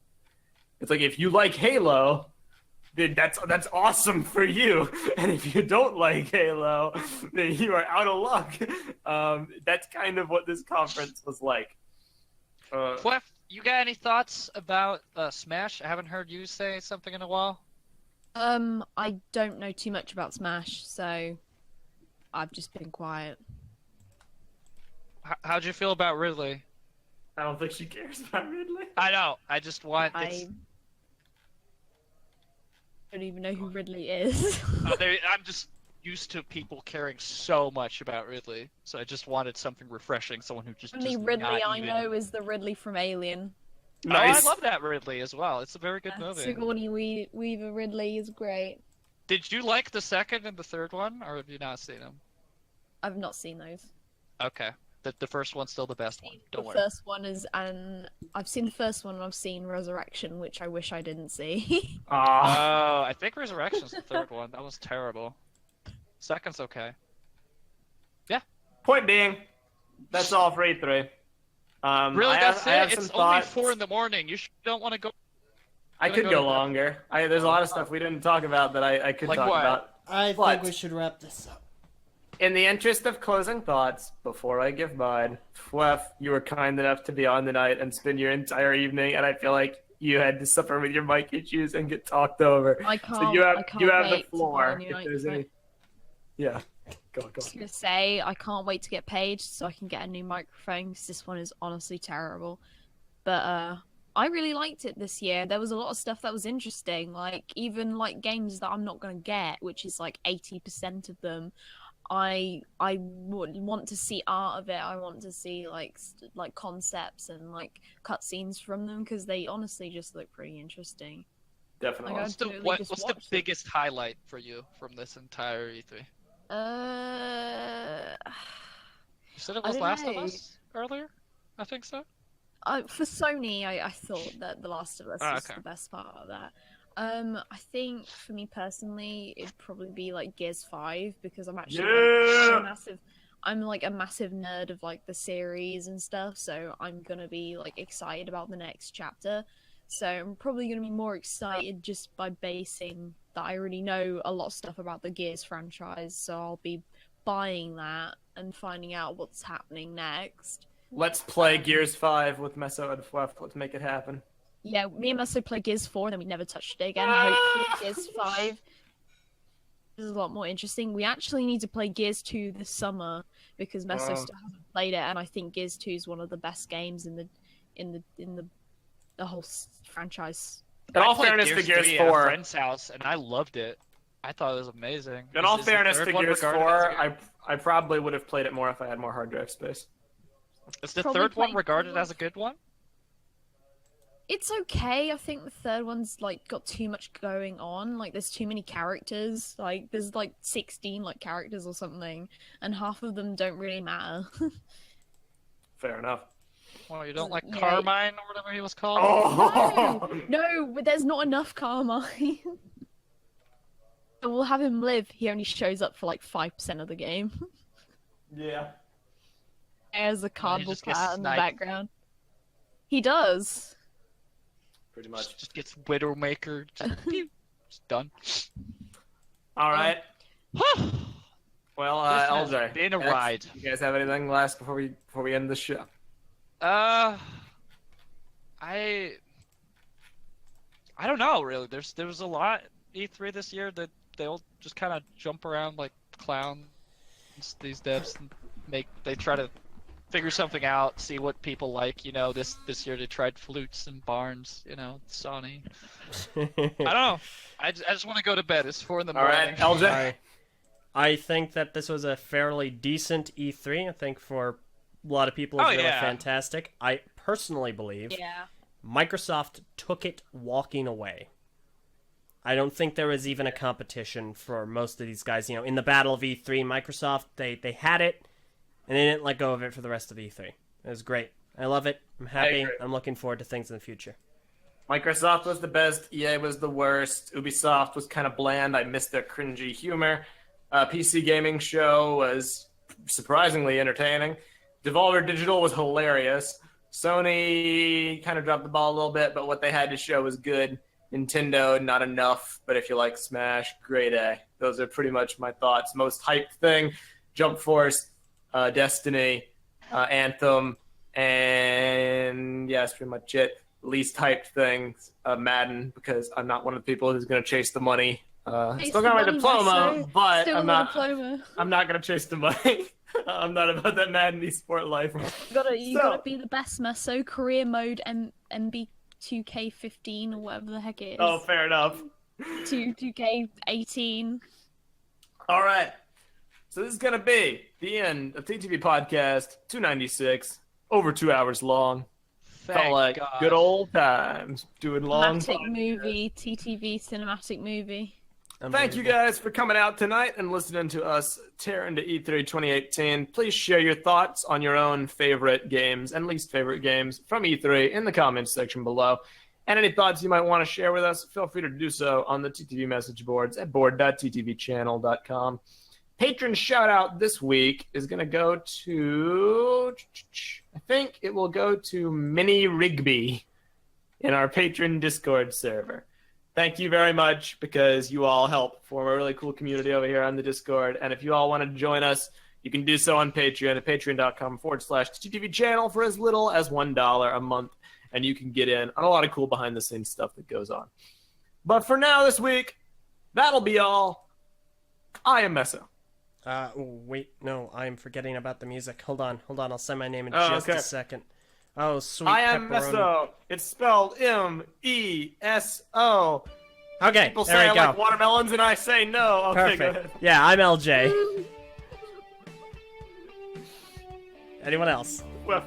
It's like, if you like Halo, then that's awesome for you. And if you don't like Halo, then you are out of luck. That's kind of what this conference was like. Phweffie, you got any thoughts about Smash? I haven't heard you say something in a while. I don't know too much about Smash, so I've just been quiet. How'd you feel about Ridley? I don't think she cares about Ridley. I know. I just want. I don't even know who Ridley is. I'm just used to people caring so much about Ridley, so I just wanted something refreshing. Someone who just. The only Ridley I know is the Ridley from Alien. Nice. Oh, I love that Ridley as well. It's a very good movie. Sigourney Weaver Ridley is great. Did you like the second and the third one, or have you not seen them? I've not seen those. Okay. The first one's still the best one. Don't The worry. first one is, and I've seen the first one, and I've seen Resurrection, which I wish I didn't see. Ah. Oh, I think Resurrection's the third one. That was terrible. Second's okay. Point being, that's all for E3. Really, that's it? It's only thoughts. 4 in the morning. Don't want to go. I could go longer. There's a lot of stuff we didn't talk about that I could Like talk what? about. I But- think we should wrap this up. In the interest of closing thoughts, before I give mine, Phweffie, you were kind enough to be on tonight and spend your entire evening, and I feel like you had to suffer with your mic issues and get talked over. I can't. So you have I can't the wait to floor. buy a new If there's microphone. any... Yeah, go. I was gonna say I can't wait to get paid so I can get a new microphone because this one is honestly terrible. But I really liked it this year. There was a lot of stuff that was interesting, like even like games that I'm not gonna get, which is like 80% of them. I would want to see art of it. I want to see like concepts and like cutscenes from them because they honestly just look pretty interesting. Definitely. Like, What's the, absolutely just what's the watched it. biggest highlight for you from this entire E3? You said it I was don't Last of know. Us earlier? I think so. For Sony, I thought that The Last of Us was okay. the best part of that. I think for me personally, it'd probably be like Gears 5 because I'm actually I'm like a massive nerd of like the series and stuff, so I'm gonna be like excited about the next chapter. So I'm probably gonna be more excited just by basing that I already know a lot of stuff about the Gears franchise, so I'll be buying that and finding out what's happening next. Let's play Gears 5 with Meso and Phweffie. Let's make it happen. Yeah, me and Meso played Gears 4, and then we never touched it again. Hopefully, Gears 5. is a lot more interesting. We actually need to play Gears 2 this summer because Meso still hasn't played it, and I think Gears 2 is one of the best games in the whole franchise. In all I played fairness to Gears 3 at a 4, friend's house, and I loved it. I thought it was amazing. in all Is the fairness third to one Gears regarded as 4, a good- I probably would have played it more if I had more hard drive space. Is the Probably third one played regarded more. as a good one? It's okay. I think the third one's like got too much going on. Like there's too many characters. Like there's like 16 like characters or something, and half of them don't really matter. Fair enough. Well, you don't like Yeah. Carmine or whatever he was called? Oh! No, but there's not enough Carmine. So we'll have him live. He only shows up for like 5% of the game. Yeah. As a cardboard just gets cat in the sniped. background. He does. Pretty much. Just gets Widowmaker. Just, pew, just done. All right. Well, This has LJ, been a X, ride. You guys have anything last before we end the show? I don't know really. There was a lot E3 this year that they'll just kind of jump around like clowns. These devs and they try to figure something out, see what people like. You know, this year they tried flutes and barns. You know, Sony. I don't know. I just want to go to bed. It's 4 in the All morning. right, LJ. I think that this was a fairly decent E3. I think for a lot of people, it was Oh, really yeah. fantastic. I personally believe Yeah. Microsoft took it walking away. I don't think there was even a competition for most of these guys. You know, in the battle of E3, Microsoft, they had it, and they didn't let go of it for the rest of E3. It was great. I love it. I'm happy. agree. I'm looking forward to things in the future. Microsoft was the best. EA was the worst. Ubisoft was kind of bland. I missed their cringy humor. PC Gaming Show was surprisingly entertaining. Devolver Digital was hilarious. Sony kind of dropped the ball a little bit, but what they had to show was good. Nintendo, not enough. But if you like Smash, grade A. Those are pretty much my thoughts. Most hyped thing, Jump Force, Destiny, Anthem, and yeah, that's pretty much it. Least hyped things, Madden, because I'm not one of the people who's going to chase the money. Chase Still the got my money, diploma, Meso. but Still I'm got a not. diploma. I'm not going to chase the money. I'm not about that Madden esport life. You gotta be the best Meso. Career mode MB2K15 or whatever the heck it is. Oh, fair enough. 2K18. All right. So this is going to be the end of TTV Podcast 296, over 2 hours long. Thank Felt like God. good old times doing long Cinematic podcasts. movie. TTV cinematic movie. Thank you guys for coming out tonight and listening to us tear into E3 2018. Please share your thoughts on your own favorite games and least favorite games from E3 in the comments section below. And any thoughts you might want to share with us, feel free to do so on the TTV message boards at board.ttvchannel.com. Patron shout out this week is going to go to, I think it will go to Minnie Rigby in our patron Discord server. Thank you very much because you all help form a really cool community over here on the Discord. And if you all want to join us, you can do so on Patreon at patreon.com/TTV channel for as little as $1 a month. And you can get in on a lot of cool behind the scenes stuff that goes on. But for now this week, that'll be all. I am Meso. Wait, no, I'm forgetting about the music. Hold on, I'll say my name in Oh, just okay. a second. Oh, sweet I am pepperoni. Meso. It's spelled M-E-S-O. Okay, People there say we I go. like watermelons and I say no. Okay, go ahead. Perfect. Yeah, I'm LJ. Anyone else? Well,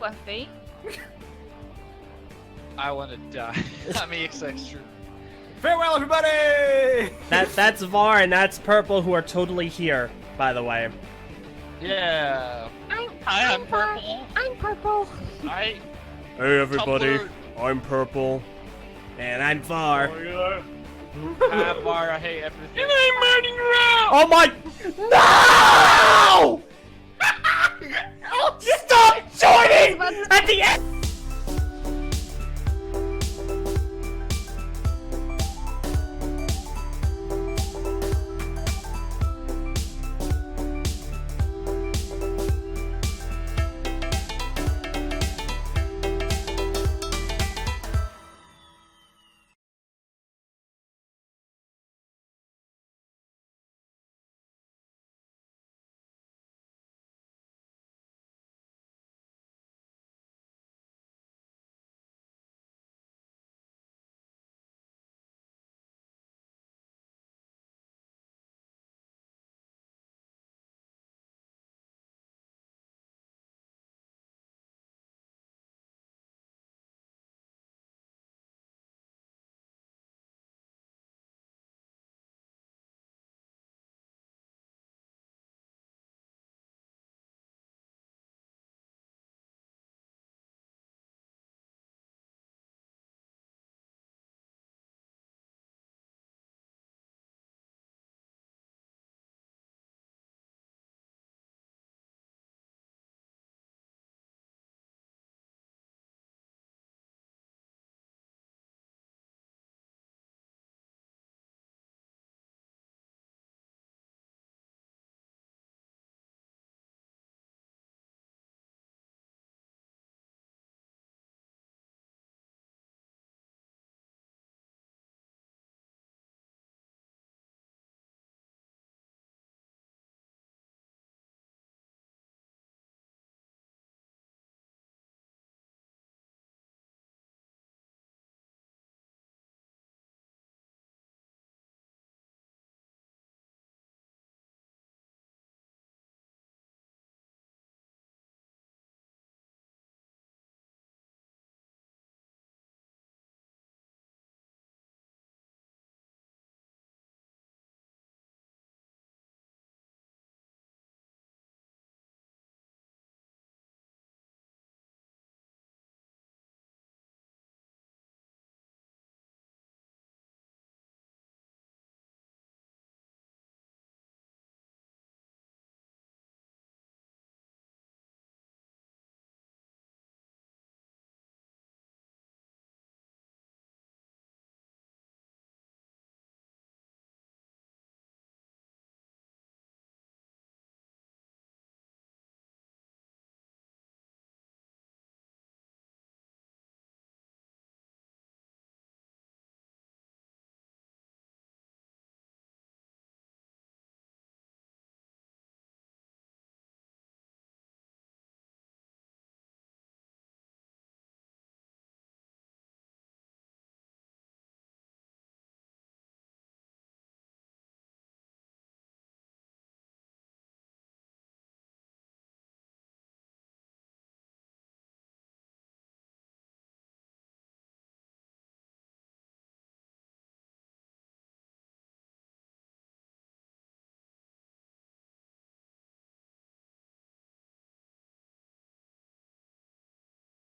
Phweffie. I want to die. I'm extra. farewell, everybody! That's Var and that's Prpl, who are totally here, by the way. Yeah. Hi, I'm Prpl. I'm Prpl. I. Hey everybody, Tumblr. I'm Prpl. And I'm Var. Hi, Bar. I hate everything. Oh my... No! Stop joining at the end!